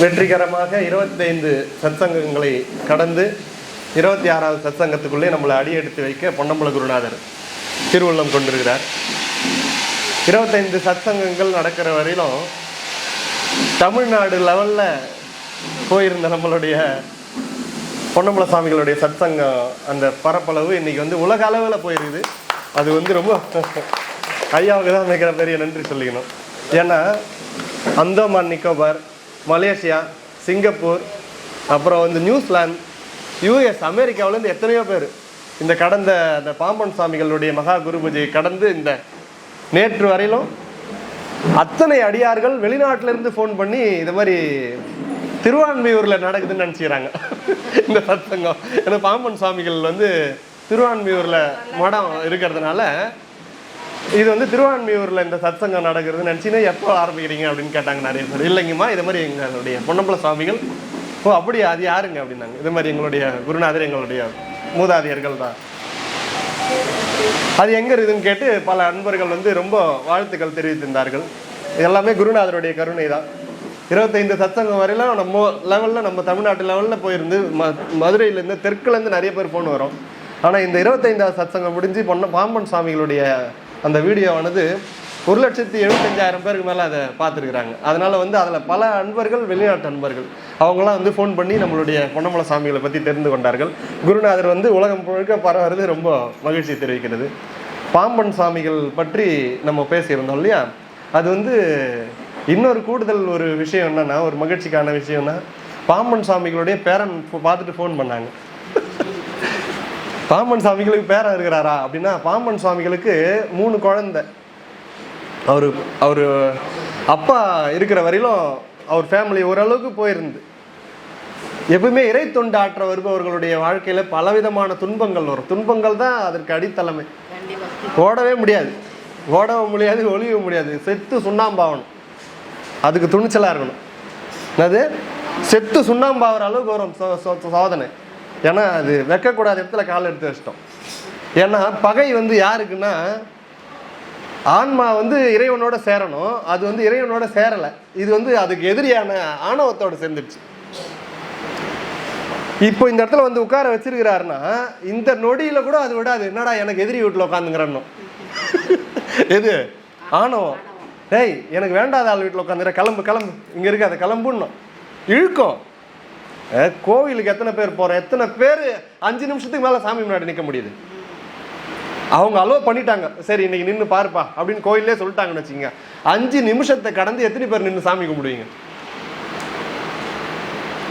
வெற்றிகரமாக 25 சத்சங்கங்களை கடந்து 26வது சத்சங்கத்துக்குள்ளே நம்மளை அடியெடுத்து வைக்க பொன்னம்பல குருநாதர் திருவுள்ளம் கொண்டிருக்கிறார். 25 சத்சங்கங்கள் நடக்கிற வரையிலும் தமிழ்நாடு லெவலில் போயிருந்த நம்மளுடைய பொன்னம்பல சாமிகளுடைய சத்சங்கம் அந்த பரப்பளவு இன்னைக்கு உலக அளவில் போயிருக்குது. அது ரொம்ப ஐயாவுக்கு தான் மிக பெரிய நன்றி சொல்லிக்கணும். ஏன்னா அந்தமான் நிக்கோபார், மலேசியா, சிங்கப்பூர், அப்புறம் நியூசிலாந்து, யூஎஸ், அமெரிக்காவிலேருந்து எத்தனையோ பேர் இந்த கடந்த அந்த பாம்பன் சாமிகளுடைய மகா குரு பூஜையை கடந்து இந்த நேற்று வரையிலும் அத்தனை அடியார்கள் வெளிநாட்டிலேருந்து ஃபோன் பண்ணி இது மாதிரி திருவான்மியூரில் நடக்குதுன்னு நினச்சிக்கிறாங்க இந்த சத்சங்கம். ஏன்னா பாம்பன் சாமிகள் திருவான்மியூரில் மடம் இருக்கிறதுனால இது திருவான்மியூரில் இந்த சத்சங்கம் நடக்கிறது நினச்சின்னா எப்போ ஆரம்பிக்கிறீங்க அப்படின்னு கேட்டாங்க நிறைய பேர். இல்லைங்கம்மா, இது மாதிரி எங்களுடைய பொன்னம்பல சுவாமிகள். ஓ அப்படியா, அது யாருங்க அப்படின்னாங்க. இது மாதிரி எங்களுடைய குருநாதர், எங்களுடைய மூதாதையர்கள் தான். அது எங்கே இருக்குதுன்னு கேட்டு பல அன்பர்கள் ரொம்ப வாழ்த்துக்கள் தெரிவித்திருந்தார்கள். எல்லாமே குருநாதருடைய கருணை தான். 25 சத்சங்கம் வரையிலும் நம்ம லெவலில், நம்ம தமிழ்நாட்டு லெவலில் போயிருந்து மதுரையிலேருந்து தெற்குலேருந்து நிறைய பேர் ஃபோன் வரும். ஆனால் இந்த 25வது சத்சங்கம் முடிஞ்சு பாம்பன் சாமிகளுடைய அந்த வீடியோவானது 1,75,000 பேருக்கு மேலே அதை பார்த்துருக்குறாங்க. அதனால் அதில் பல அன்பர்கள், வெளிநாட்டு அன்பர்கள், அவங்களாம் ஃபோன் பண்ணி நம்மளுடைய பொன்னம்பல சாமிகளை பற்றி தெரிந்து கொண்டார்கள். குருநாதர் உலகம் முழுக்க பரவுறது ரொம்ப மகிழ்ச்சி தெரிவிக்கிறது. பாம்பன் சாமிகள் பற்றி நம்ம பேசியிருந்தோம் இல்லையா, அது இன்னொரு கூடுதல் ஒரு விஷயம் என்னன்னா, ஒரு மகிழ்ச்சிக்கான விஷயம்னா, பாம்பன் சாமிகளுடைய பேரன் பார்த்துட்டு ஃபோன் பண்ணாங்க. பாம்பன் சாமிகளுக்கு பேரன் இருக்கிறாரா அப்படின்னா, பாம்பன் சாமிகளுக்கு 3 குழந்தை. அவர் அப்பா இருக்கிற வரையிலும் அவர் ஃபேமிலி ஓரளவுக்கு போயிருந்து. எப்பவுமே இறை தொண்டு ஆற்ற வருபவர்களுடைய வாழ்க்கையில பலவிதமான துன்பங்கள் வரும். துன்பங்கள் தான் அதற்கு அடித்தளமே. ஓடவே முடியாது, ஒளிய முடியாது. செத்து சுண்ணாம்பாகணும், அதுக்கு துணிச்சலா இருக்கணும். அது செத்து சுண்ணாம்பாகிற அளவுக்கு வரும் சோதனை. ஏன்னா அது வைக்கக்கூடாத இடத்துல காலை எடுத்து வச்சிட்டோம். ஏன்னா பகை யாருக்குன்னா, ஆன்மா இறைவனோட சேரணும், அது இறைவனோட சேரலை. இது அதுக்கு எதிரியான ஆணவத்தோட சேர்ந்துடுச்சு. இப்போ இந்த இடத்துல உட்கார வச்சிருக்கிறாருன்னா, இந்த நொடியில கூட அது விடாது. என்னடா எனக்கு எதிரி வீட்டில் உட்காந்துங்கிறோம். எது ஆணவம்? டேய், எனக்கு வேண்டாத ஆள் வீட்டில் உட்காந்துற, கிளம்பு இங்க இருக்காத, கிளம்புன்னு இழுக்கும். கோவிலுக்கு எத்தனை பேர் போறோம், எத்தனை பேர் 5 நிமிஷத்துக்கு மேல சாமி முன்னாடி நிற்க முடியுது? அவங்க அலோவ் பண்ணிட்டாங்க, சரி இன்னைக்கு நின்று பாருப்பா அப்படின்னு கோயிலே சொல்லிட்டாங்கன்னு வச்சுங்க. 5 நிமிஷத்தை கடந்து எத்தனை பேர் நின்று சாமி கும்பிடுவீங்க?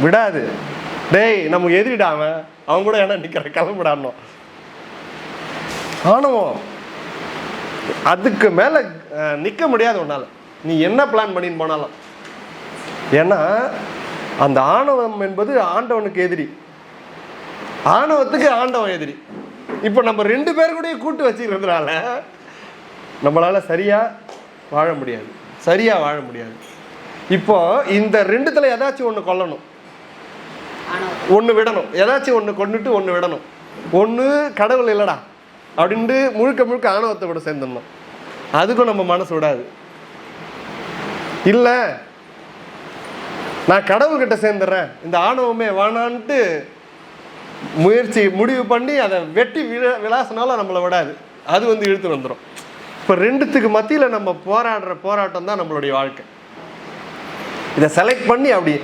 விடாது. டேய், நமக்கு எதிரிடாம அவங்க கூட என்ன நிக்கிற, கிளம்பிடானோ. ஆணவம் அதுக்கு மேல நிக்க முடியாது உன்னால, நீ என்ன பிளான் பண்ணின்னு போனாலும். ஏன்னா அந்த ஆணவம் என்பது ஆண்டவனுக்கு எதிரி, ஆணவத்துக்கு ஆண்டவன் எதிரி. இப்போ நம்ம 2 பேர் கூட கூட்டு வச்சுக்கிறதுனால நம்மளால சரியா வாழ முடியாது. இப்போ இந்த 2த்துல ஏதாச்சும் ஒன்று கொல்லணும், ஒன்று விடணும். ஏதாச்சும் ஒன்று கொண்டுட்டு ஒன்று விடணும். ஒன்று கடவுள் இல்லடா அப்படின்ட்டு முழுக்க ஆணவத்தை கூட சேர்ந்துடணும். அதுக்கும் நம்ம மனசு விடாது. இல்லை, நான் கடவுள்கிட்ட சேர்ந்துடுறேன், இந்த ஆணவமே வேணான்ட்டு முடிவு பண்ணி அதை வெட்டி விளாசினாலும் நம்மளை விடாது. அது இழுத்து வந்துடும். இப்போ 2த்துக்கு மத்தியில் நம்ம போராடுற போராட்டம் தான் நம்மளுடைய வாழ்க்கை. இதை செலக்ட் பண்ணி அப்படி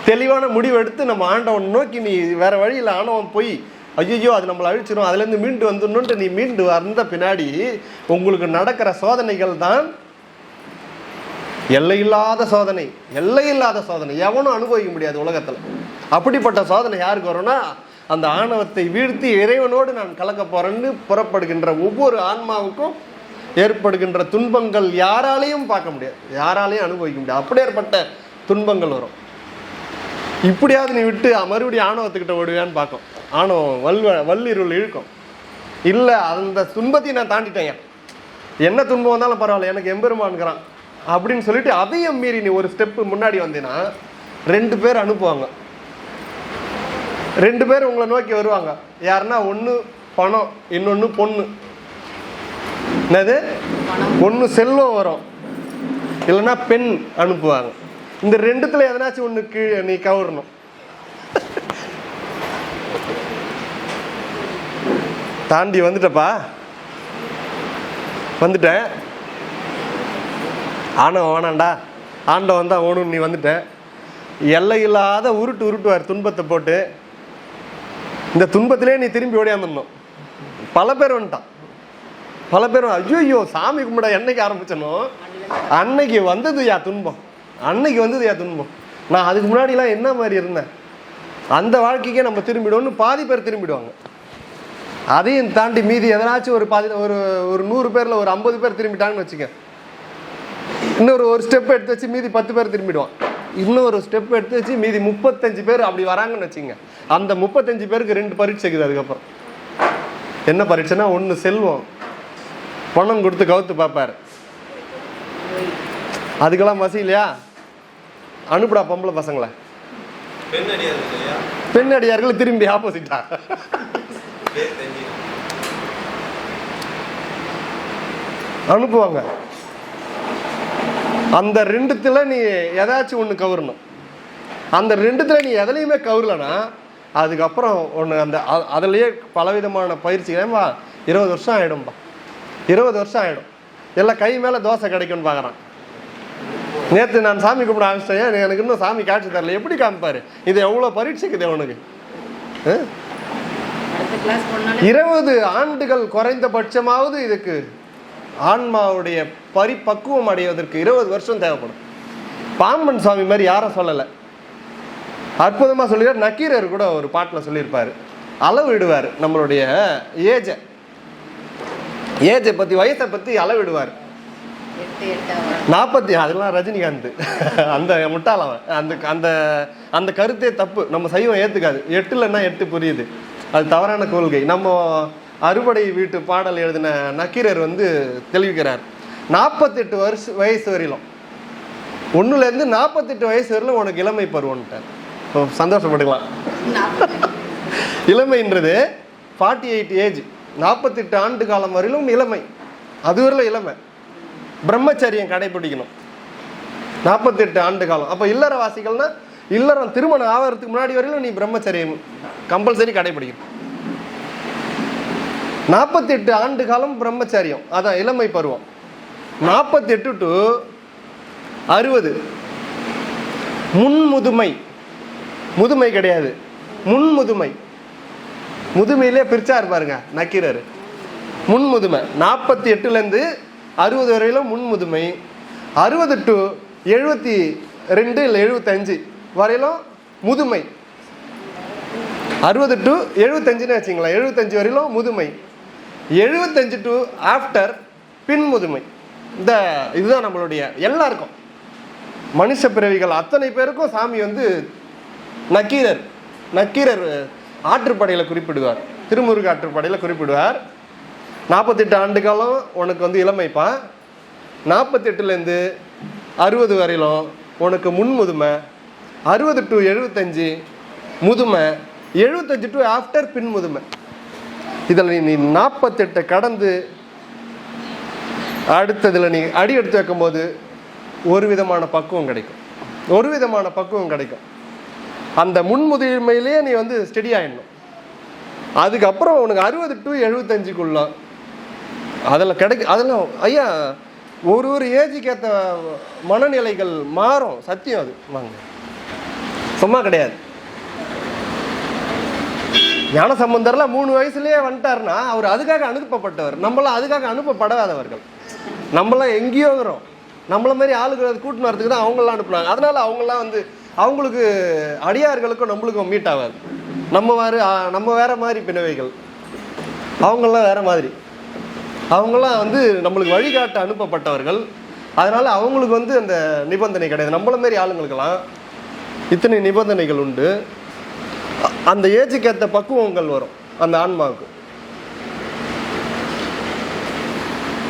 தெளிவான முடிவு எடுத்து நம்ம ஆண்டவன் நோக்கி, நீ வேற வழியில் ஆணவம் போய் ஐயோ அது நம்மளை அழிச்சிடும், அதுலேருந்து மீண்டு வந்துடணுன்ட்டு நீ மீண்டு வந்த பின்னாடி உங்களுக்கு நடக்கிற சோதனைகள் தான் எல்லையில்லாத சோதனை. எவனும் அனுபவிக்க முடியாது உலகத்தில். அப்படிப்பட்ட சோதனை யாருக்கு வரும்னா, அந்த ஆணவத்தை வீழ்த்தி இறைவனோடு நான் கலக்க போறேன்னு புறப்படுகின்ற ஒவ்வொரு ஆன்மாவுக்கும் ஏற்படுகின்ற துன்பங்கள் யாராலையும் பார்க்க முடியாது, யாராலையும் அனுபவிக்க முடியாது. அப்படியேற்பட்ட துன்பங்கள் வரும். இப்படியாவது நீ விட்டு மறுபடியும் ஆணவத்துக்கிட்ட ஓடுவியான்னு பார்க்கும். ஆணவம் வல்லிருள் இழுக்கும். இல்லை, அந்த துன்பத்தையும் நான் தாண்டிட்டேன், என்ன துன்பம் வந்தாலும் பரவாயில்ல, எனக்கு எம்பெருமான்கிறான் அப்படின்னு சொல்லிட்டு அதையும் மீறி நீ ஒரு ஸ்டெப்பு முன்னாடி வந்தீங்கன்னா 2 பேர் அனுப்புவாங்க. 2 பேர் உங்களை நோக்கி வருவாங்க. யாருன்னா, ஒன்று பணம், இன்னொன்று பொண்ணு. என்னது? ஒன்று செல்வம் வரும், இல்லைன்னா பெண் அனுப்புவாங்க. இந்த ரெண்டுத்துல எதனாச்சும் ஒண்ணுக்கு நீ கவரணும். தாண்டி வந்துட்டப்பா, வந்துட்டேன். ஆனவன் வேணாண்டா, ஆண்டவன் தான் ஓணும். நீ வந்துட்ட. எல்லை இல்லாத உருட்டுவார் துன்பத்தை போட்டு. இந்த துன்பத்திலே நீ திரும்பி ஓடியாந்துடணும். பல பேர் வந்துட்டான், பல பேர். ஐயோ சாமி கும்பிட என்னைக்கு ஆரம்பிச்சனோ அன்னைக்கு வந்தது யா துன்பம், அன்னைக்கு வந்தது யா துன்பம். நான் அதுக்கு முன்னாடிலாம் என்ன மாதிரி இருந்தேன், அந்த வாழ்க்கைக்கே நம்ம திரும்பிடுவோம்னு பாதி பேர் திரும்பிடுவாங்க. அதையும் தாண்டி மீதி எதனாச்சும் ஒரு பாதி ஒரு 100 பேர்ல ஒரு 50 பேர் திரும்பிட்டாங்கன்னு வச்சுக்க. இன்னொரு ஸ்டெப் எடுத்து வச்சு மீதி 10 பேர் திரும்பிடுவான். இன்னொரு ஸ்டெப் எடுத்து வச்சு மீதி 35 பேர் அப்படி வராங்கன்னு வச்சுங்க. அந்த 35 பேருக்கு 2 பரீட்சை இருக்குது. அதுக்கப்புறம் என்ன பரீட்சைனா, ஒன்று செல்வம், பணம் கொடுத்து கவுத்து பார்ப்பாரு. அதுக்கெல்லாம் மசி இல்லையா, அனுப்புடா பொம்பளை பசங்களை. பெண் அடியார்கள் திரும்பி ஆப்போசிட்டா அனுப்புவாங்க. அந்த 2த்துல நீ ஏதாச்சும் ஒன்று கவரணும். அந்த 2த்துல நீ எதுலையுமே கவரலன்னா அதுக்கப்புறம் ஒன்று அந்த அதுலேயே பலவிதமான பயிற்சிகள். 20 வருஷம் ஆகிடும்பா, 20 வருஷம் ஆகிடும். எல்லாம் கை மேலே தோசை கிடைக்கும்னு பார்க்குறான். நேற்று நான் சாமி கும்பிட ஆரம்பிச்சிட்டேன், எனக்கு இன்னும் சாமி காட்சி தரல. எப்படி காமிப்பாரு? இது எவ்வளோ பரீட்சைக்குது அவனுக்கு. 20 ஆண்டுகள் குறைந்தபட்சமாவது இதுக்கு ஆன்மாவுடைய பரிபக்குவம் அடைவதற்கு 20 வருஷம் தேவைப்படும். பாம்பன் சுவாமி மாதிரி யாரும் சொல்லலை, அற்புதமாக சொல்லிடுறார். நக்கீரர் கூட ஒரு பாட்டில் சொல்லியிருப்பார். அளவிடுவார் நம்மளுடைய ஏஜை பற்றி, வயசை பற்றி அளவிடுவார். 40, அதெல்லாம் ரஜினிகாந்த் அந்த முட்டாளவன். அந்த அந்த கருத்தே தப்பு. நம்ம சைவம் ஏற்றுக்காது. 8 8 புரியுது, அது தவறான கொள்கை. நம்ம அறுபடை வீட்டு பாடல் எழுதின நக்கீரர் தெளிவிக்கிறார். 48 வயசு வரையிலும், 1லேருந்து 48 வயசு வரையிலும் உனக்கு இளமை பருவன்ட்டார். சந்தோஷப்பட்டுக்கலாம். இளமைன்றது 48 ஏஜ், 48 ஆண்டு காலம் வரையிலும் இளமை. அது வரையிலும் இளமை. பிரம்மச்சரியம் கடைபிடிக்கணும் 48 ஆண்டு காலம். அப்போ இல்லறவாசிகள்னா இல்லறம் திருமணம் ஆகிறதுக்கு முன்னாடி வரையிலும் நீ பிரம்மச்சரியம் கம்பல்சரி கடைபிடிக்கணும். 48 ஆண்டு காலம் பிரம்மச்சரியம், அதான் இளமை பருவம். 48 to 60 முன்முதுமை. முதுமை கிடையாது, முன்முதுமை. முதுமையிலே பிரிச்சாரு பாருங்க நக்கீரர். முன்முதுமை 48லேருந்து 60 வரையிலும் முன்முதுமை. 60 to 72 இல்லை 75 வரையிலும் முதுமை. 60 to 75ன்னு வச்சுங்களேன், 75 வரையிலும் முதுமை. 75 to ஆஃப்டர் பின்முதுமை. இதுதான் நம்மளுடைய எல்லாருக்கும், மனுஷ பிறவிகள் அத்தனை பேருக்கும் சாமி நக்கீரர் ஆற்றுப்படையில் குறிப்பிடுவார். திருமுருக ஆற்றுப்படையில் குறிப்பிடுவார். 48 ஆண்டு காலம் உனக்கு இளமைப்பா. 48லேருந்து 60 வரையிலும் உனக்கு முன்முதுமை. 60 to 75 முதுமை. 75 to ஆஃப்டர் பின்முதுமை. இதில் நீ 48 கடந்து அடுத்ததில் நீ அடி எடுத்து வைக்கும்போது ஒரு விதமான பக்குவம் கிடைக்கும். அந்த முன்முதுமையிலேயே நீ ஸ்டெடி ஆயிடணும். அதுக்கப்புறம் உனக்கு 60 to 75க்குள்ள அதெல்லாம் ஐயா ஒரு ஏஜுக்கு ஏற்ற மனநிலைகள் மாறும். சத்தியம், அது வாங்க சும்மா கிடையாது. ஞான சம்பந்தர்லாம் 3 வயசுலேயே வந்துட்டாருன்னா அவர் அதுக்காக அனுப்பப்பட்டவர். நம்மளாம் அதுக்காக அனுப்பப்படாதவர்கள். நம்மளாம் எங்கேயோ இருக்கிறோம். நம்மள மாதிரி ஆளுகளை கூட்டின்னு வரதுக்கு தான் அவங்களாம் அனுப்புனாங்க. அதனால அவங்களாம் அவங்களுக்கு அடியார்களுக்கும் நம்மளுக்கும் மீட் ஆகாது. நம்ம வேற மாதிரி பிணவைகள், அவங்களாம் வேற மாதிரி. அவங்களாம் நம்மளுக்கு வழிகாட்ட அனுப்பப்பட்டவர்கள். அதனால அவங்களுக்கு அந்த நிபந்தனை கிடையாது. நம்மள மாதிரி ஆளுங்களுக்கெல்லாம் இத்தனை நிபந்தனைகள் உண்டு. அந்த ஏஜுக்கு ஏற்ற பக்குவங்கள் வரும் அந்த ஆன்மாவுக்கு.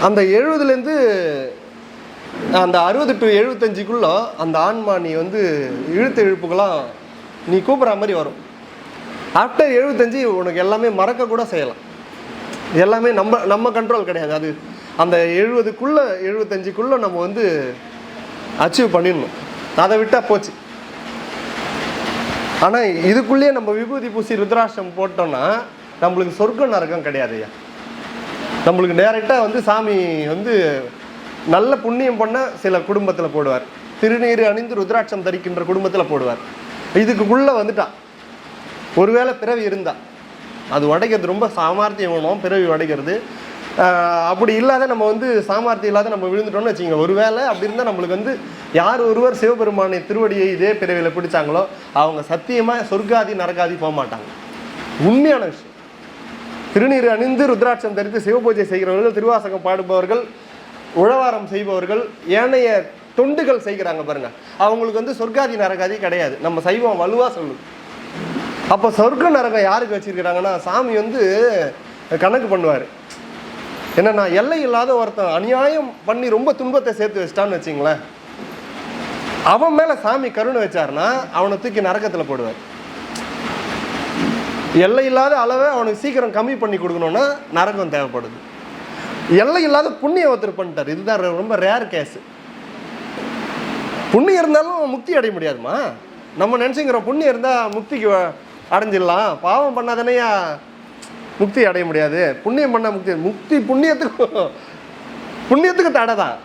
அந்த 70லேருந்து அந்த 60 to 75க்குள்ள அந்த ஆன்மா நீ இழுத்த இழுப்புகளாம் நீ கூப்பிட்ற மாதிரி வரும். ஆஃப்டர் 75 உனக்கு எல்லாமே மறக்க கூட செய்யலாம். எல்லாமே நம்ம கண்ட்ரோல் கிடையாது. அது அந்த 70க்குள்ள 75க்குள்ள நம்ம அச்சீவ் பண்ணிடணும். அதை விட்டால் போச்சு. ஆனால் இதுக்குள்ளேயே நம்ம விபூதி பூசி ருத்ராட்சம் போட்டோம்னா நம்மளுக்கு சொர்க்கம் நரகம் கிடையாது ஐயா. நம்மளுக்கு டைரெக்டாக வந்து சாமி வந்து நல்ல புண்ணியம் பண்ண சில குடும்பத்தில் போடுவார், திருநீர் அணிந்து ருத்ராட்சம் தரிக்கின்ற குடும்பத்தில் போடுவார். இதுக்குள்ளே வந்துட்டான் ஒருவேளை பிறவி இருந்தா அது உடைக்கிறது ரொம்ப சாமர்த்தியம் வேணும், பிறவி உடைக்கிறது. அப்படி இல்லாத நம்ம வந்து சாமர்த்தியம் இல்லாத நம்ம விழுந்துட்டோம்னு வச்சுங்க, ஒருவேளை அப்படி இருந்தால் நம்மளுக்கு வந்து யார் ஒருவர் சிவபெருமானை திருவடியை இதே பிறவியில் பிடிச்சாங்களோ அவங்க சத்தியமாக சொர்க்காதி நரகாதி போக மாட்டாங்க. உண்மையான விஷயம். திருநீர் அணிந்து ருத்ராட்சம் தரித்து சிவபூஜை செய்கிறவர்கள், திருவாசகம் பாடுபவர்கள், உழவாரம் செய்பவர்கள், ஏனைய தொண்டுகள் செய்கிறாங்க பாருங்க, அவங்களுக்கு வந்து சொர்க்காதி நரகாதி கிடையாது. நம்ம சைவம் வலுவா சொல்லுது. அப்போ சொர்க்க நரகம் யாருக்கு வச்சிருக்கிறாங்கன்னா சாமி வந்து கணக்கு பண்ணுவார். என்னன்னா எல்லை இல்லாத ஒருத்தன் அநியாயம் பண்ணி ரொம்ப துன்பத்தை சேர்த்து வச்சிட்டான்னு வச்சிங்களேன், அவன் மேல சாமி கருணை வச்சாருன்னா அவனை தூக்கி நரகத்தில் போடுவார். எல்லை இல்லாத அளவை அவனுக்கு சீக்கிரம் கம்மி பண்ணி கொடுக்கணும்னா நரகம் தேவைப்படுது. எல்லை இல்லாத புண்ணியம் ஒருத்தர் பண்ணிட்டார், இதுதான் ரொம்ப ரேர் கேஸ். புண்ணியம் இருந்தாலும் முக்தி அடைய முடியாதுமா. நம்ம நினச்சிக்கிறோம் புண்ணியம் இருந்தால் முக்திக்கு அடைஞ்சிடலாம், பாவம் பண்ணாதானையா முக்தி அடைய முடியாது, புண்ணியம் பண்ண முக்தி. முக்தி புண்ணியத்துக்கு தடை தான்.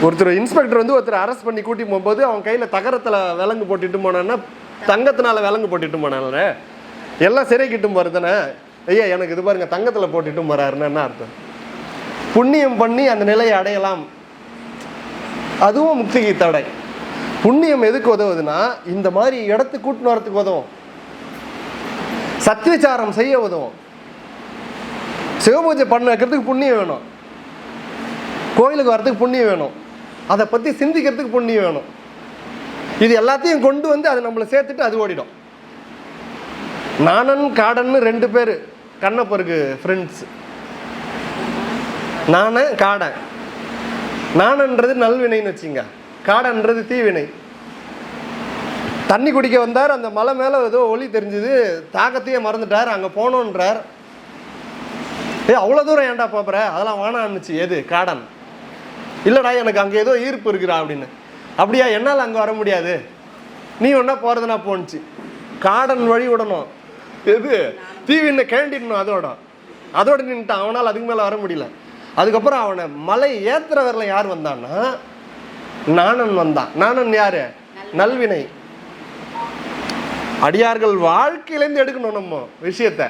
ஒருத்தர் இன்ஸ்பெக்டர் வந்து ஒருத்தர் அரெஸ்ட் பண்ணி கூட்டி போகும்போது அவன் கையில் தகரத்தில் விலங்கு போட்டுட்டு போனான்னா தங்கத்தினால விலங்கு போட்டுட்டு போனால எல்லாம் சிறை கிட்டும் போகிறதுனே. ஐயா எனக்கு இது பாருங்க தங்கத்தில் போட்டுட்டு போறாருன்னு என்ன அர்த்தம்? புண்ணியம் பண்ணி அந்த நிலையை அடையலாம், அதுவும் முக்திக்கு தடை. புண்ணியம் எதுக்கு உதவுதுன்னா இந்த மாதிரி இடத்துக்கு கூட்டின்னு வரத்துக்கு உதவும், சத்விச்சாரம் செய்ய உதவும், சிவபூஜை பண்ண வைக்கிறதுக்கு புண்ணியம் வேணும், கோயிலுக்கு வரத்துக்கு புண்ணியம் வேணும், அதை பற்றி சிந்திக்கிறதுக்கு புண்ணியம் வேணும். இது எல்லாத்தையும் கொண்டு வந்து அதை நம்மளை சேர்த்துட்டு அது ஓடிடும். நாணன் காடன்னு 2 பேர் கண்ணப்பருக்கு ஃப்ரெண்ட்ஸ். நாண காடன். நாணன்றது நல்வினைன்னு வச்சுங்க, காடன்றது தீவினை. தண்ணி குடிக்க வந்தார், அந்த மலை மேலே ஏதோ ஒளி தெரிஞ்சுது, தாக்கத்தையே மறந்துட்டார், அங்கே போனோன்றார். அவ்வளோ தூரம் ஏன்டா போகிற, அதெல்லாம் வேணான்னுச்சு. எது? காடன். இல்லைடா எனக்கு அங்கே ஏதோ ஈர்ப்பு இருக்குறா அப்படின்னு. அப்படியா, என்னால் அங்கே வர முடியாது, நீ ஒன்றா போகிறதுனா போணுச்சு. காடன் வழி விடணும், எது தீவினை கேண்டிடணும், அதோட நின்ட்டான். அவனால் அதுக்கு மேலே வர முடியல. அதுக்கப்புறம் அவனை மலை ஏத்துற வரல யார் வந்தான்னா நாணன் வந்தான். நாணன் யாரு? நல்வினை. அடியார்கள் வாழ்க்கையிலேருந்து எடுக்கணும் நம்ம விஷயத்த.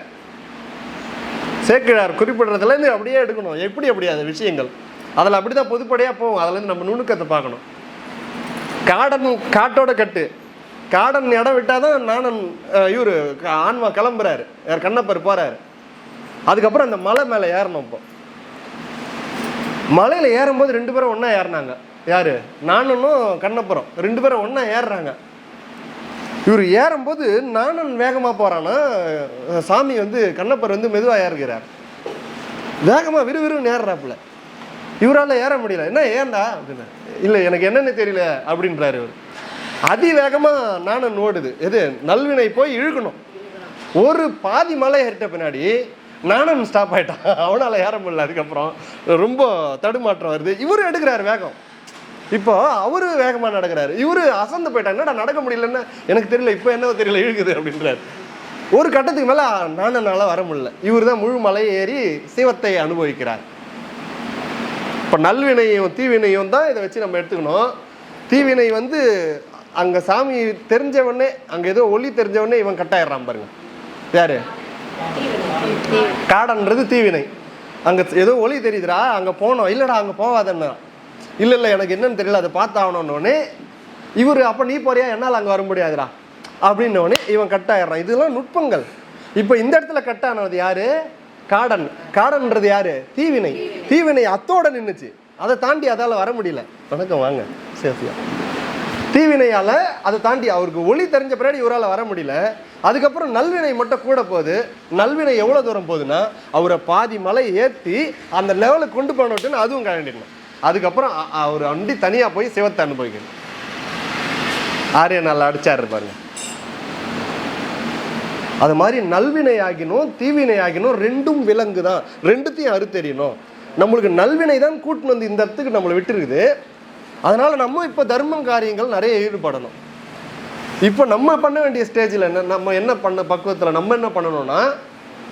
சேக்கிழார் குறிப்பிடுறதுலேருந்து அப்படியே எடுக்கணும். எப்படி அந்த விஷயங்கள் அதில் அப்படிதான் பொதுப்படையாக போகும். அதுலேருந்து நம்ம நுணுக்கத்தை பார்க்கணும். காடன் காட்டோட கட்டு. காடன் இடம் விட்டாதான் நாணன் இவரு ஆன்மா கிளம்புறாரு, கண்ணப்பர் போறாரு. அதுக்கப்புறம் அந்த மலை மேலே ஏறணும். இப்போ மலையில் ஏறும்போது 2 பேரும் ஒன்றா ஏறினாங்க. யாரு? நாணனும் கண்ணப்பரும் 2 பேரும் ஒன்றா ஏறுறாங்க. இவர் ஏறும்போது நாணன் வேகமாக போகிறான்னா சாமி வந்து கண்ணப்பர் வந்து மெதுவாக ஏறுகிறார். வேகமாக விறுவிறுன்னு ஏறுறாப்புல. இவரால் ஏற முடியல. என்ன ஏன்டா அப்படின்னு. இல்லை எனக்கு என்னென்னு தெரியல அப்படின்றாரு இவர். அதிவேகமாக நாணன் ஓடுது. எது? நல்வினை போய் இழுக்கணும். ஒரு பாதி மலை ஏறிட்ட பின்னாடி நாணன் ஸ்டாப் ஆகிட்டான், அவனால் ஏற முடியல. அதுக்கப்புறம் ரொம்ப தடுமாற்றம் வருது. இவரு எடுக்கிறாரு வேகம். இப்போ அவரு வேகமாக நடக்கிறாரு, இவரு அசந்து போயிட்டாங்க. என்னடா நடக்க முடியலன்னு எனக்கு தெரியல, இப்போ என்ன தெரியல இழுக்குது அப்படின்றாரு. ஒரு கட்டத்துக்கு மேலே நாணனால வர முடியல. இவர் தான் முழு மலையை ஏறி சிவத்தை அனுபவிக்கிறார். இப்போ நல்வினையும் தீவினையும் தான் இதை வச்சு நம்ம எடுத்துக்கணும். தீவினை வந்து அங்கே சாமி தெரிஞ்சவொடனே, அங்கே ஏதோ ஒளி தெரிஞ்சவொடனே இவன் கட்டாயிடுறான் பாருங்க. யாரு? காடன்றது தீவினை. அங்கே ஏதோ ஒளி தெரியுதுடா, அங்கே போனோம். இல்லைடா அங்கே போகாதன்னா. இல்லை எனக்கு என்னன்னு தெரியல, அதை பார்த்தாகணுன்னொடனே இவர் அப்போ நீ போறியா, என்னால் அங்கே வர முடியாதுடா அப்படின்னோடனே இவன் கட்டாயிடுறான். இதெல்லாம் நுட்பங்கள். இப்போ இந்த இடத்துல கட்டானது யாரு? காடன். காடன்றது யாரு? தீவினை. தீவினை அத்தோட நின்றுச்சு, அதை தாண்டி அதால் வர முடியல. வணக்கம், வாங்க. சேஃபியா. தீவினையால் அதை தாண்டி அவருக்கு ஒளி தெரிஞ்ச பின்னாடி இவரால் வர முடியல. அதுக்கப்புறம் நல்வினை மட்டும் கூட போகுது. நல்வினை எவ்வளோ தூரம் போகுதுன்னா அவரை பாதி மலை ஏற்றி அந்த லெவலுக்கு கொண்டு போனோட்டுன்னு அதுவும் கழண்டிடணும். அதுக்கப்புறம் அவர் அண்டி தனியாக போய் சிவத்தை அனுபவிக்கணும். ஆரிய நல்லா அடிச்சாரு பாருங்க. அது மாதிரி நல்வினை ஆகினும் தீவினை ஆகினும் ரெண்டும் விலங்கு தான். ரெண்டுத்தையும் அறுத்தெறியணும். நம்மளுக்கு நல்வினை தான் கூட்டின்னு வந்து இந்த இடத்துக்கு நம்மளை விட்டுருக்குது. அதனால நம்ம இப்போ தர்மம் காரியங்கள் நிறைய ஈடுபடணும். இப்போ நம்ம பண்ண வேண்டிய ஸ்டேஜில் நம்ம என்ன பண்ண பக்குவத்தில் நம்ம என்ன பண்ணணும்னா,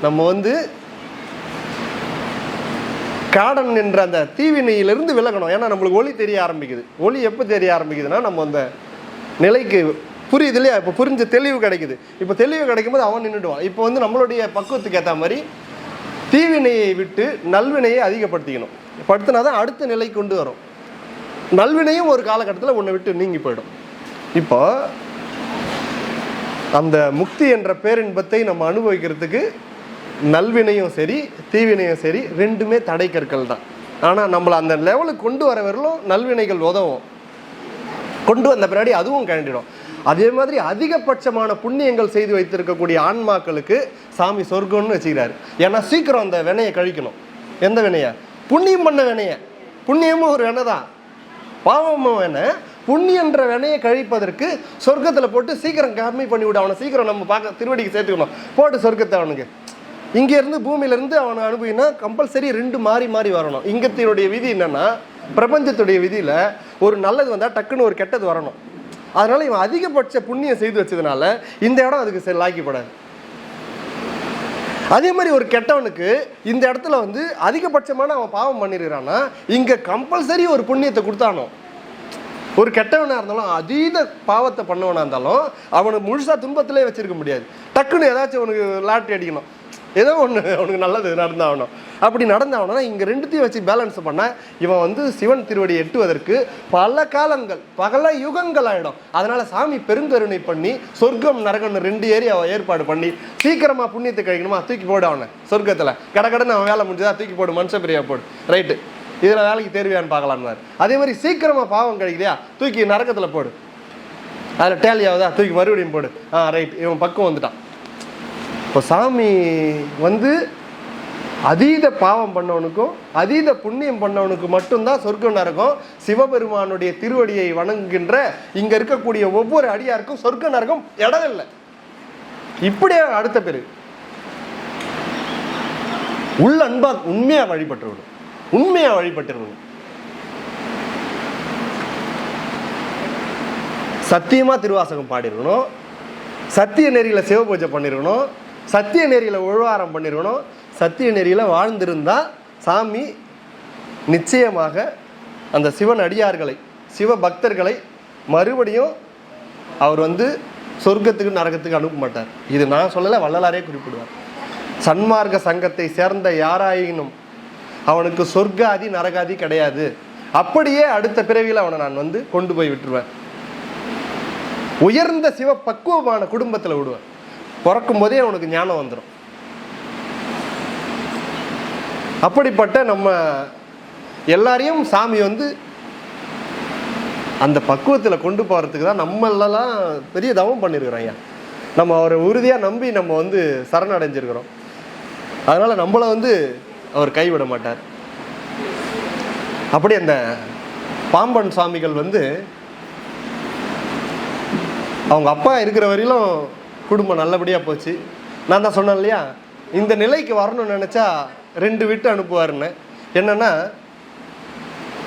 நம்ம வந்து காடன் என்ற அந்த தீவினையிலிருந்து விலகணும். ஏன்னா நம்மளுக்கு ஒளி தெரிய ஆரம்பிக்குது. ஒளி எப்போ தெரிய ஆரம்பிக்குதுன்னா, நம்ம அந்த நிலைக்கு புரியுது இல்லையா, இப்போ புரிஞ்ச தெளிவு கிடைக்குது. இப்போ தெளிவு கிடைக்கும் போது அவன் நின்றுடுவான். இப்போ வந்து நம்மளுடைய பக்குவத்துக்கு ஏற்ற மாதிரி தீவினையை விட்டு நல்வினையை அதிகப்படுத்திக்கணும். படுத்தினா தான் அடுத்த நிலை கொண்டு வரும். நல்வினையும் ஒரு காலகட்டத்தில் உன்னை விட்டு நீங்கி போயிடும். இப்போ அந்த முக்தி என்ற பேரின்பத்தை நம்ம அனுபவிக்கிறதுக்கு நல்வினையும் சரி தீவினையும் சரி ரெண்டுமே தடை கற்கள் தான். ஆனால் நம்மளை அந்த லெவலுக்கு கொண்டு வர வரலும் நல்வினைகள் உதவும். கொண்டு வந்த பின்னாடி அதுவும் கண்டிடும். அதே மாதிரி அதிகபட்சமான புண்ணியங்கள் செய்து வைத்திருக்கக்கூடிய ஆன்மாக்களுக்கு சாமி சொர்க்கம்னு வச்சுக்கிறாரு. ஏன்னா சீக்கிரம் அந்த வினையை கழிக்கணும். எந்த வினையை? புண்ணியம் பண்ண வினையை. புண்ணியமும் ஒரு வினை தான், பாவமும் வினை. புண்ணியன்ற வினையை கழிப்பதற்கு சொர்க்கத்தில் போட்டு சீக்கிரம் கம்மி பண்ணி விட, அவனை சீக்கிரம் நம்ம பார்க்க திருவடிக்கு சேர்த்துக்கணும். போட்டு சொர்க்கத்தை அவனுக்கு இங்கேருந்து பூமியிலேருந்து அவனை அனுப்பினா கம்பல்சரி ரெண்டு மாறி மாறி வரணும். இங்கத்தினுடைய விதி என்னன்னா, பிரபஞ்சத்துடைய விதியில் ஒரு நல்லது வந்தால் டக்குன்னு ஒரு கெட்டது வரணும். அதனால இவன் அதிகபட்ச புண்ணியம் செய்து வச்சதுனால இந்த இடம் அதுக்கு லாக்கிப்படாது. அதே மாதிரி ஒரு கெட்டவனுக்கு இந்த இடத்துல வந்து அதிகபட்சமான அவன் பாவம் பண்ணிருக்கிறான்னா இங்கே கம்பல்சரி ஒரு புண்ணியத்தை கொடுத்தானோ. ஒரு கெட்டவனாக இருந்தாலும் அதீத பாவத்தை பண்ணவனாக இருந்தாலும் அவனுக்கு முழுசாக துன்பத்திலே வச்சிருக்க முடியாது. டக்குன்னு ஏதாச்சும் அவனுக்கு லாட்ரி அடிக்கணும், ஏதோ ஒன்று அவனுக்கு நல்லது நடந்தாகணும். அப்படி நடந்தாகணும்னா இங்கே ரெண்டுத்தையும் வச்சு பேலன்ஸ் பண்ண இவன் வந்து சிவன் திருவடி எட்டுவதற்கு பல காலங்கள் பல யுகங்கள் ஆகிடும். அதனால சாமி பெருங்கருணை பண்ணி சொர்க்கம் நரகம்னு ரெண்டு ஏரியா ஏற்பாடு பண்ணி சீக்கிரமாக புண்ணியத்தை கழிக்கணுமா, தூக்கி போடு அவனை சொர்க்கத்தில். கடகடன்னு அவன் வேலை முடிஞ்சதா தூக்கி போடு, மனுஷ பிரியா போடு, ரைட்டு, இதில் வேலைக்கு தேர்வியான்னு பார்க்கலான்னு. அதே மாதிரி சீக்கிரமாக பாவம் கழிக்கிறியா, தூக்கி நரகத்தில் போடு, அதில் டேலி ஆகுதா, தூக்கி மறுபடியும் போடு, ரைட், இவன் பக்கம் வந்துட்டான். இப்போ சாமி வந்து அதீத பாவம் பண்ணவனுக்கும் அதீத புண்ணியம் பண்ணவனுக்கு மட்டும்தான் சொர்க்கம் நரகம். சிவபெருமானுடைய திருவடியை வணங்குகின்ற இங்க இருக்கக்கூடிய ஒவ்வொரு அடியாருக்கும் சொர்க்க நரகம் இடம் இல்லை. இப்படியே அடுத்த பேரு உள்ள அன்பா உண்மையா வழிபட்டுருக்கணும். உண்மையா வழிபட்டுருக்கணும். சத்தியமா திருவாசகம் பாடிருக்கணும், சத்திய நெறியில சிவபூஜை பண்ணிருக்கணும், சத்திய நெறியில உழவாரம் பண்ணிருக்கணும். சத்திய நெறியில வாழ்ந்திருந்தா சாமி நிச்சயமாக அந்த சிவன் அடியார்களை சிவ பக்தர்களை மறுபடியும் அவர் வந்து சொர்க்கத்துக்கு நரகத்துக்கு அனுப்ப மாட்டார். இது நான் சொல்லலை, வள்ளலாரே குறிப்பிடுவார். சன்மார்க்க சங்கத்தை சேர்ந்த யாராயினும் அவனுக்கு சொர்க்காதி நரகாதி கிடையாது. அப்படியே அடுத்த பிறவியில் அவனை நான் வந்து கொண்டு போய் விட்டுருவேன். உயர்ந்த சிவ பக்குவமான குடும்பத்தில் விடுவேன். பிறக்கும் போதே அவனுக்கு ஞானம் வந்துடும். அப்படிப்பட்ட நம்ம எல்லாரையும் சாமி வந்து அந்த பக்குவத்தில் கொண்டு போகிறதுக்கு தான் நம்மளெல்லாம் பெரிய தவம் பண்ணியிருக்கிறோம். ஐயா, நம்ம அவரை உறுதியாக நம்பி நம்ம வந்து சரணடைஞ்சிருக்கிறோம். அதனால் நம்மளை வந்து அவர் கைவிட மாட்டார். அப்படி அந்த பாம்பன் சுவாமிகள் வந்து அவங்க அப்பா இருக்கிற வரையிலும் குடும்பம் நல்லபடியாக போச்சு. நான் தான் சொன்னேன் இல்லையா, இந்த நிலைக்கு வரணும்னு நினச்சா ரெண்டு விட்டு அனுப்புவாருன்னு. என்னென்னா,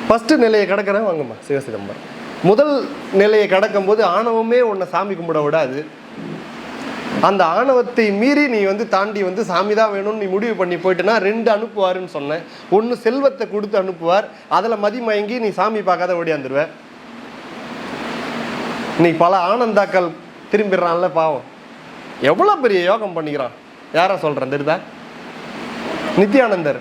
ஃபஸ்ட்டு நிலையை கடக்கிறேன் வாங்கம்மா சிவசிதம்பரம். முதல் நிலையை கடக்கும் போது ஆணவமே உன்னை சாமி கும்பிட விடாது. அந்த ஆணவத்தை மீறி நீ வந்து தாண்டி வந்து சாமி தான் வேணும்னு நீ முடிவு பண்ணி போயிட்டுனா ரெண்டு அனுப்புவாருன்னு சொன்னேன். ஒன்று செல்வத்தை கொடுத்து அனுப்புவார், அதில் மதிமயங்கி நீ சாமி பார்க்காத ஓடியாந்துருவேன். நீ பல ஆனந்தாக்கள் திரும்பிடுறான்ல பாவம், எவ்வளோ பெரிய யோகம் பண்ணிக்கிறான். யாரா சொல்கிறேன் தெரியுதா? நித்யானந்தர்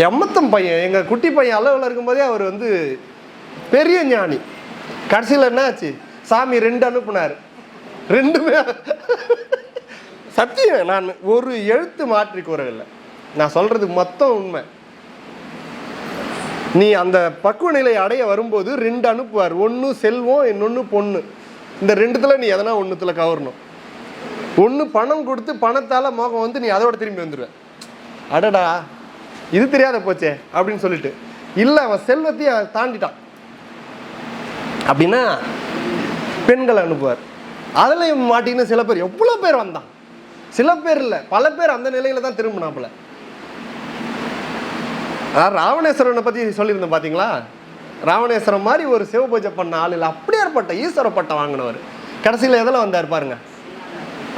எம்மத்தம் பையன், எங்கள் குட்டி பையன் அளவில் இருக்கும்போதே அவர் வந்து பெரிய ஞானி. கடைசியில் என்ன ஆச்சு, சாமி ரெண்டு அனுப்புனார். ரெண்டுமே சத்தியம், நான் ஒரு எழுத்து மாற்றி கூறவில்லை, நான் சொல்றது மொத்தம் உண்மை. நீ அந்த பக்குவ நிலை அடைய வரும்போது ரெண்டு அனுப்புவார். ஒன்று செல்வம், இன்னொன்று பொண்ணு. இந்த ரெண்டுத்துல நீ எதனா ஒன்றுத்துல கவரணும். ஒன்று பணம் கொடுத்து பணத்தால் மோகம் வந்து நீ அதோட திரும்பி வந்துடுவேன். அடடா இது தெரியாத போச்சே அப்படின்னு சொல்லிட்டு, இல்லை அவன் செல்வத்தையும் தாண்டிட்டான் அப்படின்னா பெண்களை அனுப்புவார். அதில் மாட்டின்னு சில பேர், எவ்வளோ பேர் வந்தான், சில பேர் இல்லை பல பேர் அந்த நிலையில தான் திரும்பினாப்புல. ராவணேஸ்வரனை பற்றி சொல்லியிருந்தேன் பார்த்தீங்களா? ராவணேஸ்வரம் மாதிரி ஒரு சிவ பூஜை பண்ண ஆள் இல்லை, அப்படியே ஏற்பட்ட ஈஸ்வர பட்டம் வாங்கினவர். கடைசியில் எதில் வந்தார் பாருங்க,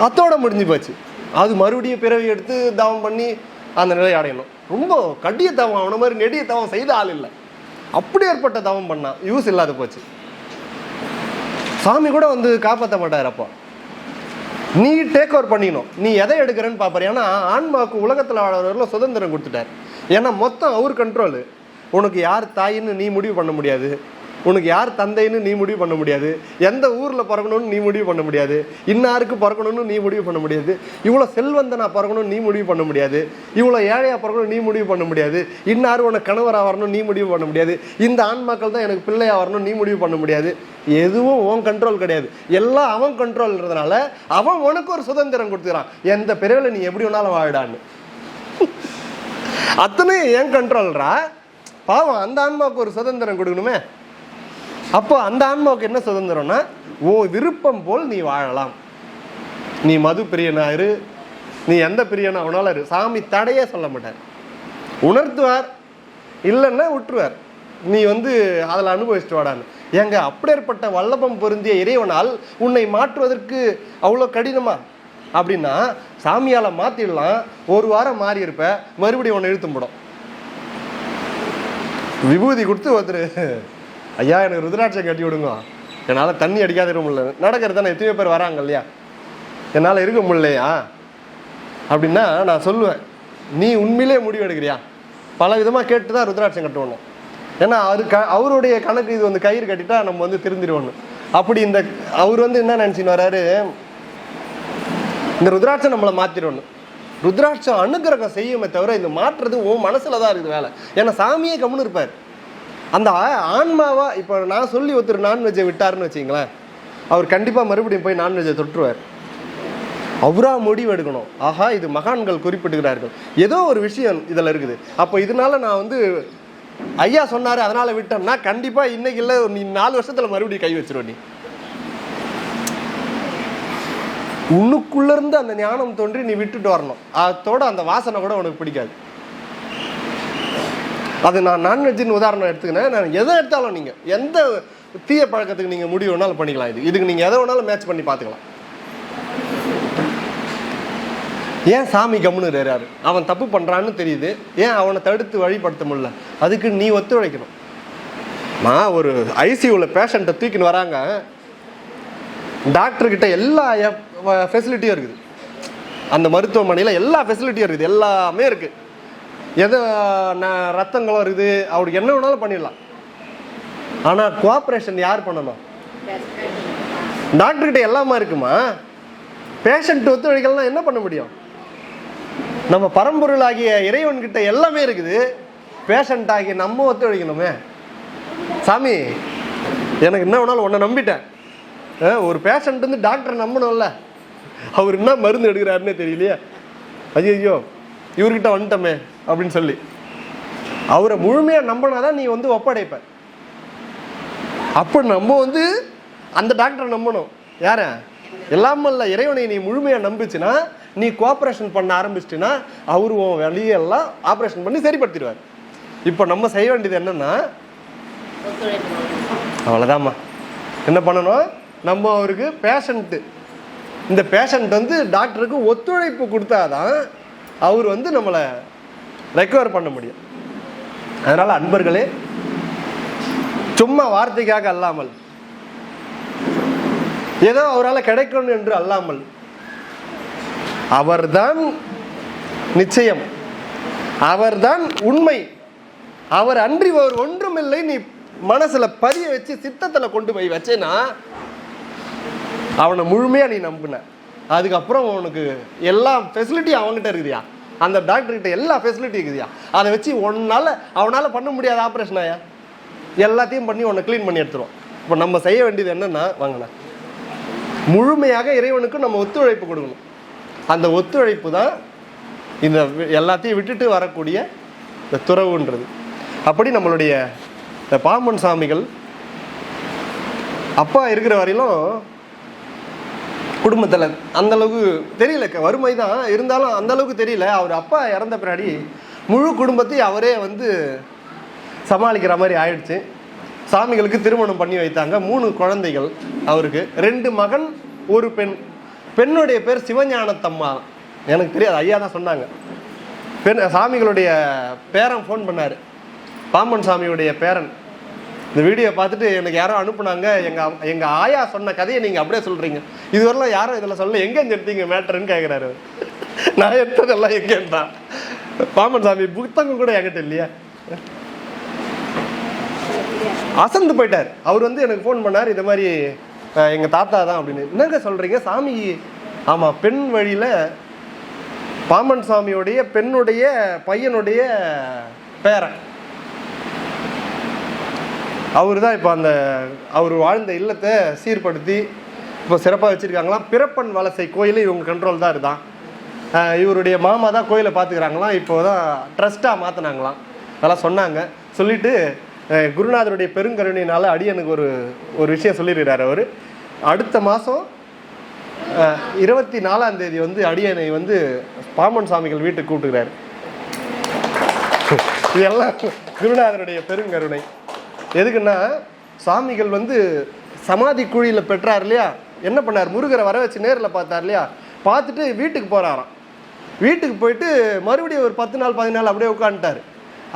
அத்தோட முடிஞ்சு போச்சு. அது மறுபடியும் பிறவி எடுத்து தவம் பண்ணி அந்த நிலை அடையணும். ரொம்ப கடிய தவம், அவன மாதிரி நெடிய தவம் செய்த ஆள் இல்லை, அப்படி ஏற்பட்ட தவம் பண்ணா யூஸ் இல்லாத போச்சு. சாமி கூட வந்து காப்பாற்ற மாட்டார். அப்போ நீ டேக் ஓவர் பண்ணிக்கணும், நீ எதை எடுக்கிறன்னு பார்ப்பாரு. ஏன்னா ஆன்மாவுக்கு உலகத்தில் வாழறவர்களும் சுதந்திரம் கொடுத்துட்டார். ஏன்னா மொத்தம் அவர் கண்ட்ரோலு. உனக்கு யார் தாயின்னு நீ முடிவு பண்ண முடியாது, உனக்கு யார் தந்தைன்னு நீ முடிவு பண்ண முடியாது, எந்த ஊரில் பிறக்கணும்னு நீ முடிவு பண்ண முடியாது, இன்னாருக்கு பிறக்கணும்னு நீ முடிவு பண்ண முடியாது, இவ்வளோ செல்வந்தனா பிறக்கணும்னு நீ முடிவு பண்ண முடியாது, இவ்வளோ ஏழையாக பிறக்கணும் நீ முடிவு பண்ண முடியாது, இன்னாரு உனக்கு கணவராக வரணும் நீ முடிவு பண்ண முடியாது, இந்த ஆண்மக்கள் தான் எனக்கு பிள்ளையாக வரணும் நீ முடிவு பண்ண முடியாது. எதுவும் உன் கண்ட்ரோல் கிடையாது, எல்லாம் அவன் கண்ட்ரோல்ன்றதுனால அவன் உனக்கு ஒரு சுதந்திரம் கொடுத்துக்கிறான். எந்த பிறவில் நீ எப்படி வேணாலும் வாழடான்னு. அத்தனையும் ஏன் கண்ட்ரோல்ரா? பாவம், அந்த ஆன்மாவுக்கு ஒரு சுதந்திரம் கொடுக்கணுமே. அப்போ அந்த ஆன்மாவுக்கு என்ன சுதந்திரம்னா, ஓ விருப்பம் போல் நீ வாழலாம். நீ மது பிரியனா இரு, நீ எந்த பிரியனா அவனால இரு, சாமி தடையே சொல்ல மாட்டார். உணர்த்துவார், இல்லைன்னா விட்டுருவார். நீ வந்து அதில் அனுபவிச்சுட்டு வாடான்னு. ஏங்க அப்படியேற்பட்ட வல்லபம் பொருந்திய இறைவனால் உன்னை மாற்றுவதற்கு அவ்வளோ கடினமா? அப்படின்னா சாமியால் மாற்றிடலாம், ஒரு வாரம் மாறி இருப்ப, மறுபடியும் உன்னை இழுத்து போடும். விபூதி கொடுத்து ஒருத்தர், ஐயா எனக்கு ருத்ராட்சம் கட்டி விடுங்க, என்னால் தண்ணி அடிக்காத இருக்க முடியல, நடக்கிறது தானே, எத்தனையோ பேர் வராங்க இல்லையா, என்னால் இருக்க முடியலையா அப்படின்னா நான் சொல்லுவேன், நீ உண்மையிலே முடிவு எடுக்கிறியா? பல விதமாக கேட்டு தான் ருத்ராட்சம் கட்டுவோம். ஏன்னா அது அவருடைய கணக்கு, இது வந்து கயிறு கட்டிட்டா நம்ம வந்து திருந்திடுவோன்னு. அப்படி இந்த அவர் வந்து என்ன நினச்சின்னு வர்றாரு, இந்த ருத்ராட்சம் நம்மளை மாற்றிடுவோன்னு. ருத்ராட்சம் அனுகிரகம் செய்யுமே தவிர இந்த மாற்றுறது உன் மனசில் தான் இருக்குது வேலை. ஏன்னா சாமியே கம்முன்னு இருப்பார். அந்த ஆன்மாவா இப்போ நான் சொல்லி ஒருத்தர் நான்வெஜ்ஜை விட்டாருன்னு வச்சிங்களேன், அவர் கண்டிப்பாக மறுபடியும் போய் நான்வெஜ்ஜை தொற்றுவார். அவராக முடிவு எடுக்கணும். ஆஹா, இது மகான்கள் குறிப்பிட்டுக்கிறார்கள், ஏதோ ஒரு விஷயம் இதில் இருக்குது. அப்போ இதனால நான் வந்து ஐயா சொன்னார் அதனால் விட்டோம்னா கண்டிப்பாக இன்னைக்கு இல்லை, நீ 4 வருஷத்தில் மறுபடியும் கை வச்சிருவ. நீ உன்னுக்குள்ளேருந்து அந்த ஞானம் தோன்றி நீ விட்டுட்டு வரணும். அதோட அந்த வாசனை கூட உனக்கு பிடிக்காது. அது நான் நான்வெஜ்ஜின்னு உதாரணம் எடுத்துக்கினேன். நான் எதை எடுத்தாலும் நீங்கள் எந்த தீய பழக்கத்துக்கு நீங்கள் முடிவு வேணாலும் பண்ணிக்கலாம். இதுக்கு நீங்கள் எதை வேணாலும் மேட்ச் பண்ணி பார்த்துக்கலாம். ஏன் சாமி கம்முன்னு இருறாரு? அவன் தப்பு பண்ணுறான்னு தெரியுது, ஏன் அவனை தடுத்து வழிபடுத்த முடியல? அதுக்கு நீ ஒத்துழைக்கணும். நான் ஒரு ஐசியூவில் பேஷண்ட்டை தூக்கின்னு வராங்க, டாக்டர்கிட்ட எல்லா ஃபெசிலிட்டியும் இருக்குது, அந்த மருத்துவமனையில் எல்லா ஃபெசிலிட்டியும் இருக்குது, எல்லாமே இருக்குது, எது ரத்தங்களும் இருக்குது, அவருக்கு என்ன வேணாலும் பண்ணிடலாம். ஆனால் கோஆப்ரேஷன் யார் பண்ணணும்? டாக்டர்கிட்ட எல்லாமே இருக்குமா? பேஷண்ட் ஒத்துழைக்கலாம் என்ன பண்ண முடியும்? நம்ம பரம்பொருள் ஆகிய இறைவன்கிட்ட எல்லாமே இருக்குது, பேஷண்ட் ஆகிய நம்ம ஒத்துழைக்கணுமே. சாமி எனக்கு என்ன வேணாலும் உன்னை நம்பிட்டேன், ஒரு பேஷண்ட் வந்து டாக்டர் நம்பணும்ல, அவர் என்ன மருந்து எடுக்கிறாருன்னே தெரியலையே, ஐயோ இவர்கிட்ட வந்துட்டோமே அப்படின்னு சொல்லி அவரை முழுமையாக நம்பினாதான் நீ வந்து ஒப்படைப்ப. அப்போ நம்ம வந்து அந்த டாக்டரை நம்பணும். யார? எல்லாமே இல்லை, இறைவனை நீ முழுமையாக நம்பிச்சுன்னா, நீ கோஆப்ரேஷன் பண்ண ஆரம்பிச்சிட்டின்னா அவரு உன் வழியெல்லாம் ஆப்ரேஷன் பண்ணி சரிப்படுத்திடுவார். இப்போ நம்ம செய்ய வேண்டியது என்னன்னா, அவ்வளோதாம்மா, என்ன பண்ணணும், நம்ம அவருக்கு பேஷண்ட்டு, இந்த பேஷண்ட் வந்து டாக்டருக்கு ஒத்துழைப்பு கொடுத்தாதான் அவர் வந்து நம்மளை ரெக்கவர் பண்ண முடியும். அதனால் அன்பர்களே, சும்மா வார்த்தைக்காக அல்லாமல், ஏதோ அவரால் கிடைக்கணும் என்று அல்லாமல், அவர்தான் நிச்சயம், அவர்தான் உண்மை, அவர் அன்றி ஒரு ஒன்றுமில்லை, நீ மனசுல பதிய வச்சு சித்தத்தில் கொண்டு போய் வச்சேன்னா அவனை முழுமையாக நீ நம்பின, அதுக்கப்புறம் உனக்கு எல்லா ஃபெசிலிட்டியும் அவங்ககிட்ட இருக்குதியா, அந்த டாக்டர்கிட்ட எல்லா ஃபெசிலிட்டி இருக்குதியா, அதை வச்சு அவனால் பண்ண முடியாத ஆப்ரேஷன் ஆயா எல்லாத்தையும் பண்ணி உன்னை க்ளீன் பண்ணி எடுத்துருவோம். இப்போ நம்ம செய்ய வேண்டியது என்னன்னா, வாங்கண்ணா, முழுமையாக இறைவனுக்கு நம்ம ஒத்துழைப்பு கொடுக்கணும். அந்த ஒத்துழைப்பு தான் இந்த எல்லாத்தையும் விட்டுட்டு வரக்கூடிய இந்த துறவுன்றது. அப்படி நம்மளுடைய இந்த பாம்பன் சாமிகள் அப்பா இருக்கிற வரையிலும் குடும்பத்தில் அந்தளவுக்கு தெரியல, வறுமை தான் இருந்தாலும் அந்தளவுக்கு தெரியல. அவர் அப்பா இறந்த பின்னாடி முழு குடும்பத்தையும் அவரே வந்து சமாளிக்கிற மாதிரி ஆயிடுச்சு. சாமிகளுக்கு திருமணம் பண்ணி வைத்தாங்க. 3 குழந்தைகள் அவருக்கு, 2 மகன் 1 பெண். பெண்ணுடைய பேர் சிவஞானத்தம்மா. எனக்கு தெரியாது, ஐயா தான் சொன்னாங்க. பெண் சாமிகளுடைய பேரன் ஃபோன் பண்ணார், பாம்பன் சாமியுடைய பேரன். இந்த வீடியோ பார்த்துட்டு எனக்கு யாரோ அனுப்புனாங்க, எங்கள் ஆயா சொன்ன கதையை நீங்கள் அப்படியே சொல்கிறீங்க, இதுவரைலாம் யாரும் இதில் சொல்ல, எங்கேருந்து எடுத்தீங்க மேட்டருன்னு கேட்குறாரு. நான் எடுத்ததெல்லாம் எங்கேன்னு தான். பாம்பன் சாமி புத்தகம் கூட என்கிட்ட இல்லையா. அசந்து போயிட்டார். அவர் வந்து எனக்கு ஃபோன் பண்ணார், இது மாதிரி எங்கள் தாத்தா தான் அப்படின்னு. என்னங்க சொல்கிறீங்க சாமி? ஆமாம், பெண் வழியில் பாம்பன் சாமியோடைய பெண்ணுடைய பையனுடைய பேரன் அவர் தான். இப்போ அவர் வாழ்ந்த இல்லத்தை சீர்படுத்தி இப்போ சிறப்பாக வச்சுருக்காங்களாம். பிறப்பன் வலசை கோயில் இவங்க கண்ட்ரோல் தான் இருந்தான். இவருடைய மாமா தான் கோயிலை பார்த்துக்கிறாங்களாம். இப்போ தான் ட்ரஸ்ட்டாக மாற்றினாங்களாம். அதெல்லாம் சொன்னாங்க. சொல்லிவிட்டு குருநாதருடைய பெருங்கருணையினால் அடியனுக்கு ஒரு விஷயம் சொல்லியிருக்கிறார் அவர். அடுத்த மாதம் 24ஆம் தேதி வந்து அடியனை வந்து பாம்பன் சாமிகள் வீட்டுக்கு கூப்பிட்டுக்கிறாரு. இதெல்லாம் குருநாதருடைய பெருங்கருணை. எதுக்குன்னா, சாமிகள் வந்து சமாதி குழியில் பெற்றார் இல்லையா, என்ன பண்ணார், முருகரை வர வச்சு நேரில் பார்த்தார் இல்லையா, பார்த்துட்டு வீட்டுக்கு போகிறாராம். வீட்டுக்கு போயிட்டு மறுபடியும் ஒரு 10 நாள் 15 நாள் அப்படியே உட்காந்துட்டார்.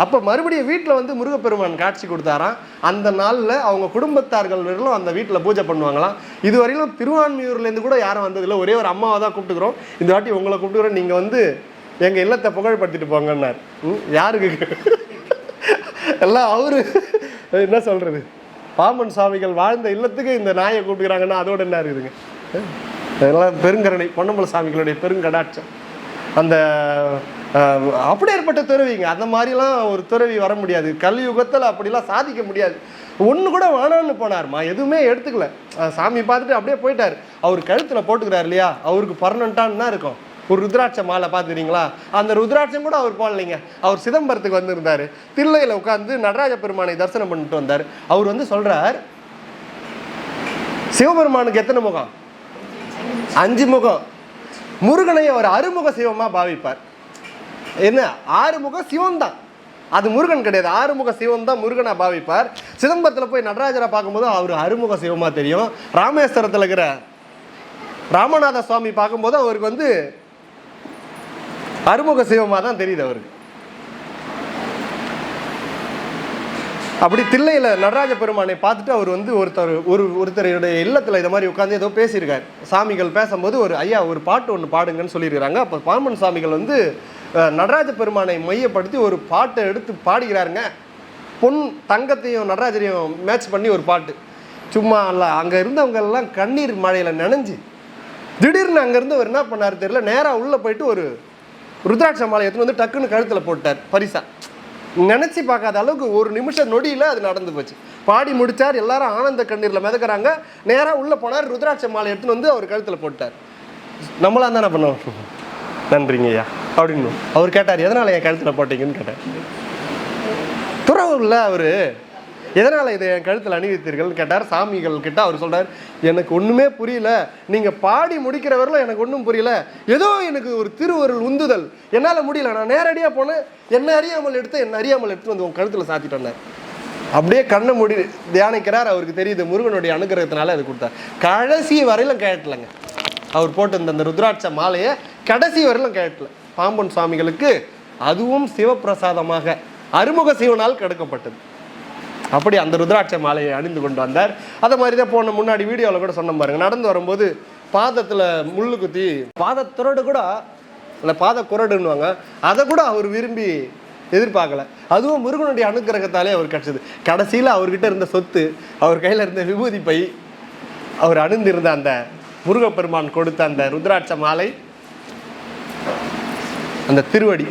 அப்போ மறுபடியும் வீட்டில் வந்து முருகப்பெருமான் காட்சி கொடுத்தாராம். அந்த நாளில் அவங்க குடும்பத்தார்கள் வரலும் அந்த வீட்டில் பூஜை பண்ணுவாங்களாம். இதுவரையிலும் திருவான்மியூர்லேருந்து கூட யாரும் வந்ததில்லை, ஒரே ஒரு அம்மாவை தான் கூப்பிட்டுக்கிறோம். இந்த வாட்டி உங்களை கூப்பிட்டுக்கிறோம், நீங்கள் வந்து எங்கள் இல்லத்தை புகழ்படுத்திட்டு போங்கன்னார். யாருக்கு எல்லாம் அவரு என்ன சொல்கிறது, பாம்பன் சாமிகள் வாழ்ந்த இல்லத்துக்கு இந்த நாயை கூப்பிட்டுக்கிறாங்கன்னா அதோட என்ன இருக்குதுங்க. அதெல்லாம் பெருங்கரணை, பொன்னம்பல சாமிகளுடைய பெருங்கடாட்சம். அந்த அப்படியேற்பட்ட துறவிங்க, அந்த மாதிரிலாம் ஒரு துறவி வர முடியாது கலியுகத்தில், அப்படிலாம் சாதிக்க முடியாது. ஒன்று கூட வேணான்னு போனார்மா, எதுவுமே எடுத்துக்கல. சாமி பார்த்துட்டு அப்படியே போயிட்டார். அவர் கழுத்தில் போட்டுக்கிறார் இல்லையா, அவருக்கு பர்மனண்ட்டான்னா இருக்கும் ஒரு ருத்ராட்ச மாலை பார்த்துக்கிறீங்களா, அந்த ருத்ராட்சம் கூட அவர் போடலைங்க. அவர் சிதம்பரத்துக்கு வந்திருந்தார், தில்லையில் உட்காந்து நடராஜ பெருமானை தரிசனம் பண்ணிட்டு வந்தார். அவர் வந்து சொல்கிறார், சிவபெருமானுக்கு எத்தனை முகம்? 5 முகம். முருகனை அவர் அறுமுக சிவமாக பாவிப்பார். என்ன, 6 முகம் சிவன் தான், அது முருகன் கிடையாது. 6 முக சிவன் தான் முருகனை பாவிப்பார். சிதம்பரத்தில் போய் நடராஜரை பார்க்கும்போது அவர் அறுமுக சிவமாக தெரியும். ராமேஸ்வரத்தில் இருக்கிற ராமநாத சுவாமி பார்க்கும்போது அவருக்கு வந்து அறுமுக சிவமாக தான் தெரியுது அவருக்கு. அப்படி தில்லையில் நடராஜ பெருமானை பார்த்துட்டு அவர் வந்து ஒருத்தருடைய இல்லத்தில் இதை மாதிரி உட்காந்து ஏதோ பேசியிருக்காரு. சாமிகள் பேசும்போது ஐயா ஒரு பாட்டு ஒன்று பாடுங்கன்னு சொல்லியிருக்கிறாங்க. அப்போ பாம்பன் சாமிகள் வந்து நடராஜ பெருமானை மையப்படுத்தி ஒரு பாட்டை எடுத்து பாடுகிறாருங்க. பொன் தங்கத்தையும் நடராஜரையும் மேட்ச் பண்ணி ஒரு பாட்டு. சும்மா இல்லை, அங்கே இருந்தவங்க எல்லாம் கண்ணீர் மழையில் நனைஞ்சு திடீர்னு அங்கேருந்து அவர் என்ன பண்ணார் தெரியல, நேராக உள்ளே போயிட்டு ஒரு ருத்ராட்ச மாலை எடுத்துன்னு வந்து டக்குன்னு கழுத்தில் போட்டார் பரிசா. நினச்சி பார்க்காத அளவுக்கு ஒரு நிமிஷம் நொடியில் அது நடந்து போச்சு. பாடி முடித்தார், எல்லாரும் ஆனந்த கண்ணீரில் மிதக்கிறாங்க. நேராக உள்ளே போனார், ருத்ராட்ச மாலை எடுத்துன்னு வந்து அவர் கழுத்தில் போட்டார். நம்மளாம் தானே பண்ணோம், நன்றிங்கய்யா அப்படின்னு. அவர் கேட்டார், எதனால் என் கழுத்தில் போட்டீங்கன்னு கேட்டார். துறவுல அவர் எதனால் இதை என் கழுத்தில் அணிவித்தீர்கள்னு கேட்டார். சாமிகள் கிட்ட அவர் சொல்கிறார், எனக்கு ஒன்றுமே புரியல, நீங்கள் பாடி முடிக்கிற வரலாம் எனக்கு ஒன்றும் புரியல, ஏதோ எனக்கு ஒரு திருவருள் உந்துதல், என்னால் முடியல, நான் நேரடியாக போனேன், என்ன அறியாமல் எடுத்து வந்து உன் கழுத்தில் சாத்திட்டு வந்தார். அப்படியே கண்ணை மூடி தியானிக்கிறார். அவருக்கு தெரியுது முருகனுடைய அனுகிரகத்தினால அது கொடுத்தார். கடைசி வரையிலும் கேட்டலைங்க, அவர் போட்டு அந்த ருத்ராட்ச மாலையை கடைசி வரையிலும் கேட்டல. பாம்பன் சுவாமிகளுக்கு அதுவும் சிவப்பிரசாதமாக அறுமுக சிவனால் கிடைக்கப்பட்டது. அப்படி அந்த ருத்ராட்ச மாலையை அணிந்து கொண்டு வந்தார். அதை மாதிரி தான் போன முன்னாடி வீடியோவில் கூட சொன்ன பாருங்க, நடந்து வரும்போது பாதத்தில் முள்ளு குத்தி பாதத்துறடு கூட இல்லை பாத குரடுன்னுவாங்க, அதை கூட அவர் விரும்பி எதிர்பார்க்கல. அதுவும் முருகனுடைய அனுக்கிரகத்தாலே அவர் கிடச்சிது. கடைசியில் அவர்கிட்ட இருந்த சொத்து, அவர் கையில் இருந்த விபூதி பை, அவர் அணிந்திருந்த அந்த முருகப்பெருமான் கொடுத்த அந்த ருத்ராட்ச மாலை, அந்த திருவடி,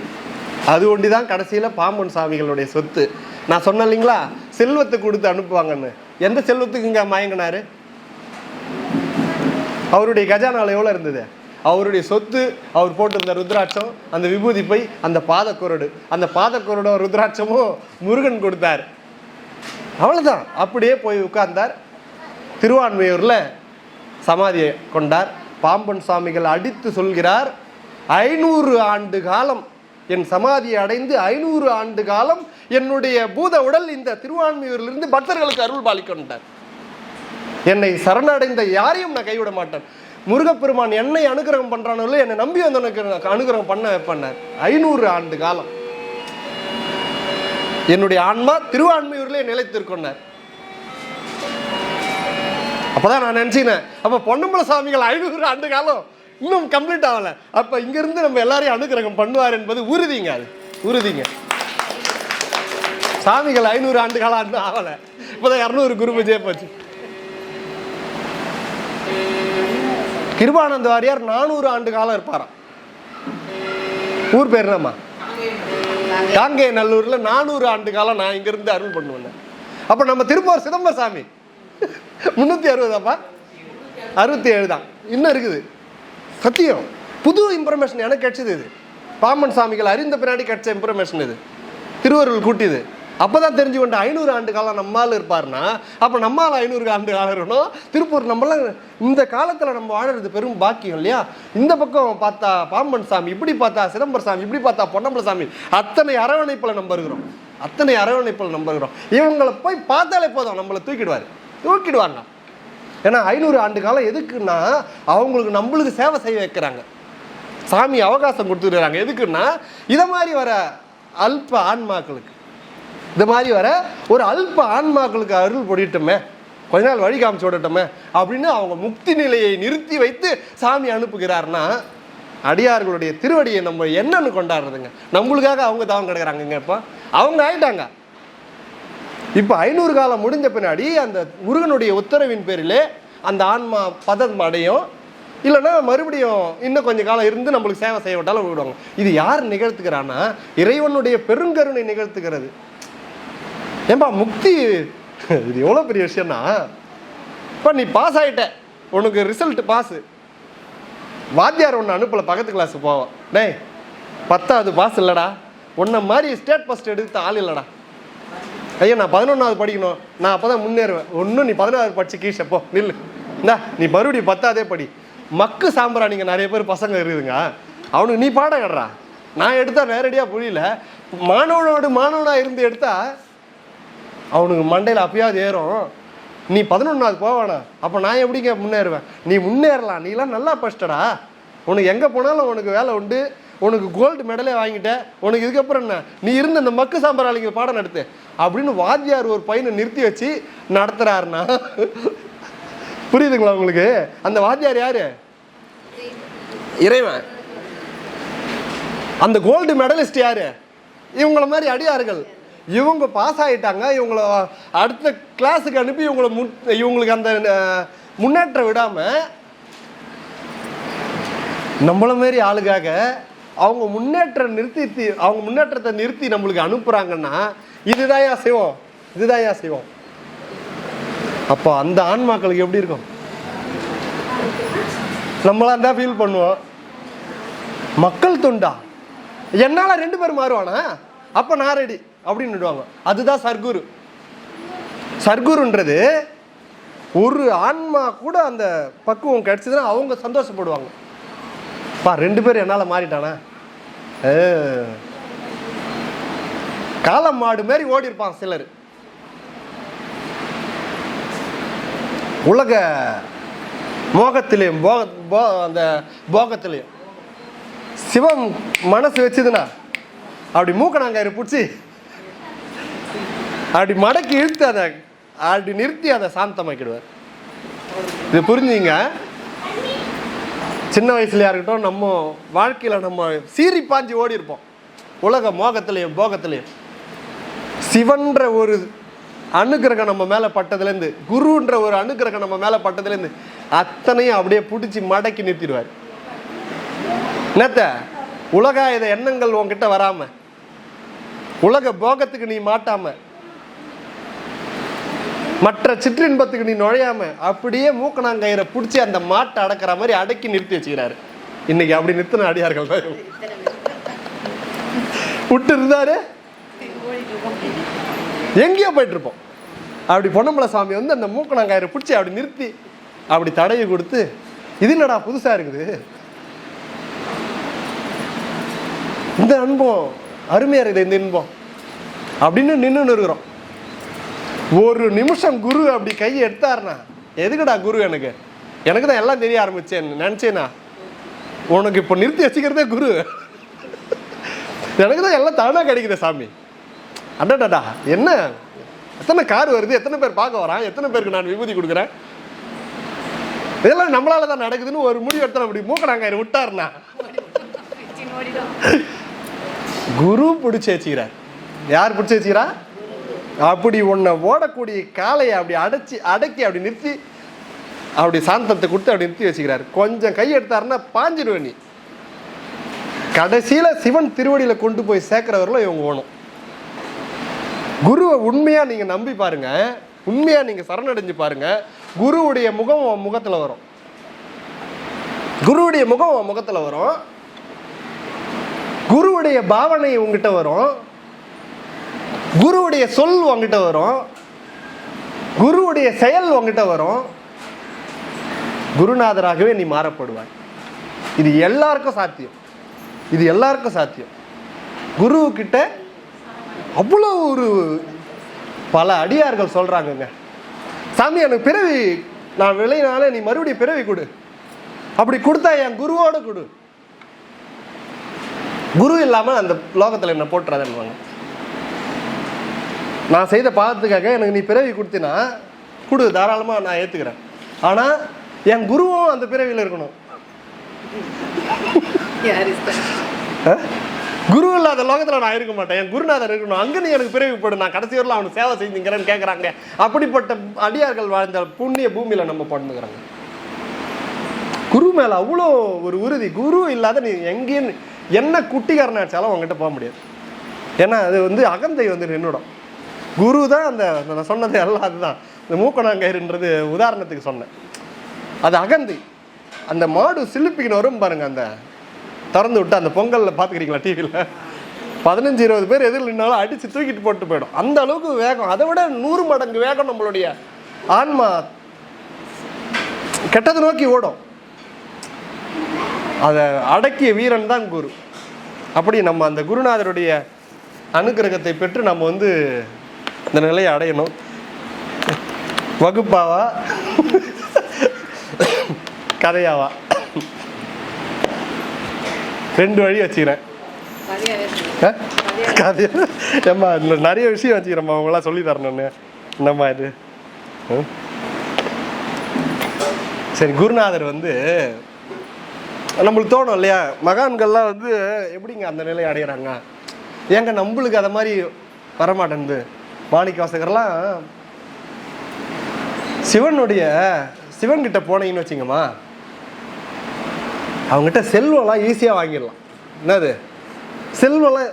அது ஒண்டி தான் கடைசியில் பாம்பன் சாமிகளுடைய சொத்து. நான் சொன்னேன் இல்லைங்களா, செல்வத்தை கொடுத்து அனுப்புவாங்கன்னு. எந்த செல்வத்துக்கு இங்கே மயங்கினாரு? அவருடைய கஜானாவில் எவ்வளோ இருந்தது? அவருடைய சொத்து, அவர் போட்டிருந்த ருத்ராட்சம், அந்த விபூதி பை, அந்த பாதக்குரடு, அந்த பாதக்குரடோ ருத்ராட்சமும் முருகன் கொடுத்தார். அவ்வளோதான். அப்படியே போய் உட்கார்ந்தார். திருவான்மையூரில் சமாதியை கொண்டார். பாம்பன் சுவாமிகள் அடித்து சொல்கிறார், 500 ஆண்டு காலம் என் சமாதியை அடைந்து 500 ஆண்டு காலம் என்னுடைய பூத உடல் இந்த திருவான்மியூரிலிருந்து பக்தர்களுக்கு அருள் பாலிக்கின்றார். என்னை சரணடைந்த யாரையும் நான் கைவிட மாட்டேன். முருகப்பெருமான் என்னை அனுகிரகம் பண்றானோ என்னை நம்பி வந்தவனுக்கு அனுகிரகம் பண்ண வைப்பார். 500 ஆண்டு காலம் என்னுடைய ஆன்மா திருவான்மியூரிலே நிலைத்திருக்கொண்டார். அப்பதான் நான் நினைச்சினேன், அப்ப பொன்னம்பல சாமிகள் 500 ஆண்டு காலம் இன்னும் கம்ப்ளீட் ஆகல. அப்ப இங்க இருந்து நம்ம எல்லாரையும் அனுகிரகம் பண்ணுவார் என்பது உறுதிங்க. அது உறுதிங்க. சாமிகள் 500 ஆண்டு காலம் ஆகல, இப்பதான் 200 குரு பூஜையே போச்சு. கிருபானந்த வாரியார் 400 ஆண்டு காலம் இருப்பாராம். ஊர் பேர் என்னம்மா? காங்கே நல்லூர்ல 400 ஆண்டு காலம் நான் இங்க இருந்து அருள் பண்ணுவேன். அப்ப நம்ம திருப்பூர் சிதம்பர சாமி 360 67 தான் இன்னும் இருக்குது. சத்தியம். புது இன்ஃபர்மேஷன் எனக்கு கிடைச்சது. இது பாம்பன் சாமிகள் அறிந்த பின்னாடி கிடைச்ச இன்ஃபர்மேஷன். இது திருவருள் கூட்டியது. அப்பதான் தெரிஞ்சு கொண்ட 500 ஆண்டு காலம் நம்மால் இருப்பார்னா அப்ப நம்மால் 500 ஆண்டு காலம் இருக்கணும். திருப்பூர் நம்மளாம் இந்த காலத்துல நம்ம வாழறது பெரும் பாக்கியம் இல்லையா? இந்த பக்கம் பார்த்தா பாம்பன் சாமி, இப்படி பார்த்தா சிதம்பர சாமி, இப்படி பார்த்தா பொன்னம்பல சாமி, அத்தனை அரவணைப்புல நம்ம இருக்கிறோம். அத்தனை அரவணைப்புல நம்ம இருக்கிறோம். இவங்களை போய் பார்த்தாலே போதும், நம்மளை தூக்கிடுவாங்க. ஏன்னா 500 ஆண்டு காலம் எதுக்குன்னா அவங்களுக்கு நம்மளுக்கு சேவை செய்ய வைக்கிறாங்க. சாமி அவகாசம் கொடுத்துருக்காங்க. எதுக்குன்னா இதை மாதிரி வர அல்ப ஆன்மாக்களுக்கு, இந்த மாதிரி வர ஒரு அல்ப ஆன்மாக்களுக்கு அருள் பொடிட்டோமே, கொஞ்ச நாள் வழி காமிச்சு விடட்டோமே அப்படின்னு அவங்க முக்தி நிலையை நிறுத்தி வைத்து சாமி அனுப்புகிறார்னா அடியார்களுடைய திருவடியை நம்ம என்னன்னு கொண்டாடுறதுங்க. நம்மளுக்காக அவங்க தாவம் கிடக்குறாங்க. இப்போ அவங்க ஆயிட்டாங்க. இப்போ 500 காலம் முடிஞ்ச பின்னாடி அந்த முருகனுடைய உத்தரவின் பேரிலே அந்த ஆன்மா பதம் அடையும். இல்லைன்னா மறுபடியும் இன்னும் கொஞ்சம் காலம் இருந்து நம்மளுக்கு சேவை செய்ய விட்டாலும் விடுவாங்க. இது யார் நிகழ்த்துக்கிறான்னா இறைவனுடைய பெருங்கருணை நிகழ்த்துகிறது. ஏன்பா முக்தி இது எவ்வளோ பெரிய விஷயம்னா, இப்போ நீ பாஸ் ஆகிட்ட, உனக்கு ரிசல்ட் பாஸு, வாத்தியார் ஒன்று அனுப்பலை பக்கத்து கிளாஸு போவோம், டேய் 10வது பாஸ் இல்லைடா, உன்னை மாதிரி ஸ்டேட் ஃபஸ்ட் எடுத்த ஆள் இல்லைடா, ஐயா நான் 11வது படிக்கணும், நான் அப்போ தான் முன்னேறுவேன். ஒன்றும் நீ 11வது படிச்சு கீழப்போ நில்லு, இந்தா நீ மறுபடியும் 10வதே படி. மக்கு சாம்பிரா நீங்கள் நிறைய பேர் பசங்க இருக்குதுங்க, அவனுக்கு நீ பாடம் கடுறா. நான் எடுத்தால் நேரடியாக புரியல, மாணவனாக இருந்து எடுத்தா அவனுக்கு மண்டையில் அப்பயாவது ஏறும். நீ 11வது போவானா, அப்போ நான் எப்படிங்க முன்னேறுவேன்? நீ முன்னேறலாம், நீலாம் நல்லா படிச்சிட்டடா, உனக்கு எங்கே போனாலும் உனக்கு வேலை உண்டு, உனக்கு கோல்டு மெடலே வாங்கிட்ட, உனக்கு இதுக்கப்புறம் என்ன, நீ இருந்த இந்த மக்கு சாம்பராளிங்க பாடம் நடத்து அப்படின்னு வாத்தியார் ஒரு பையனை நிறுத்தி வச்சு நடத்துறாருன்னா புரியுதுங்களா உங்களுக்கு? அந்த வாத்தியார் யாரு? இறைவன். அந்த கோல்டு மெடலிஸ்ட் யாரு? இவங்கள மாதிரி அடியார்கள். இவங்க பாஸ் ஆகிட்டாங்க, இவங்கள அடுத்த கிளாஸுக்கு அனுப்பி இவங்களுக்கு அந்த முன்னேற்றம் விடாம நம்மள மாரி ஆளுக்காக அவங்க முன்னேற்றத்தை நிறுத்தி நம்மளுக்கு அனுப்புறாங்கன்னா இதுதான் செய்வோம். அப்போ அந்த ஆன்மாக்களுக்கு எப்படி இருக்கும்? நம்மளா இருந்தா ஃபீல் பண்ணுவோம். மக்கள் தொண்டா என்னால 2 பேர் மாறுவானா, அப்ப நான் ரெடி அப்படின்னு விடுவாங்க. அதுதான் சர்க்குருன்றது. ஒரு ஆன்மா கூட அந்த பக்குவம் கிடைச்சதுன்னா அவங்க சந்தோஷப்படுவாங்க. பா 2 பேர் என்னால மாறிட்டானா, காலம் மாடு மாதிரி ஓடி இருப்பான் சிலர். உலக மோகத்திலையும் அந்த போகத்திலையும் சிவம் மனசு வச்சுதுன்னா அப்படி மூக்கணாங்கயிறு பிடிச்சி அப்படி மடக்கி இழுத்து அதை அப்படி நிறுத்தி அதை சாந்தமாக்கிடுவார். இது புரிஞ்சுங்க. சின்ன வயசுலையா இருக்கட்டும், நம்ம வாழ்க்கையில் நம்ம சீறி பாஞ்சு ஓடி இருப்போம் உலக மோகத்திலையும் போகத்திலையும். சிவன்ற ஒரு அனுக்கிரகம் நம்ம மேலே பட்டதுலேருந்து, குருன்ற ஒரு அனுக்கிரகம் நம்ம மேலே பட்டதுலேருந்து அத்தனையும் அப்படியே பிடிச்சி மடக்கி நிறுத்திடுவார். என்னத்த உலகாயுத எண்ணங்கள் உன்கிட்ட வராம, உலக போகத்துக்கு நீ மாட்டாம, மற்ற சிற்றின்பத்துக்கு நீ நுழையாம அப்படியே மூக்கணாங்கயிறை பிடிச்சி அந்த மாட்டை அடக்கிற மாதிரி அடக்கி நிறுத்தி வச்சுக்கிறாரு. இன்னைக்கு அப்படி நிறுத்தின அடியார்கள் விட்டு இருந்தாரு எங்கேயோ போயிட்டு இருப்போம். அப்படி பொன்னம்பல சாமி வந்து அந்த மூக்கணாங்கயிறை பிடிச்சி அப்படி நிறுத்தி அப்படி தடையை கொடுத்து, இது என்னடா புதுசா இருக்குது, இந்த அன்பம் அருமையா இருக்குது, இந்த இன்பம் அப்படின்னு நின்று இருக்கிறோம். ஒரு நிமிஷம் குரு அப்படி கையை எடுத்தாருனா, எதுக்குடா குரு, எனக்கு தான் எல்லாம் தெரிய ஆரம்பிச்சேன் நினைச்சேனா, உனக்கு இப்போ நிறுத்தி வச்சுக்கிறதே குரு, எனக்கு தான் எல்லாம் தானா கிடைக்குது சாமி. அடடா என்ன எத்தனை கார் வருது, எத்தனை பேர் பார்க்க வரான், எத்தனை பேருக்கு நான் விபூதி கொடுக்குறேன், இதெல்லாம் நம்மளால தான் நடக்குதுன்னு ஒரு முடிவு எடுத்தா அப்படி மூக்கணாங்க விட்டாருனா குரு பிடிச்சி வச்சுக்கிறார். யார் பிடிச்சி வச்சுக்கிறா? அப்படி உன்னை ஓடக்கூடிய காலையை அப்படி அடக்கி அப்படி நிறுத்தி அப்படி சாந்தத்தை கொடுத்து அப்படி நிறுத்தி வச்சுக்கிறார். கொஞ்சம் கை எடுத்தாருன்னா பாஞ்சிடுவேன் நீ. கடைசியில சிவன் திருவடியில கொண்டு போய் சேர்க்கிறவர்களும் இவங்க ஓணும். குருவை உண்மையா நீங்க நம்பி பாருங்க, உண்மையா நீங்க சரணடைஞ்சு பாருங்க, குருவுடைய முகம் முகத்துல வரும். குருவுடைய முகம் முகத்துல வரும், குருவுடைய பாவனை உங்ககிட்ட வரும், குருவுடைய சொல் உங்ககிட்ட வரும், குருவுடைய செயல் உங்ககிட்ட வரும். குருநாதராகவே நீ மாறப்படுவாய். இது எல்லாருக்கும் சாத்தியம், இது எல்லாருக்கும் சாத்தியம். குரு கிட்ட அவ்வளோ ஒரு பல அடியார்கள் சொல்றாங்கங்க, சாமி எனக்கு பிறவி நான் விளையினால நீ மறுபடியும் பிறவி கொடு, அப்படி கொடுத்தா என் குருவோட கொடு, குரு இல்லாம அந்த லோகத்துல என்ன போட்டுறாதுன்னு. நான் செய்த பாவத்துக்காக எனக்கு நீ பிறவி கொடுத்தினா கொடு, தாராளமா நான் ஏத்துக்கிறேன். ஆனா என் குருவும் அந்த பிறவியில் இருக்கணும். குரு இல்லாத லோகத்துல நான் இருக்க மாட்டேன், என் குருநாதர் இருக்கணும், அங்க நீ எனக்கு பிறவி போடு, நான் கடைசி வரலாம் அவனுக்கு சேவை செஞ்சுங்கிறேன்னு கேட்கறாங்க. அப்படிப்பட்ட அடியார்கள் வாழ்ந்த புண்ணிய பூமியில நம்ம பண்ணுகிறாங்க. குரு மேல அவ்வளோ ஒரு உறுதி. குரு இல்லாத நீ எங்கேயும் என்ன குட்டிக்காரனாச்சாலும் அவங்ககிட்ட போக முடியாது. ஏன்னா அது அகந்தை நின்றுடும். குரு தான் அந்த நான் சொன்னது எல்லாம் அதுதான். இந்த மூக்கணாங்கயிறுன்றது உதாரணத்துக்கு சொன்னேன். அது அகந்தை. அந்த மாடு சிலுப்பிக்கின்னு வரும் பாருங்க, அந்த திறந்து விட்டு அந்த பொங்கலில் பார்த்துக்கிறீங்களா டிவியில், 15-20 பேர் எதிரில் நின்னாலும் அடித்து தூக்கிட்டு போட்டு போயிடும். அந்த அளவுக்கு வேகம், அதை விட 100 மடங்கு வேகம் நம்மளுடைய ஆன்மா கெட்டதை நோக்கி ஓடும். அதை அடக்கிய வீரன் தான் குரு. அப்படி நம்ம அந்த குருநாதருடைய அனுகிரகத்தை பெற்று நம்ம இந்த நிலையை அடையணும். வகுப்பாவா கதையாவா, 2 வழி வச்சுக்கிறேன். கதையா ஏம்மா நிறைய விஷயம் வச்சுக்கிறேம்மா, அவங்களாம் சொல்லி தரணும்னு. என்னம்மா இது? சரி, குருநாதர் நம்மளுக்கு தோணும் இல்லையா, மகான்கள்லாம் எப்படிங்க அந்த நிலையை அடைகிறாங்க, ஏங்க நம்மளுக்கு அதை மாதிரி வரமாட்டேன்து. மாணிக்க வாசகர்லாம் சிவன்கிட்ட போனீங்கன்னு வச்சுங்கம்மா, அவங்ககிட்ட செல்வம்லாம் ஈஸியாக வாங்கிடலாம். என்னது செல்வம்லாம்,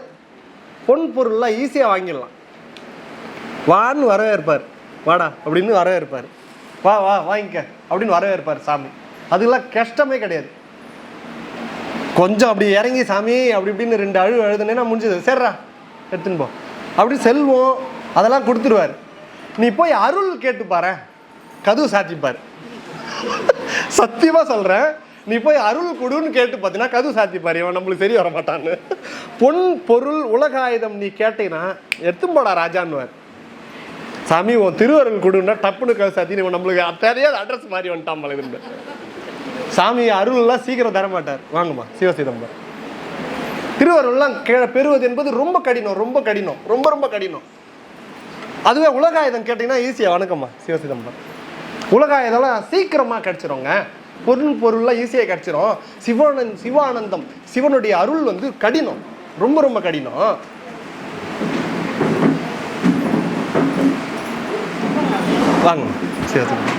பொன் பொருள்லாம் ஈஸியாக வாங்கிடலாம். வான்னு வரவே இருப்பார், வாடா அப்படின்னு வரவே இருப்பார், வா வா வாங்கிக்க அப்படின்னு வரவே இருப்பார் சாமி. அதுக்கெல்லாம் கஷ்டமே கிடையாது. கொஞ்சம் அப்படி இறங்கி சாமி அப்படி இப்படின்னு 2 அழுதுனேன்னா முடிஞ்சது, சரிடா எடுத்துன்னு போ அப்படி செல்வம் அதெல்லாம் கொடுத்துருவார். நீ போய் அருள் கேட்டு பாரு, கதவு சாத்திப்பார். சத்தியமா சொல்றேன், நீ போய் அருள் கொடுன்னு கேட்டு பார்த்தீங்கன்னா கதவு சாத்திப்பார். இவன் நம்மளுக்கு சரி வர மாட்டான்னு. பொன் பொருள் உலகாயுதம் நீ கேட்டீங்கன்னா எடுத்து போடா ராஜான்னுவார். சாமி உன் திருவருள் கொடுன்னா டப்புன்னு கதவு சாத்தி இவன் நம்மளுக்கு தெரியாத அட்ரஸ் மாதிரி வந்துட்டான் பழகுது. சாமி அருள்லாம் சீக்கிரம் தர மாட்டார். வாங்கம்மா சிவசிதம்பரம். திருவருள்லாம் பெறுவது என்பது ரொம்ப கடினம், ரொம்ப கடினம், ரொம்ப ரொம்ப கடினம். அதுவே உலகாயுதம் கேட்டீங்கன்னா ஈஸியா. வணக்கம்மா சிவசிதம்பரம். உலகாயுதம்லாம் சீக்கிரமா கிடைச்சிருங்க, பொருள்லாம் ஈஸியா கிடைச்சிரும். சிவானந்தம், சிவனுடைய அருள் கடினம், ரொம்ப ரொம்ப கடினம். வாங்க சிவசிதம்பரம்.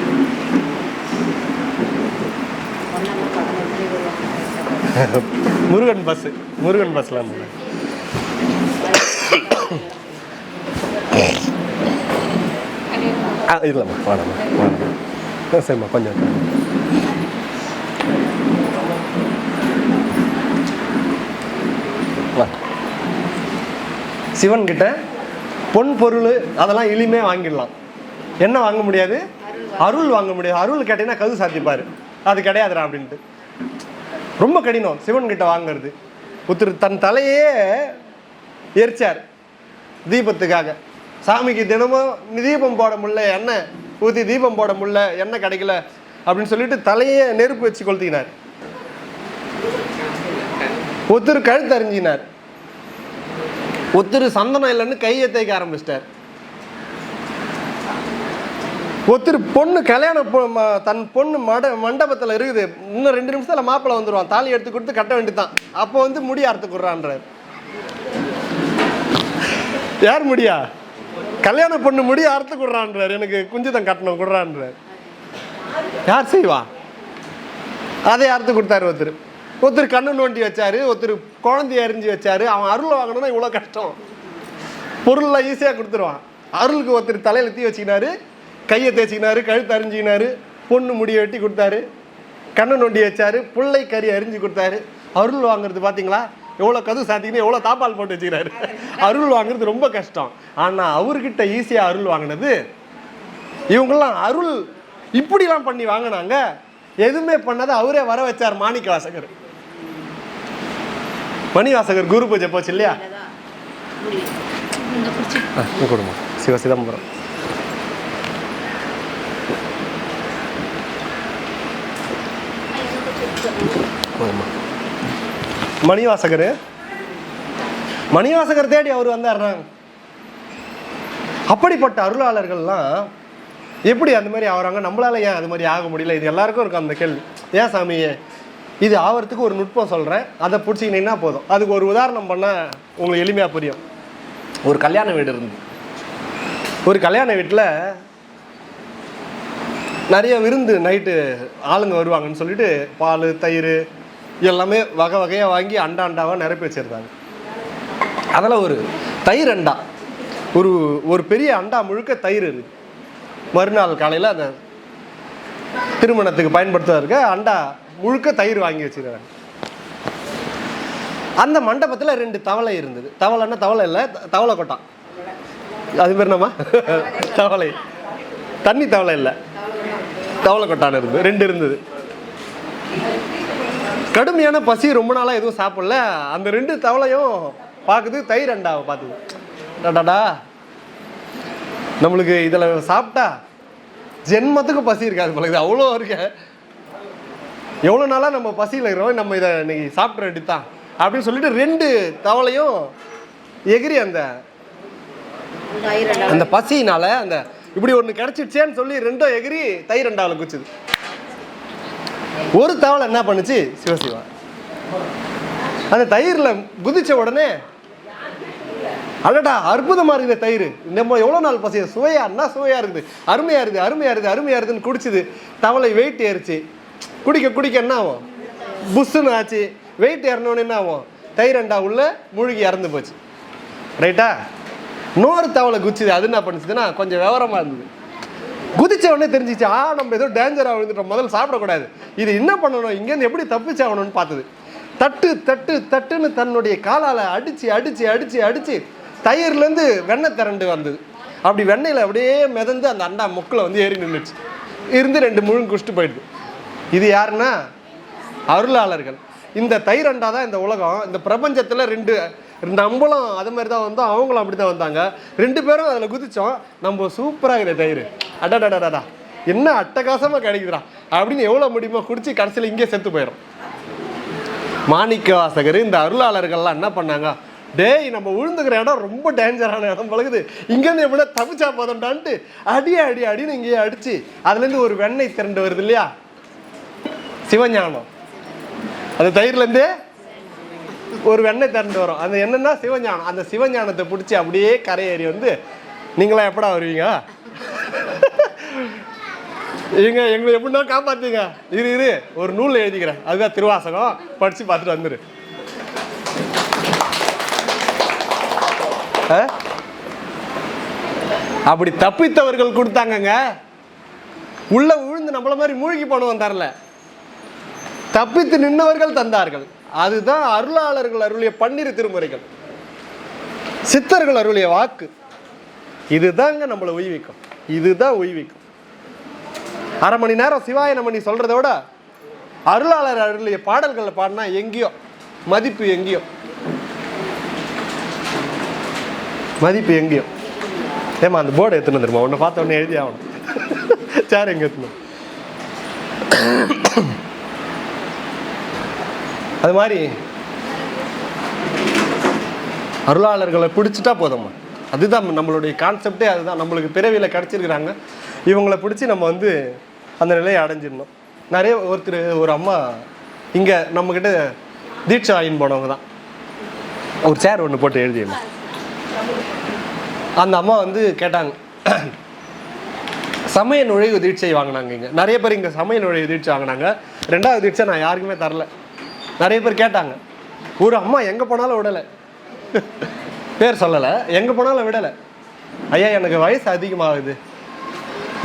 முருகன் பஸ்ல இல்லைம்மா வாடம்மா வாடம்மா சரிம்மா கொஞ்சம் வா. சிவன்கிட்ட பொன் பொருள் அதெல்லாம் எளிமையாக வாங்கிடலாம். என்ன வாங்க முடியாது? அருள் வாங்க முடியாது. அருள் கேட்டீங்கன்னா கது சாத்திப்பாரு, அது கிடையாதுடா அப்படின்ட்டு. ரொம்ப கடினம் சிவன் கிட்ட வாங்குறது. ஒருத்தர் தன் தலையே எரிச்சார் தீபத்துக்காக. சாமிக்கு தினமும் தீபம் போட முடியல, எண்ணெய் ஊற்றி தீபம் போட முடியல, எண்ணெய் கிடைக்கல அப்படின்னு சொல்லிட்டு தலையே நெருப்பு வச்சு கொளுத்தினார். ஒருத்தர் கழுத்து அறிஞ்சினார். ஒருத்தர் சந்தனம் இல்லைன்னு கையை தேய்க்க ஆரம்பிச்சிட்டார். ஒருத்தர் பொண்ணு கல்யாணம் தன் பொண்ணு மண்டபத்தில் இருக்குது, இன்னும் 2 நிமிஷத்தில் மாப்பிள்ளை வந்துடுவான், தாலி எடுத்து கொடுத்து கட்ட வேண்டியதான், அப்போ வந்து முடி அறுத்து கொடுறான்றார். யார் முடியா? கல்யாண பொண்ணு முடி அறுத்து கொடுறான்றார், எனக்கு குஞ்சுதான் கட்டணும் கொடுறான்றார். யார் செய்வா? அதை அறுத்து கொடுத்தாரு ஒருத்தர். ஒருத்தர் கண்ணு நோண்டி வச்சாரு, ஒருத்தர் குழந்தைய அறிஞ்சு வச்சாரு. அவன் அருள் வாங்கணும்னா இவ்வளோ கஷ்டம், பொருள்லாம் ஈஸியாக கொடுத்துருவான். அருளுக்கு ஒருத்தர் தலையில் தீ வச்சுக்கினாரு, கையை தேய்ச்சிக்கினாரு, கழுத்து அறிஞ்சிக்கினாரு, பொண்ணு முடியை வெட்டி கொடுத்தாரு, கண்ணை நோண்டி வச்சாரு, பிள்ளை கறி அறிஞ்சு கொடுத்தாரு. அருள் வாங்குறது பார்த்தீங்களா எவ்வளோ கது சாத்திக்கின்னு எவ்வளோ தாப்பால் போட்டு வச்சுக்கிறாரு. அருள் வாங்குறது ரொம்ப கஷ்டம். ஆனால் அவர்கிட்ட ஈஸியாக அருள் வாங்கினது. இவங்கெல்லாம் அருள் இப்படிலாம் பண்ணி வாங்கினாங்க, எதுவுமே பண்ணாத அவரே வர வச்சார். மாணிக்க வாசகர், மணிவாசகர் குரு பூஜை போச்சு இல்லையா? கொடுமா சிவ சிதம்பரம். மணிவாசகர் தேடி அவர் வந்தாருனாங்க. அப்படிப்பட்ட அருளாளர்கள்லாம் எப்படி அந்த மாதிரி ஆகிறாங்க? நம்மளால ஏன் அது மாதிரி ஆக முடியல? இது எல்லாருக்கும் இருக்கும் அந்த கேள்வி. ஏன் சாமியே? இது ஆகிறதுக்கு ஒரு நுட்பம் சொல்கிறேன், அதை பிடிச்சிக்கினீங்கன்னா போதும். அதுக்கு ஒரு உதாரணம் பண்ணால் உங்களுக்கு எளிமையாக புரியும். ஒரு கல்யாண வீடு இருந்து, ஒரு கல்யாண வீட்டில் நிறைய விருந்து, நைட்டு ஆளுங்க வருவாங்கன்னு சொல்லிட்டு பால் தயிர் எல்லாமே வகை வகையாக வாங்கி அண்டாவாக நிரப்பி வச்சுருந்தாங்க. அதில் ஒரு தயிர் அண்டா, ஒரு பெரிய அண்டா முழுக்க தயிர் இருக்குது. மறுநாள் காலையில் அந்த திருமணத்துக்கு பயன்படுத்துவதற்கு அண்டா முழுக்க தயிர் வாங்கி வச்சுருக்காங்க. அந்த மண்டபத்தில் 2 தவளை இருந்தது. தவளைன்னா தவளை இல்லை, தவளை கொட்டான், அது பேர் என்னம்மா? தவளை, தண்ணி தவளை இல்லை, தவளை கொட்டான் இருந்து 2 இருந்தது. கடுமையான பசி, ரொம்ப நாளாக எதுவும் சாப்பிடல. அந்த 2 தவளையும் பார்க்குது, தயிர் அண்டாவை பார்த்துது. டாடா, நம்மளுக்கு இதில் சாப்பிட்டா ஜென்மத்துக்கு பசி இருக்காது போல, இது அவ்வளோ இருக்க, எவ்வளோ நாளாக நம்ம பசியில் இருக்கிறோம், நம்ம இதை இன்னைக்கு சாப்பிட்ற வேண்டியதான் அப்படின்னு சொல்லிட்டு 2 தவளையும் எகிரி அந்த பசியினால அந்த இப்படி ஒன்று கிடச்சிடுச்சேன்னு சொல்லி 2 எகிரி தயிர் அண்டாவில் குச்சிது. ஒரு தவளை என்ன பண்ணுச்சு? சிவசிவா அந்த தயிரில் குதிச்ச உடனே, அடடா அற்புதமா இருக்குது தயிர், நம்ம எவ்வளோ நாள் பசிய, சுவையா என்ன சுவையா இருக்குது, அருமையா இருக்குது, அருமையா இருக்குது, அருமையா இருக்குதுன்னு குடிச்சுது. தவளை வெயிட் ஏறிச்சு. குடிக்க என்ன ஆகும்? புஷ்ஷுன்னு ஆச்சு. வெயிட் ஏறினோன்னு என்ன ஆகும்? தயிர் அண்டா உள்ள மூழ்கி இறந்து போச்சு. ரைட்டா? இன்னொரு தவளை குச்சிது. அது என்ன பண்ணுச்சுன்னா கொஞ்சம் விவரமா இருந்தது. குதிச்ச உடனே தெரிஞ்சிச்சு, நம்ம ஏதோ டேஞ்சராக விழுந்துட்டோம், முதல்ல சாப்பிடக்கூடாது, இது என்ன பண்ணணும், இங்கேருந்து எப்படி தப்பிச்சாகணும்னு பார்த்தது. தட்டுன்னு தன்னுடைய காலால் அடிச்சு தயிர்லேருந்து வெண்ணெய் திரண்டு வந்தது. அப்படி வெண்ணெயில் அப்படியே மிதந்து அந்த அண்டா முக்கில் வந்து ஏறி நின்றுச்சு. இருந்து 2 முழுங்கு குடிச்சிட்டு போயிடுது. இது யாருன்னா அருளாளர்கள். இந்த தயிர் அண்டா தான் இந்த உலகம். இந்த பிரபஞ்சத்தில் 2 நம்மளும் அது மாதிரி தான் வந்தோம், அவங்களும் அப்படி தான் வந்தாங்க. 2 பேரும் அதில் குதித்தோம். நம்ம சூப்பராக இருக்குது தயிர், அடடடடா என்ன அட்டகாசமாக கிடைக்குதுடா அப்படின்னு எவ்வளோ முடியுமோ குடிச்சு கடைசியில் இங்கே செத்து போயிடும். மாணிக்க வாசகர் இந்த அருளாளர்கள்லாம் என்ன பண்ணாங்க? டேய், நம்ம விழுந்துக்கிற இடம் ரொம்ப டேஞ்சரான இடம் பழகுது, இங்கேருந்து எப்படியா தப்பிச்சா போதும்டான்ட்டு அடின்னு இங்கேயே அடிச்சு அதுலேருந்து ஒரு வெண்ணெய் திரண்டு வருது இல்லையா, சிவஞானம். அந்த தயிர்லேருந்தே ஒரு வெண்ணெய் திரண்டு வரும். அது என்னன்னா சிவஞானம். அந்த சிவஞானத்தை பிடிச்சி அப்படியே கரையேறி வந்து, நீங்களாம் எப்படா வருவீங்க, எங்களை எப்படின்னா காப்பாத்துங்க, இரு ஒரு நூல் எழுதிக்கிறேன், அதுதான் திருவாசகம், படிச்சு பார்த்துட்டு வந்துரு. அப்படி தப்பித்தவர்கள் கொடுத்தாங்கங்க. உள்ள விழுந்து நம்மள மாதிரி மூழ்கி போனவன் தரல, தப்பித்து நின்றவர்கள் தந்தார்கள். அதுதான் அருளாளர்கள் அருளிய 12 திருமுறைகள், சித்தர்கள் அருளிய வாக்கு. இதுதாங்க நம்மளை உய்விக்கும். இதுதான் உய்விக்கும். 1/2 மணி நேரம் சிவாய நமணி சொல்றத விட அருளாளர் அருளிய பாடல்களை பாடினா எங்கேயோ மதிப்பு எங்கேயோ, மதிப்பு எங்கேயோ. ஏமா அந்த போர்டு எடுத்துன்னு வந்துருமா, உன்னை பார்த்த உடனே எழுதி ஆகணும். சேர் எங்கே எடுத்துணும். அது மாதிரி அருளாளர்களை பிடிச்சிட்டா போதும்மா. அதுதான் நம்மளுடைய கான்செப்டே, அதுதான். நம்மளுக்கு பிறவியில் கிடச்சிருக்கிறாங்க, இவங்களை பிடிச்சி நம்ம வந்து அந்த நிலையை அடைஞ்சிடணும். நிறைய ஒரு அம்மா இங்கே நம்மக்கிட்ட தீட்சை வாங்கின்னு போனவங்க தான். ஒரு சேர் ஒன்று போட்டு எழுதிடணும். அந்த அம்மா வந்து கேட்டாங்க, சமய நுழைவு தீட்சை வாங்கினாங்க. இங்கே நிறைய பேர் இங்கே சமய நுழைவு தீட்சை வாங்கினாங்க. 2வது தீட்சை நான் யாருக்குமே தரல. நிறைய பேர் கேட்டாங்க. ஒரு அம்மா எங்கே போனாலும் விடலை, பேர் சொல்லலை, எங்கே போனாலும் விடலை. ஐயா எனக்கு வயசு அதிகமாகுது,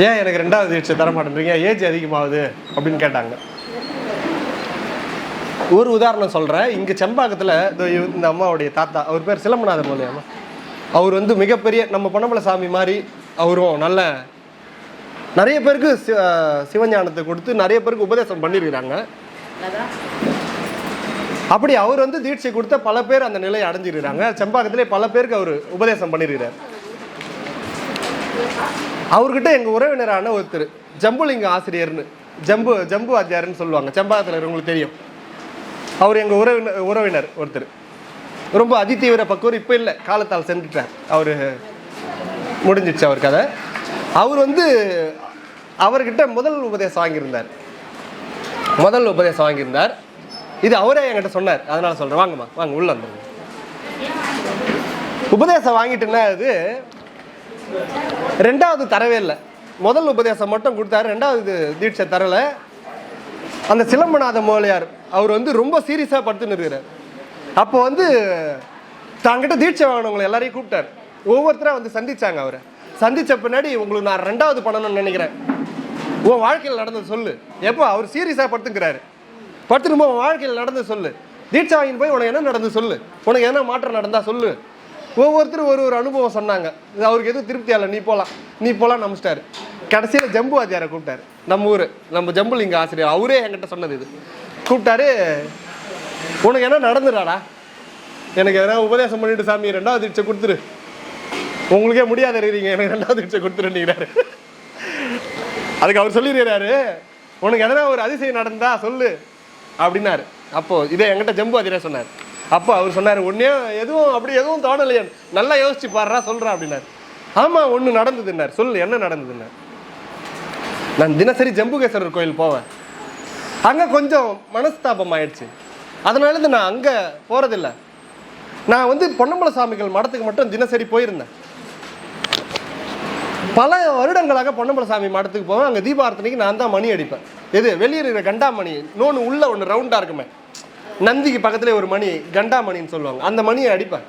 ஏன் எனக்கு 2வது தீட்சை தர மாட்டேன்றீங்க, ஏஜ் அதிகமாகுது அப்படின்னு கேட்டாங்க. ஒரு உதாரணம் சொல்கிறேன். இங்கே செம்பாக்கத்தில் இந்த அம்மாவுடைய தாத்தா, அவர் பேர் சிலம்பநாதர் மூலியம்மா. அவர் வந்து மிகப்பெரிய நம்ம பொன்னம்பல சாமி மாதிரி அவரும் நல்ல நிறைய பேருக்கு சிவஞானத்தை கொடுத்து நிறைய பேருக்கு உபதேசம் பண்ணியிருக்கிறாங்க. அப்படி அவர் வந்து தீட்சை கொடுத்த பல பேர் அந்த நிலையை அடைஞ்சிருக்கிறாங்க. செம்பாக்கத்திலே பல பேருக்கு அவர் உபதேசம் பண்ணியிருக்கிறார். அவர்கிட்ட எங்கள் உறவினரான ஒருத்தர் ஜம்புலிங்க ஆசிரியர்னு, ஜம்பு ஆச்சாரியர்னு சொல்லுவாங்க, செம்பாக்கத்தில் இருக்கவங்களுக்கு தெரியும். அவர் எங்கள் உறவினர் ஒருத்தர், ரொம்ப அதிதீவிர பக்குவர். இப்போ இல்லை, காலத்தால் சென்றுட்டார், அவர் முடிஞ்சிடுச்சு அவர் கதை. அவர் வந்து அவர்கிட்ட முதல் உபதேசம் வாங்கியிருந்தார். இது அவரே என்கிட்ட சொன்னார், அதனால சொல்கிறேன். வாங்கம்மா வாங்க உள்ள வந்துருங்க. உபதேசம் வாங்கிட்டுன்னா அது 2வது தரவே இல்லை. முதல் உபதேசம் மட்டும் கொடுத்தாரு, 2வது தீட்சை தரலை. அந்த சிலம்பநாத மோலையார் அவர் வந்து ரொம்ப சீரியஸாக படுத்துன்னு இருக்கிறார். அப்போ வந்து தாங்கிட்ட தீட்சை வாங்கினவங்களை எல்லாரையும் கூப்பிட்டார். ஒவ்வொருத்தராக வந்து சந்திச்சாங்க. அவரை சந்தித்த பின்னாடி, உங்களுக்கு நான் 2வது பண்ணணும்னு நினைக்கிறேன், உன் வாழ்க்கையில் நடந்தது சொல்லு. எப்போ அவர் சீரியஸாக படுத்துக்கிறாரு, படுத்துட்டு உன் வாழ்க்கையில் நடந்தது சொல்லு. தீட்சை வாங்கின்னு போய் உனக்கு என்ன நடந்து சொல்லு, உனக்கு என்ன மாற்றம் நடந்தால் சொல்லு. ஒவ்வொருத்தரும் ஒரு அனுபவம் சொன்னாங்க. அவருக்கு எதுவும் திருப்தியால, நீ போலாம் நம்பிச்சிட்டாரு. கடைசியில் ஜம்பு ஆச்சாரை கூப்பிட்டாரு, நம்ம ஊர், நம்ம ஜம்புலிங்க ஆசிரியர். அவரே என்கிட்ட சொன்னது இது. கூப்பிட்டாரு, உனக்கு என்ன நடந்துடாடா, எனக்கு எதனா உபதேசம் பண்ணிட்டு சாமி 2வது தீட்சை கொடுத்துரு, உங்களுக்கே முடியாத இருக்கிறீங்க, எனக்கு 2வது தீட்சை கொடுத்துருன்னுங்கிறாரு. அதுக்கு அவர் சொல்லிடுறாரு, உனக்கு எதனா ஒரு அதிசயம் நடந்தா சொல்லு அப்படின்னாரு. அப்போ இதே என்கிட்ட ஜம்பு ஆச்சாரியா சொன்னார். அப்போ அவர் சொன்னார், ஒன்னே எதுவும் தோணலையே, நல்லா யோசிச்சு பாடுறா சொல்கிறா அப்படின்னாரு. ஆமாம், ஒன்று நடந்ததுன்னார். சொல்லு என்ன நடந்ததுன்னார். நான் தினசரி ஜம்புகேஸ்வரர் கோயில் போவேன், அங்கே கொஞ்சம் மனஸ்தாபம் ஆயிடுச்சு, அதனால நான் அங்கே போகிறதில்ல. நான் வந்து பொன்னம்பல சாமிகள் மடத்துக்கு மட்டும் தினசரி போயிருந்தேன். பல வருடங்களாக பொன்னம்பல சாமி மடத்துக்கு போவேன். அங்கே தீபார்த்தனைக்கு நான் தான் மணி அடிப்பேன். எது வெளியே இருக்கிற கண்டாமணி, இன்னொன்று உள்ள ஒன்று ரவுண்டாக இருக்குமே, நந்திக்கு பக்கத்துலேயே ஒரு மணி, கண்டாமணின்னு சொல்லுவாங்க, அந்த மணியை அடிப்பேன்.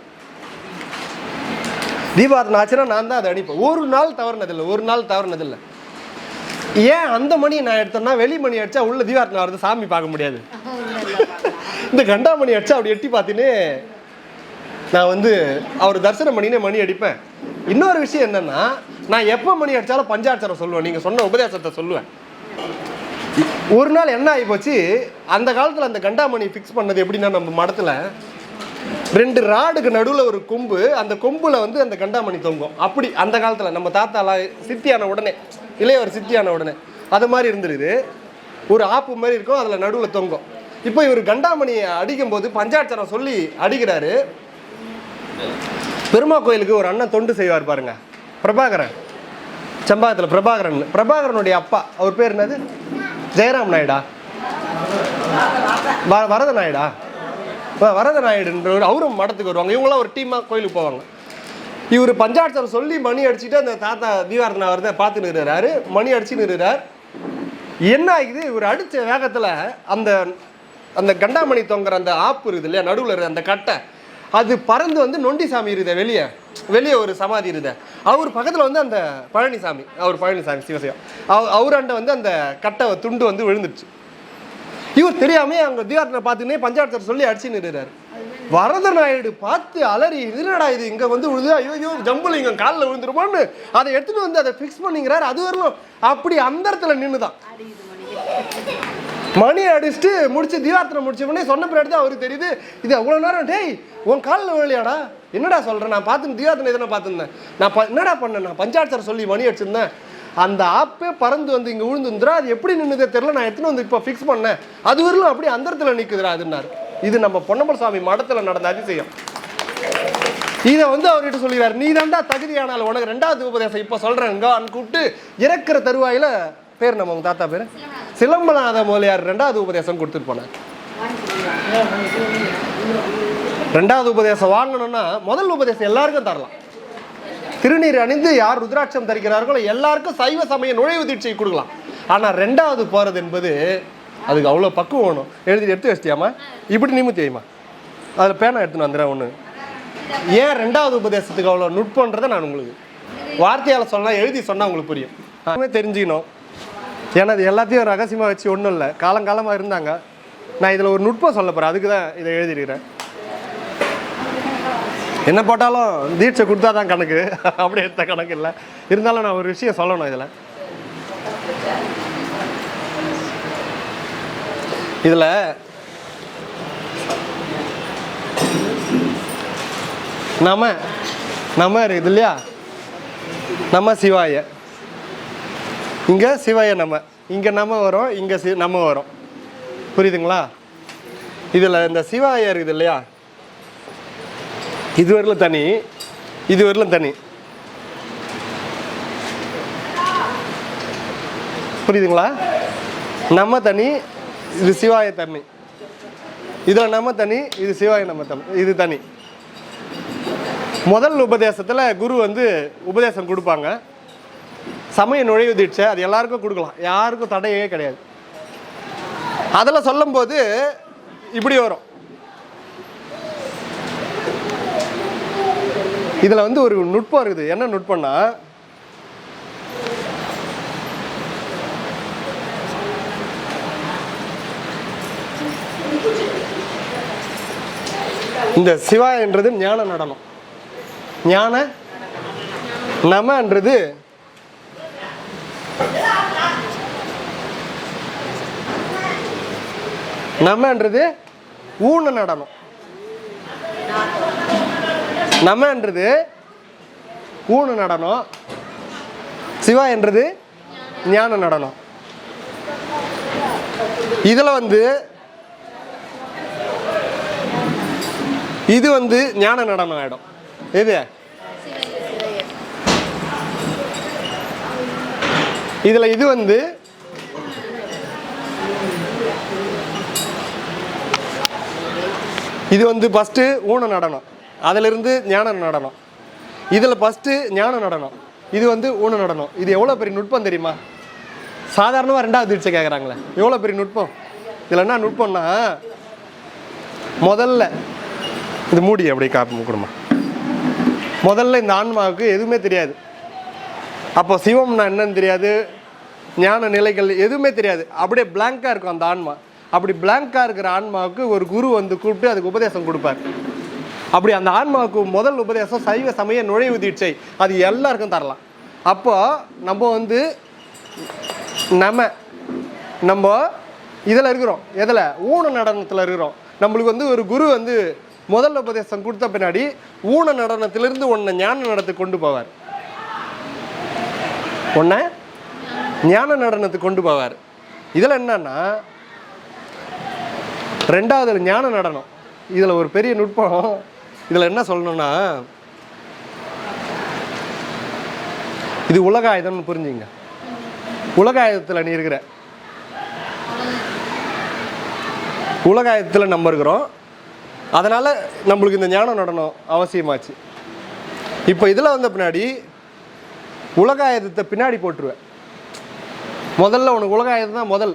தீபார்த்தனை ஆச்சுன்னா நான் தான் அதை அடிப்பேன். ஒரு நாள் தவறுனதில்லை. ஏன் அந்த மணியை நான் எடுத்தேன்னா, வெளி மணி அடிச்சா உள்ள தீபார்த்தனை வருது, சாமி பார்க்க முடியாது. இந்த கண்டாமணி அடிச்சா அப்படி எட்டி பார்த்துன்னு நான் வந்து அவர் தரிசன மணி அடிப்பேன். இன்னொரு விஷயம் என்னன்னா, நான் எப்போ மணி அடித்தாலும் பஞ்சாட்சரம் சொல்லுவேன், நீங்கள் சொன்ன உபதேசத்தை சொல்லுவேன். ஒரு நாள் என்ன ஆகி போச்சு, அந்த காலத்தில் அந்த கண்டாமணி ஃபிக்ஸ் பண்ணது எப்படின்னா, நம்ம மடத்தில் 2 ராடுக்கு நடுவில் ஒரு கொம்பு, அந்த கொம்பில் வந்து அந்த கண்டாமணி தொங்கும். அப்படி அந்த காலத்தில் நம்ம தாத்தாலாம் சித்தியான உடனே, இளையவர் சித்தியான உடனே அது மாதிரி இருந்துருது. ஒரு ஆப்பு மாதிரி இருக்கும், அதில் நடுவில் தொங்கும். இப்போ இவர் கண்டாமணியை அடிக்கும்போது பஞ்சாட்சரம் சொல்லி அடிக்கிறாரு. பெருமா கோயிலுக்கு ஒரு அண்ணன் தொண்டு செய்வார் பாருங்க, பிரபாகரன், செம்பாக்கத்தில் பிரபாகரனுடைய அப்பா, அவர் பேர் என்னது, ஜெயராம் நாயுடா, வரத நாயுடுன்றவர், அவரும் மடத்துக்கு வருவாங்க. இவங்களாம் ஒரு டீமாக கோயிலுக்கு போவாங்க. இவர் பஞ்சாட்சரம் சொல்லி மணி அடிச்சுட்டு அந்த தாத்தா தீபார்த்தனை வரத பார்த்துன்னு இருக்கிறாரு, மணி அடிச்சுன்னு இருக்கிறார். என்ன ஆகுது, இவர் அடித்த வேகத்தில் அந்த அந்த கண்டாமணி தொங்குற அந்த ஆப்பு இருக்குது இல்லையா, நடுவில் இருக்கிற அந்த கட்டை, அது பறந்து வந்து நொண்டிசாமி இருக்குது, வெளியே ஒரு சமாதி இருக்குது. அவர் பக்கத்தில் வந்து அந்த பழனிசாமி சிவசிவம், அவராண்ட வந்து அந்த கட்டை துண்டு வந்து விழுந்துருச்சு. இவர் தெரியாமே அங்கே தீபார்த்தனை பார்த்துன்னே பஞ்சாட்சரம் சொல்லி அடிச்சுன்னு இருக்கிறார். வரத நாயுடு பார்த்து அலறி, என்னடா இது இங்கே வந்து விழுது, ஐயோ ஜம்புலிங்கம் காலில் விழுந்துருமோன்னு அதை எடுத்துகிட்டு வந்து அதை ஃபிக்ஸ் பண்ணிக்கிறார். அது வரலும் அப்படி அந்த இடத்துல நின்று தான் மணி அடிச்சுட்டு முடிச்சு தீவார்த்தனை முடிச்ச உடனே சொன்ன பின்னாடி தான் அவருக்கு தெரியுது இது அவ்வளோ நேரம். டேய் உன் காலில் வேலையாடா, என்னடா சொல்கிறேன், நான் பார்த்து தீவார்த்தனை எதனா பார்த்துருந்தேன், நான் என்னடா பண்ணேன், நான் பஞ்சாட்சர் சொல்லி மணி அடிச்சிருந்தேன், அந்த ஆப்பே பறந்து வந்து இங்கே விழுந்துருந்துரா, அது எப்படி நின்றுதே தெரில, நான் எடுத்துன்னு வந்து இப்போ ஃபிக்ஸ் பண்ணேன், அது வரலும் அப்படியே அந்த இடத்துல நிற்குதுரா அதுன்னாரு. இது நம்ம பொன்னம்பல சுவாமி மடத்தில் நடந்த அதிசயம். இதை வந்து அவர்கிட்ட சொல்லிடுறாரு, நீ தாண்டா தகுதியானால உனக்கு 2வது உபதேசம் இப்போ சொல்கிறேங்க கூப்பிட்டு இறக்குற தருவாயில் பேர் நம்ம உங்கள் தாத்தா பேர் சிலம்பநாத முதலியார் 2வது உபதேசம் கொடுத்துட்டு போனார். 2வது உபதேசம் வாங்கணும்னா முதல் உபதேசம் எல்லாருக்கும் தரலாம். திருநீர் அணிந்து யார் ருத்ராட்சம் தரிக்கிறார்களோ எல்லாருக்கும் சைவ சமய நுழைவு தீட்சை கொடுக்கலாம். ஆனால் 2வது போகிறது என்பது அதுக்கு அவ்வளோ பக்குவம் வேணும். எடுத்து வச்சிட்டியாமா, இப்படி நிமித்தி வைமா, அதில் பேனா எடுத்துன்னு வந்துடுறேன் ஒன்று. ஏன் 2வது உபதேசத்துக்கு அவ்வளோ நுட்பன்றதை நான் உங்களுக்கு வார்த்தையால் சொன்னால் எழுதி சொன்னால் உங்களுக்கு புரியும். அதுவுமே தெரிஞ்சுக்கணும். ஏன்னா அது எல்லாத்தையும் ரகசியமாக வச்சு ஒன்றும் இல்லை, காலங்காலமாக இருந்தாங்க. நான் இதில் ஒரு நுட்பம் சொல்ல போகிறேன், அதுக்கு தான் இதை எழுதிருக்கிறேன். என்ன போட்டாலும் தீட்சை கொடுத்தா தான் கணக்கு, அப்படி எடுத்த கணக்கு இல்லை. இருந்தாலும் நான் ஒரு விஷயம் சொல்லணும். இதில் நம்ம இருக்குது இல்லையா, நம்ம சிவாய, இங்கே சிவாய நம்ம, இங்கே நம்ம வரும், இங்கே நம்ம வரும், புரியுதுங்களா? இதில் இந்த சிவாய இருக்குது இல்லையா, இது வரலும் தனி, இது வரலும் தனி, புரியுதுங்களா? நம்ம தனி, இது சிவாய தனி, இதில் நம்ம தனி, இது சிவாய நம்ம தனி, இது தனி. முதல் உபதேசத்தில் குரு வந்து உபதேசம் கொடுப்பாங்க, சமய நுழைவு தீட்சை, அது எல்லாருக்கும் கொடுக்கலாம், யாருக்கும் தடையே கிடையாது. அதில் சொல்லும்போது இப்படி வரும். இதில் வந்து ஒரு நுட்பம் இருக்குது. என்ன நுட்பம்னா, இந்த சிவாயன்றது ஞான நடனம், ஞான நமன்றது நம்மன்றது ஊன நடனம், நம்மன்றது ஊன நடனம், சிவா என்றது ஞான நடனம். இதில் வந்து இது வந்து ஞான நடனம் ஆயிடும். எது இதில் இது வந்து இது வந்து ஃபஸ்ட்டு ஊன நடனம், அதிலிருந்து ஞான நடனம். இதில் ஃபஸ்ட்டு ஞான நடனம், இது வந்து ஊன நடனம். இது எவ்வளோ பெரிய நுட்பம் தெரியுமா? சாதாரணமாக 2வது தீட்சை கேட்குறாங்களே, எவ்வளோ பெரிய நுட்பம். இதில் என்ன நுட்பம்னா, முதல்ல இது மூடி அப்படியே காப்பி கொடுமா. முதல்ல இந்த ஆன்மாவுக்கு எதுவுமே தெரியாது. அப்போ சிவம்னா என்னன்னு தெரியாது, ஞான நிலைகள் எதுவுமே தெரியாது, அப்படியே பிளாங்காக இருக்கும் அந்த ஆன்மா. அப்படி பிளாங்காக இருக்கிற ஆன்மாவுக்கு ஒரு குரு வந்து கூப்பிட்டு அதுக்கு உபதேசம் கொடுப்பார். அப்படி அந்த ஆன்மாவுக்கு முதல் உபதேசம் சைவ சமய நுழைவு தீட்சை, அது எல்லாருக்கும் தரலாம். அப்போ நம்ம வந்து நம்ம இதில் இருக்கிறோம், எதில் ஊன நடனத்தில் இருக்கிறோம். நம்மளுக்கு வந்து ஒரு குரு வந்து முதல் உபதேசம் கொடுத்த பின்னாடி ஊன நடனத்திலிருந்து உன்னை ஞான நடனத்துக்கு கொண்டு போவார், உன்னை ஞான நடனத்துக்கு கொண்டு போவார். இதில் என்னன்னா, 2வது ஞான நடனம். இதில் ஒரு பெரிய நுட்பம். இதில் என்ன சொல்லணும்னா, இது உலக ஆயுதம்னு புரிஞ்சுங்க. உலக ஆயுதத்தில் நீ இருக்கிற, உலக ஆயுதத்தில் நம்ம இருக்கிறோம். அதனால் நம்மளுக்கு இந்த ஞான நடனம் அவசியமாச்சு. இப்போ இதில் வந்த பின்னாடி உலக ஆயுதத்தை பின்னாடி போட்டுருவேன். முதல்ல உனக்கு உலக ஆயுதம் தான் முதல்,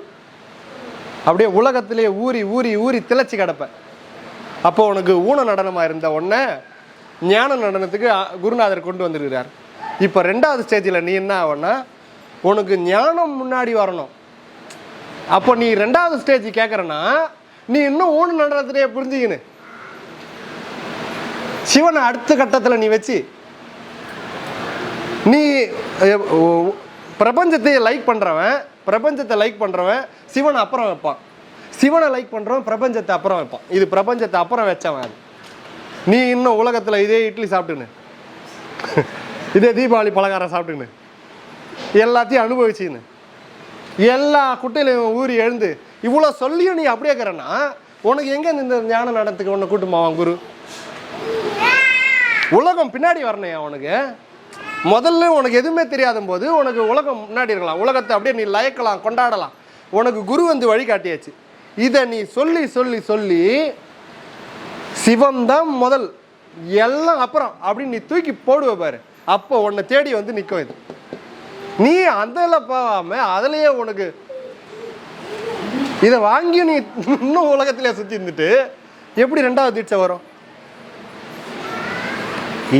அப்படியே உலகத்திலேயே ஊறி ஊறி ஊறி திளைச்சி கிடப்பேன். அப்போ உனக்கு ஊன நடனமாக இருந்த உடனே ஞான நடனத்துக்கு குருநாதர் கொண்டு வந்துருக்கிறார். இப்போ 2வது ஸ்டேஜில் நீ என்ன ஆகும்னா, உனக்கு ஞானம் முன்னாடி வரணும். அப்போ நீ 2வது ஸ்டேஜ் கேட்குறன்னா, நீ இன்னும் ஊன நடனத்திலேயே புரிஞ்சுக்கின்னு சிவனை அடுத்த கட்டத்தில் நீ வச்சு நீ பிரபஞ்சத்தை லைக் பண்ணுறவன் சிவனை அப்புறம் வைப்பான். சிவனை லைக் பண்ணுறோம், பிரபஞ்சத்தை அப்புறம் வைப்பான். இது பிரபஞ்சத்தை அப்புறம் வச்சவன். அது நீ இன்னும் உலகத்தில் இதே இட்லி சாப்பிட்டுன்னு, இதே தீபாவளி பலகாரம் சாப்பிட்டுன்னு, எல்லாத்தையும் அனுபவிச்சுன்னு, எல்லா குட்டையிலையும் ஊறி எழுந்து இவ்வளோ சொல்லியும் நீ அப்படியே இருக்கிறன்னா உனக்கு எங்கே இந்த ஞான நடத்துக்கு உன்னை கூட்டுமாவான் குரு? உலகம் பின்னாடி வரணையா உனக்கு? முதல்ல உனக்கு எதுவுமே தெரியாத போது உனக்கு உலகம் முன்னாடி இருக்கலாம், உலகத்தை அப்படியே நீ லயக்கலாம், கொண்டாடலாம். உனக்கு குரு வந்து வழிகாட்டியாச்சு. இதை நீ சொல்லி சொல்லி சொல்லி சிவம்தான் முதல், எல்லாம் அப்புறம் அப்படின்னு நீ தூக்கி போடுவ பாரு, அப்போ உன்னை தேடி வந்து நிற்கும் இது. நீ அதில் போகாம அதுலேயே உனக்கு இதை வாங்கி நீ இன்னும் உலகத்திலே சுற்றி இருந்துட்டு எப்படி ரெண்டாவது தீட்சை வரும்?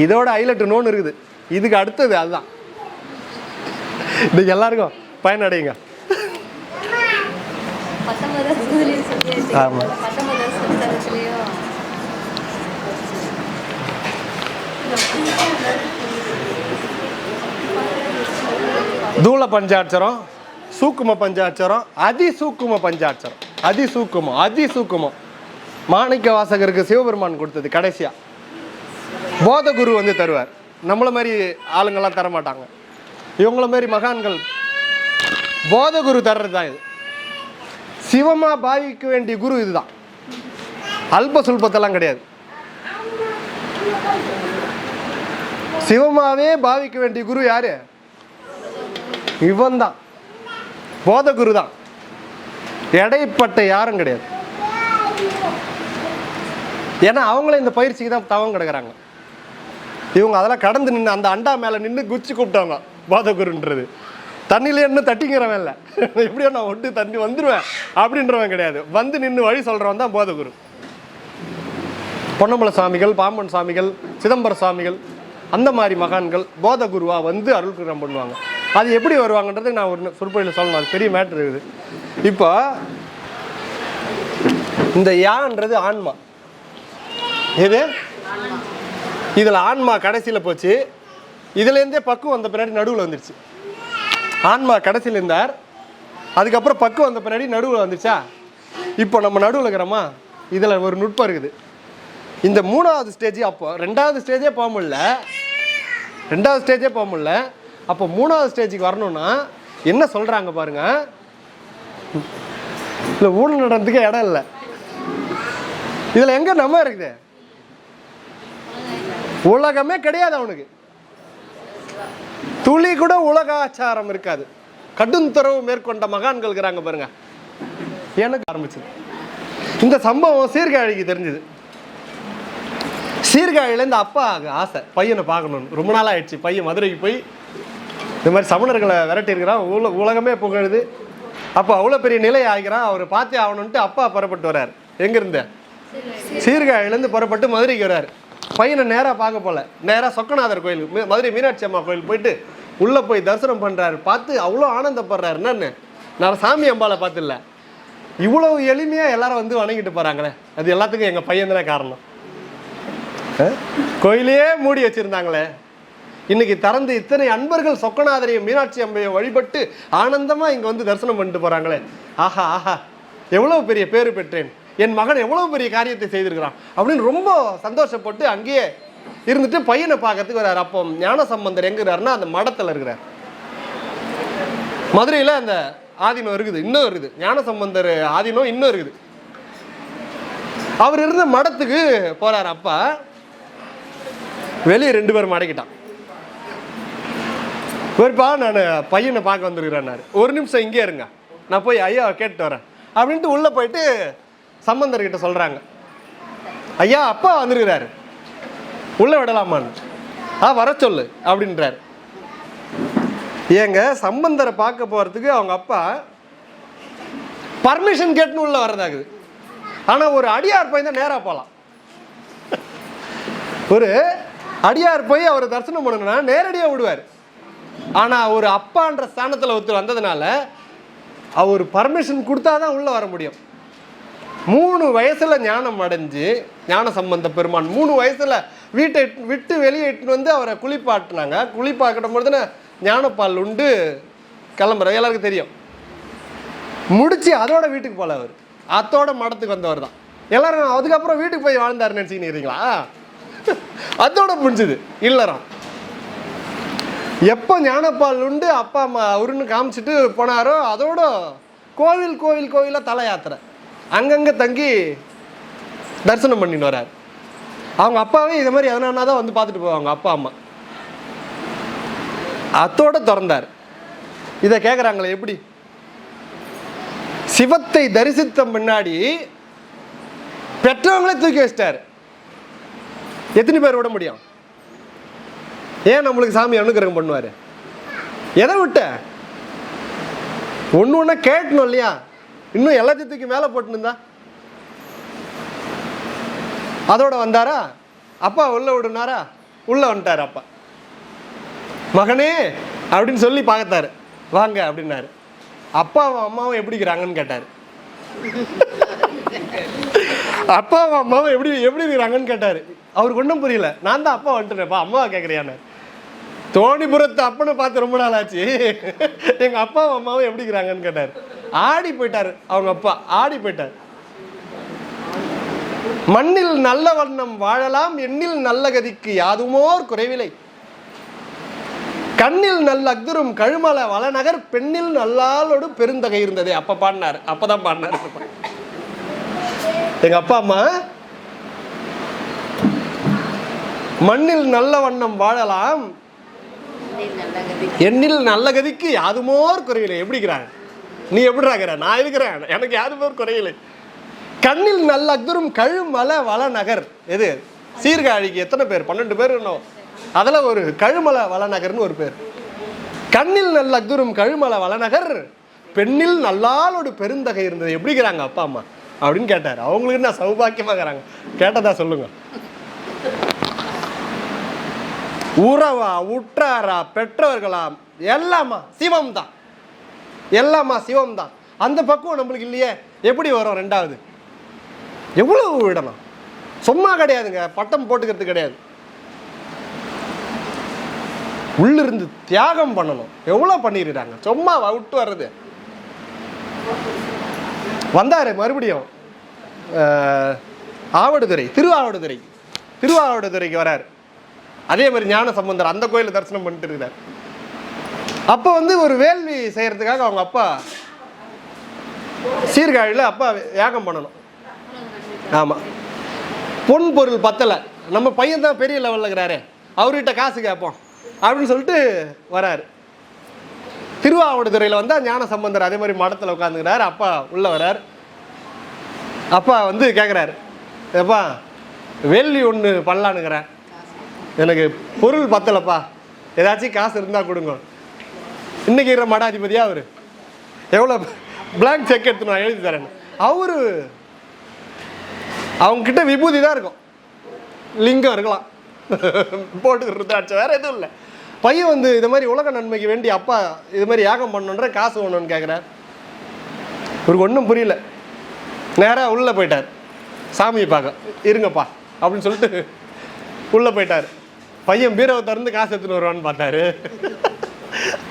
இதோட ஹைலைட் இன்னொன்று இருக்குது, இதுக்கு அடுத்தது அதுதான். இன்னைக்கு எல்லாருக்கும் பயனடையுங்க. ஆமாம், தூள பஞ்சாட்சரம், சூக்கும பஞ்சாட்சரம், அதிசூக்கும பஞ்சாட்சரம். அதிசூக்குமம், அதிசூக்குமம் மாணிக்க வாசகருக்கு சிவபெருமான் கொடுத்தது. கடைசியா போதகுரு வந்து தருவார். நம்மள மாதிரி ஆளுங்கள்லாம் தர மாட்டாங்க, இவங்கள மாதிரி மகான்கள் போதகுரு தர்றது தான் இது. சிவமா பாவிக்க வேண்டிய குரு இதுதான், அல்ப சுல்பத்தெல்லாம் கிடையாது. சிவமாவே பாவிக்க வேண்டிய குரு யாரு? இவன் தான், போதகுரு தான். எடைப்பட்ட யாரும் கிடையாது. ஏன்னா அவங்களே இந்த பயிற்சிக்கு தான் தவம் கிடக்குறாங்க. இவங்க அதெல்லாம் கடந்து நின்று அந்த அண்டா மேலே நின்று குச்சி கூப்பிட்டாங்க. போதகுருன்றது தண்ணியில இன்னும் தட்டிங்கிறவன் இல்லை, எப்படியோ நான் ஒட்டு தண்ணி வந்துடுவேன் அப்படின்றவன் கிடையாது. வந்து நின்று வழி சொல்கிறவன் தான் போதகுரு. பொன்னம்பல சுவாமிகள், பாம்பன் சுவாமிகள், சிதம்பர சுவாமிகள், அந்த மாதிரி மகான்கள் போதகுருவாக வந்து அருள்கிரம் பண்ணுவாங்க. அது எப்படி வருவாங்கன்றது நான் ஒரு சொற்பொழியில் சொல்லணும், அது பெரிய மேட்ரு இருக்குது. இப்போ இந்த யான்றது ஆன்மா, எது இதில் ஆன்மா கடைசியில் போச்சு. இதுலேருந்தே பக்குவம் வந்த பின்னாடி நடுவில் வந்துடுச்சு. ஆன்மா கடைசியில் இருந்தார், அதுக்கப்புறம் பக்குவம் வந்த பின்னாடி நடுவில் வந்துச்சா. இப்போ நம்ம நடுவில் இருக்கிறோமா, இதில் ஒரு நுட்பம் இருக்குது. இந்த மூணாவது ஸ்டேஜ், அப்போ ரெண்டாவது ஸ்டேஜே போக முடியல, அப்போ மூணாவது ஸ்டேஜுக்கு வரணும்னா என்ன சொல்கிறாங்க பாருங்க. இல்லை ஊழல் நடந்துக்க இடம் இல்லை, இதில் எங்கே நம்ம இருக்குது? உலகமே கிடையாது அவனுக்கு, துளி கூட உலகாச்சாரம் இருக்காது. கடும் துறவு மேற்கொண்ட மகான்கள் இருக்கிறாங்க பாருங்க. எனக்கு ஆரம்பிச்சது இந்த சம்பவம் சீர்காழிக்கு தெரிஞ்சது. சீர்காழியில் இந்த அப்பா ஆசை பையனை பார்க்கணும்னு ரொம்ப நாள் ஆயிடுச்சு. பையன் மதுரைக்கு போய் இந்த மாதிரி சமணர்களை விரட்டி இருக்கிறான், உலகமே புகழுது. அப்போ அவ்வளோ பெரிய நிலை ஆகிறான், அவர் பார்த்தே ஆகணுன்ட்டு அப்பா புறப்பட்டு வர்றார். எங்கேருந்து? சீர்காழிலேருந்து புறப்பட்டு மதுரைக்கு வர்றார். பையனை நேராக பார்க்க போல, நேராக சொக்கநாதர் கோயில், மதுரை மீனாட்சி அம்மா கோயில் போயிட்டு உள்ளே போய் தரிசனம் பண்ணுறாரு. பார்த்து அவ்வளோ ஆனந்தப்படுறாரு. என்னன்னு, நான் சாமி அம்பாவை பார்த்துல இவ்வளோ எளிமையாக எல்லாரும் வந்து வணங்கிட்டு போகிறாங்களே, அது எல்லாத்துக்கும் எங்கள் பையன் தானே காரணம். கோயிலையே மூடி வச்சுருந்தாங்களே, இன்னைக்கு திறந்து இத்தனை அன்பர்கள் சொக்கநாதரையும் மீனாட்சி அம்மையை வழிபட்டு ஆனந்தமாக இங்கே வந்து தரிசனம் பண்ணிட்டு போகிறாங்களே, ஆஹா ஆஹா எவ்வளோ பெரிய பேரு பெற்றேன், என் மகன் எவ்வளோ பெரிய காரியத்தை செய்திருக்கிறான் அப்படின்னு ரொம்ப சந்தோஷப்பட்டு அங்கேயே இருந்துட்டு பையனை பார்க்கறதுக்கு வர்றாரு. அப்போ ஞான சம்பந்தர் எங்க இருக்கிறாருன்னா அந்த மடத்தில் இருக்கிறார். மதுரையில் அந்த ஆதீனம் இருக்குது, இன்னும் இருக்குது. ஞான சம்பந்தர் ஆதீனம் இன்னும் இருக்குது. அவர் இருந்த மடத்துக்கு போறார். அப்பா வெளியே 2 பேர் மடக்கிட்டான். ஒருப்பா நான் பையனை பார்க்க வந்துருக்கிறேன்னாரு. 1 நிமிஷம் இங்கே இருங்க, நான் போய் ஐயா கேட்டு வரேன் அப்படின்ட்டு உள்ளே போயிட்டு சம்பந்தர்கிட்ட சொல்கிறாங்க, ஐயா அப்பா வந்துருக்கிறாரு, உள்ளே விடலாமான்னு. வர சொல்லு அப்படின்றார். ஏங்க சம்பந்தரை பார்க்க போகிறதுக்கு அவங்க அப்பா பர்மிஷன் கேட்டுன்னு உள்ளே வர்றதாகுது. ஆனால் ஒரு அடியார் போய் தான் நேராக போகலாம். ஒரு அடியார் போய் அவர் தரிசனம் பண்ணணும்னா நேரடியாக விடுவார். ஆனால் ஒரு அப்பான்ற ஸ்தானத்தில் ஒருத்தர் வந்ததுனால அவர் பர்மிஷன் கொடுத்தா தான் உள்ளே வர முடியும். 3 வயசுல ஞானம் அடைஞ்சு ஞான சம்பந்த பெருமான் 3 வயசுல வீட்டை விட்டு வெளியே இட்டுன்னு வந்து அவரை குளிப்பாட்டினாங்க. குளிப்பாக்கிடும் பொழுதுன்னு ஞானப்பால் உண்டு கிளம்புற எல்லாருக்கும் தெரியும். முடிச்சு அதோட வீட்டுக்கு போல அவர் அத்தோட மடத்துக்கு வந்தவர் தான். எல்லாரும் அதுக்கப்புறம் வீட்டுக்கு போய் வாழ்ந்தாரு நினைச்சுக்கிறீங்களா? அதோட முடிஞ்சது இல்லறம். எப்போ ஞானப்பால் உண்டு அப்பா அம்மா அவருன்னு காமிச்சிட்டு போனாரோ அதோட கோவில் கோவில் கோவிலாக தலை யாத்திரை அங்கங்கே தங்கி தரிசனம் பண்ணிட்டு வர்றார். அவங்க அப்பாவே இது மாதிரி எதனா தான் வந்து பார்த்துட்டு போவாங்க அப்பா அம்மா. அத்தோட திறந்தார். இதை கேட்குறாங்களே எப்படி? சிவத்தை தரிசித்த முன்னாடி பெற்றவங்களே தூக்கி வச்சிட்டாரு. எத்தனை பேர் விட முடியும்? ஏன் நம்மளுக்கு சாமி அனுகிரகம் பண்ணுவார்? எதை விட்ட ஒன்று ஒன்றா கேட்கணும் இல்லையா? இன்னும் எல்லாத்தையும் தூக்கி மேலே போட்டுருந்தா அதோட வந்தாரா? அப்பா உள்ள விடுனாரா? உள்ள வந்துட்டார். அப்பா மகனே அப்படின்னு சொல்லி பார்த்தாரு. வாங்க அப்படின்னாரு. அப்பாவும் அம்மாவும் எப்படிக்கிறாங்கன்னு கேட்டார். அப்பாவும் அம்மாவும் எப்படி இருக்கிறாங்கன்னு கேட்டார். அவருக்கு ஒன்றும் புரியல. நான் தான் அப்பா வந்துட்டேன்ப்பா, அம்மாவை கேட்குறியான்னு. தோணிபுரத்து அப்பனை பார்த்து ரொம்ப நாள் ஆச்சு, எங்கள் அப்பாவும் அம்மாவும் எப்படி இருக்கிறாங்கன்னு கேட்டார். ஆடி போயிட்டார். அவங்க அப்பா ஆடி போயிட்டார். மண்ணில் நல்ல வண்ணம் வாழலாம், எண்ணில் நல்ல கதிக்கு யாதுமோர் குறைவில்லை. கண்ணில் நல்ல அக்துரும் கழுமல வளநகர், பெண்ணில் நல்லாளோடு பெருந்தகை இருந்ததே. அப்ப பாடினார். அப்பதான் பாடினார். எங்க அப்பா அம்மா மண்ணில் நல்ல வண்ணம் வாழலாம், எண்ணில் நல்ல கதிக்கு யாதுமோர் குறையில்லை. எப்படிக்கிறாங்க? நீ எப்படிறாங்கிற? நான் இருக்கிறேன், எனக்கு யாதுமோர் குறையில்லை. கண்ணில் நல்ல அக்துரும் கழுமல வளநகர். எது? சீர்காழிக்கு எத்தனை பேர்? 12 பேர் இன்னும். அதில் ஒரு கழுமல வளநகர்னு ஒரு பேர். கண்ணில் நல்ல அக்துரும் கழுமல வளநகர், பெண்ணில் நல்லாளோடு பெருந்தகை இருந்தது. எப்படிங்கிறாங்க அப்பா அம்மா அப்படின்னு கேட்டார். அவங்களுக்கு என்ன சௌபாக்கியமாகறாங்க? கேட்டதா சொல்லுங்க. உறவா உற்றாரா பெற்றவர்களாம் எல்லாமா சிவம் தான். எல்லாமா சிவம் தான். அந்த பக்குவம் நம்மளுக்கு இல்லையே. எப்படி வரும்? ரெண்டாவது எவ்வளவு விடணும்? சும்மா கிடையாதுங்க, பட்டம் போட்டுக்கிறது கிடையாது. உள்ளிருந்து தியாகம் பண்ணணும். எவ்வளோ பண்ணிடுறாங்க. சும்மா விட்டு வர்றது. வந்தாரு மறுபடியும் ஆவடுதுறை, திருவாவடுதுறைக்கு வராரு. அதே மாதிரி ஞான சம்பந்தர் அந்த கோயிலை தரிசனம் பண்ணிட்டு இருக்கிறார். அப்போ ஒரு வேள்வி செய்யறதுக்காக அவங்க அப்பா சீர்காழியில் அப்பா யாகம் பண்ணணும். ஆமாம், பொன் பொருள் பத்தலை, நம்ம பையன் தான் பெரிய லெவலில் இருக்கிறாரு, அவர்கிட்ட காசு கேட்போம் அப்படின்னு சொல்லிட்டு வராரு. திருவாவடுதுறையில் வந்தால் ஞான சம்பந்தர் அதே மாதிரி மடத்தில் உட்காந்துக்கிறார். அப்பா உள்ளே வர்றார். அப்பா கேட்குறாரு, எப்பா வேள்வி ஒன்று பண்ணலான்னுக்கிறேன், எனக்கு பொருள் பத்தலைப்பா, ஏதாச்சும் காசு இருந்தால் கொடுங்க. இன்னைக்கு இருக்கிற மடாதிபதியா அவர் எவ்வளோ பிளாங்க் செக் எடுத்து நான் எழுதி தரேன். அவரு அவங்கக்கிட்ட விபூதி தான் இருக்கும், லிங்கம் இருக்கலாம், போட்டுக்கிறது வேற எதுவும் இல்லை. பையன் இது மாதிரி உலக நன்மைக்கு வேண்டி அப்பா இது மாதிரி யாகம் பண்ணணுன்ற காசு ஒன்றுன்னு கேட்குறார். இவருக்கு ஒன்றும் புரியல. நேராக உள்ளே போயிட்டார். சாமியை பார்க்க இருங்கப்பா அப்படின்னு சொல்லிட்டு உள்ளே போயிட்டார். பையன் பீரோவை திறந்து காசு எடுத்துன்னு வருவான்னு பார்த்தாரு.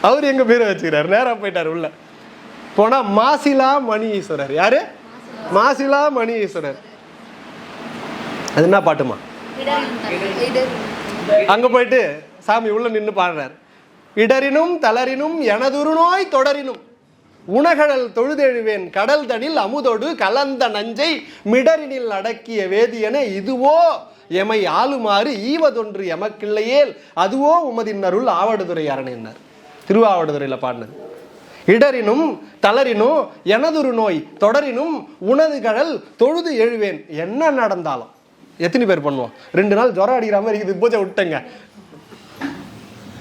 அவர் எங்கே பீரோ வச்சுக்கிறார். நேராக போயிட்டார். உள்ள போனால் மாசிலா மணி ஈஸ்வரர். யாரு? மாசிலா மணி ஈஸ்வரர். அது என்ன பாட்டுமா? அங்கே போயிட்டு சாமி உள்ள நின்று பாடுறார். இடரினும் தளரினும் எனதுரு நோய் தொடரினும் உணகடல் தொழுதெழுவேன் கடல் தனில் அமுதோடு கலந்த நஞ்சை மிடரினில் அடக்கிய வேதியனே இதுவோ எமை ஆளுமாறு ஈவதொன்று எமக்கில்லையேல் அதுவோ உமதின் அருள் ஆவடுதுறை அரணினார். திருவாவடுதுறையில் பாடினது. இடரினும் தளரினும் எனதுரு நோய் தொடரினும் உனது கடல் தொழுது எழுவேன். என்ன நடந்தாலும் எத்தனை பேர் பண்ணுவோம்? 2 நாள் ஜுரம் அடிக்கிற மாதிரி இருக்குது, பூஜை விட்டேங்க,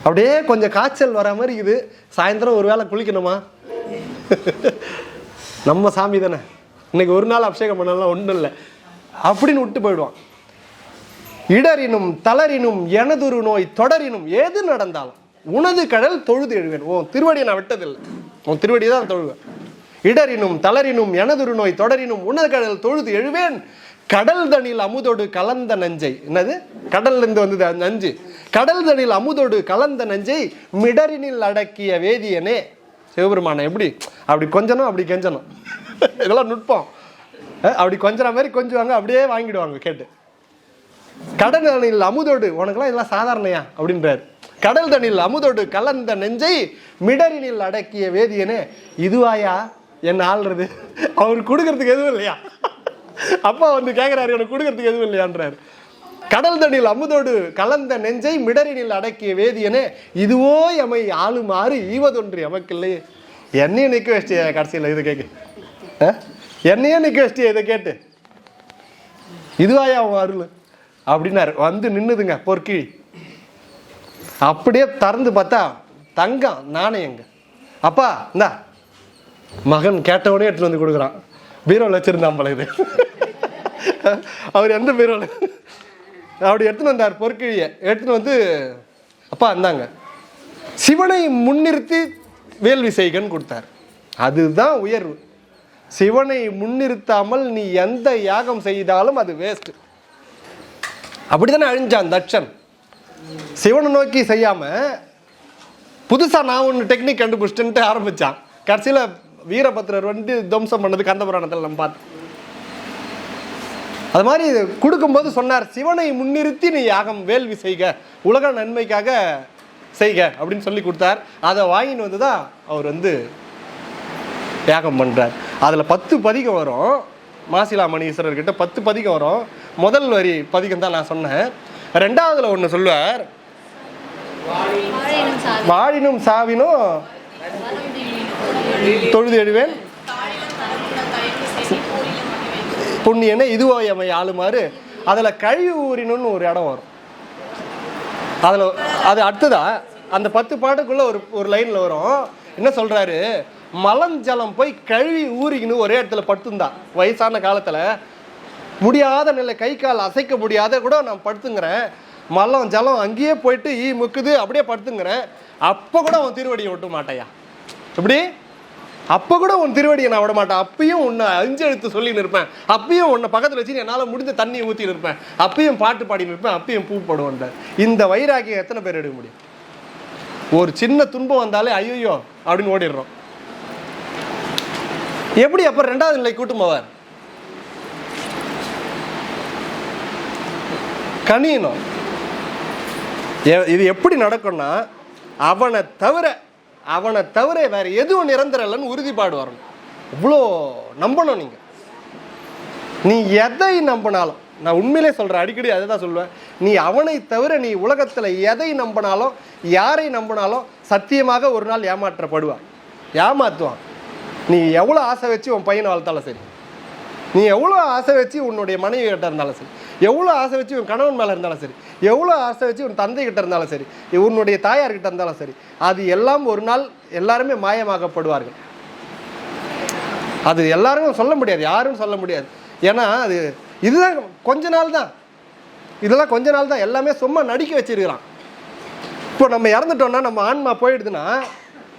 அப்படியே கொஞ்சம் காய்ச்சல் வர மாதிரி இருக்குது, சாயந்தரம் ஒரு வேளை குளிக்கணுமா? நம்ம சாமி தானே, இன்னைக்கு ஒரு நாள் அபிஷேகம் பண்ணலாம் ஒன்றும் இல்லை அப்படின்னு விட்டு போயிடுவான். இடரினும் தளரினும் எனதுரு நோய் தொடரினும் எது நடந்தாலும் உனது கடல் தொழுது எழுவேன். உன் திருவடியை நான் விட்டதில்லை, உன் திருவடியை தான் தொழுவேன். இடரினும் தளரினும் எனதுரு நோய் தொடரினும் உனது கடல் தொழுது எழுவேன் கடல் தனில் அமுதோடு கலந்த நஞ்சை. என்னது? கடல்ல இருந்து வந்தது நஞ்சு. கடல் தனில் அமுதோடு கலந்த நஞ்சை மிடரினில் அடக்கிய வேதியனே. சிவபெருமான எப்படி அப்படி கொஞ்சனும் அப்படி கெஞ்சணும். இதெல்லாம் நுட்பம். அப்படி கொஞ்சம் மாதிரி கொஞ்சுவாங்க, அப்படியே வாங்கிடுவாங்க கேட்டு. கடல் தண்ணியில் அமுதோடு, உனக்குலாம் இதெல்லாம் சாதாரணையா அப்படின்றாரு. கடல் தண்ணியில் அமுதோடு கலந்த நெஞ்சை மிடரினில் அடக்கிய வேதியனே இதுவாயா என்ன ஆள்றது. அவர் கொடுக்கறதுக்கு எதுவும் இல்லையா? அப்பா வந்து கேட்குறாரு, எனக்கு கொடுக்கறதுக்கு எதுவும் இல்லையான்றாரு. கடல் தண்ணியில் அமுதோடு கலந்த நெஞ்சை மிடரினில் அடக்கிய வேதியனே இதுவோ எமை ஆளுமாறு ஈவதொன்று எமக்கில்லையே. என்னையும் நிற்க வச்சிய கடைசியில் இது கேட்கு, என்னையே நிற்க வச்சிய இதை கேட்டு இதுவாயா அவன் அருள் அப்படின்னாரு. வந்து நின்னுதுங்க பொற்கிழி. அப்படியே திறந்து பார்த்தா தங்கம் நாணயங்க. அப்பா இந்தா, மகன் கேட்டவனே எடுத்துட்டு வந்து கொடுக்குறான். பீரோவில் வச்சிருந்தான் போல இது. அவர் எந்த பீரோவில் அப்படி எடுத்துன்னு வந்தார் பொற்கிழியை எடுத்துன்னு வந்து, அப்பா இந்தாங்க, சிவனை முன்னிறுத்தி வேள்வி செய்கன்னு கொடுத்தார். அதுதான் உயர்வு. சிவனை முன்னிறுத்தாமல் நீ எந்த யாகம் செய்தாலும் அது வேஸ்ட். அப்படித்தானே அழிஞ்சான் தட்சன். சிவனை நோக்கி செய்யாம புதுசா நான் ஒன்று டெக்னிக் கண்டுபிடிச்சிட்டு ஆரம்பிச்சான். கடைசியில் வீரபத்ரர் வந்து துவம்சம் பண்ணது கந்த புராணத்தில் நம்ம பார்த்தோம். அது மாதிரி கொடுக்கும்போது சொன்னார், சிவனை முன்னிறுத்தி நீ யாகம் வேள்வி செய்க, உலக நன்மைக்காக செய்க அப்படின்னு சொல்லி கொடுத்தார். அதை வாங்கின்னு வந்து தான் அவர் வந்து யாகம் பண்றார். அதில் 10 பதிகம் வரும். மாசிலாமணீஸ்வரர்கிட்ட 10 பதிகம் வரும். முதல் வரி பதிகம் தான் நான் சொன்னேன். 2வதுல ஒன்று சொல்லுவார், வாழினும் சாவினும் தொழுது எழுவேன் புண்ணியனை இதுவோ எமை ஆளுமாறு. அதில் கழிவு ஊறினுன்னு ஒரு இடம் வரும். அதில் அது அடுத்ததா அந்த 10 பாட்டுக்குள்ள ஒரு லைனில் வரும். என்ன சொல்றாரு, மலஞ்சலம் போய் கழுவி ஊறிக்கின்னு ஒரே இடத்துல படுத்துந்தான். வயசான காலத்தில் முடியாத நிலை, கை கால் அசைக்க முடியாத கூட நான் படுத்துங்கிறேன். மலம் ஜலம் அங்கேயே போயிட்டு ஈ முக்குது, அப்படியே படுத்துங்கிறேன். அப்போ கூட உன் திருவடியை விட்டு மாட்டையா? எப்படி? அப்போ கூட உன் திருவடியை நான் விட மாட்டேன். அப்பயும் உன்னை 5 எழுத்து சொல்லின்னு இருப்பேன். அப்பயும் உன்னை பக்கத்தில் வச்சு என்னால் முடிஞ்ச தண்ணியை ஊற்றின்னு இருப்பேன். அப்பயும் பாட்டு பாடின்னு இருப்பேன். அப்பயும் பூ போடுவேன். இந்த வைராகியம் எத்தனை பேர் எடுக்க முடியும்? ஒரு சின்ன துன்பம் வந்தாலே ஐயோ அப்படின்னு ஓடிடுறோம். எப்படி அப்ப 2வது நிலை கூட்டும் போவார்? கனியணும். இது எப்படி நடக்கும்னா, அவனை தவிர வேற எதுவும் நிரந்தரம் இல்லைன்னு உறுதிப்பாடு வரணும். இவ்வளோ நம்பணும். நீ எதை நம்பினாலும், நான் உண்மையிலே சொல்றேன், அடிக்கடி அதை தான் சொல்லுவேன், நீ அவனை தவிர நீ உலகத்துல எதை நம்பினாலும் யாரை நம்பினாலும் சத்தியமாக ஒரு நாள் ஏமாற்றப்படுவான், ஏமாத்துவான். நீ எவ்வளோ ஆசை வச்சு உன் பையனை வளர்த்தாலும் சரி, நீ எவ்வளோ ஆசை வச்சு உன்னுடைய மனைவி கிட்ட இருந்தாலும் சரி, எவ்வளோ ஆசை வச்சு உன் கணவன் மேலே இருந்தாலும் சரி, எவ்வளோ ஆசை வச்சு உன் தந்தை கிட்ட இருந்தாலும் சரி, உன்னுடைய தாயார்கிட்ட இருந்தாலும் சரி, அது எல்லாம் ஒரு நாள் எல்லாருமே மாயமாகப்படுவார்கள். அது எல்லாரும் சொல்ல முடியாது, யாரும் சொல்ல முடியாது. ஏன்னா இதுதான் கொஞ்ச நாள் தான், இதெல்லாம் கொஞ்ச நாள் தான். எல்லாமே சும்மா நடிக்க வச்சிருக்கிறான். இப்போ நம்ம இறந்துட்டோம்னா, நம்ம ஆன்மா போயிடுதுன்னா,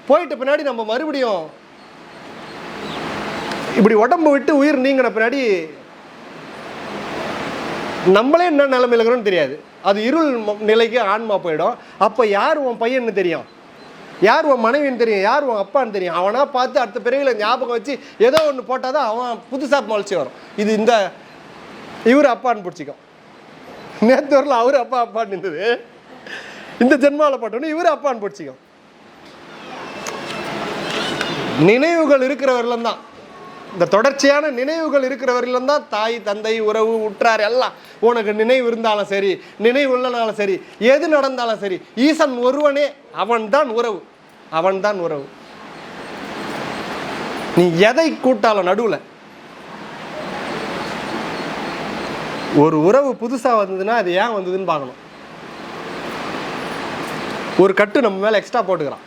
போயிட்ட பின்னாடி நம்ம மறுபடியும் இப்படி உடம்பு விட்டு உயிர் நீங்கின பின்னாடி நம்மளே என்ன நிலைமையில இருக்கிறோம்னு தெரியாது. அது இருள் நிலைக்கு ஆன்மா போயிடும். அப்போ யார் உன் பையன்னு தெரியும், யார் உன் மனைவின்னு தெரியும், யார் உன் அப்பான்னு தெரியும். அவனா பார்த்து அடுத்த பிறவியில் ஞாபகம் வச்சு ஏதோ ஒன்று போட்டால் தான் அவன் புதுசாக முளைச்சி வரும். இது இந்த இவர் அப்பான்னு பிடிச்சிக்கும். நேற்று வரல அவர் அப்பான்னு இருந்தது, இந்த ஜென்மாவில் போட்டோன்னு இவர் அப்பான்னு பிடிச்சிக்கும். நினைவுகள் இருக்கிறவர்களும் தான், இந்த தொடர்ச்சியான நினைவுகள் இருக்கிறவர்களும் தான் தாய் தந்தை உறவு உற்றார் எல்லாம். உனக்கு நினைவு இருந்தாலும் சரி, நினைவு இல்லைனாலும் சரி, எது நடந்தாலும் சரி, ஈசன் ஒருவனே, அவன்தான் உறவு, அவன்தான் உறவு. நீ எதை கூட்டாலும் நடுவில் ஒரு உறவு புதுசா வந்ததுன்னா அது ஏன் வந்ததுன்னு பார்க்கணும். ஒரு கட்டு நம்ம மேல எக்ஸ்ட்ரா போட்டுக்கிறான்,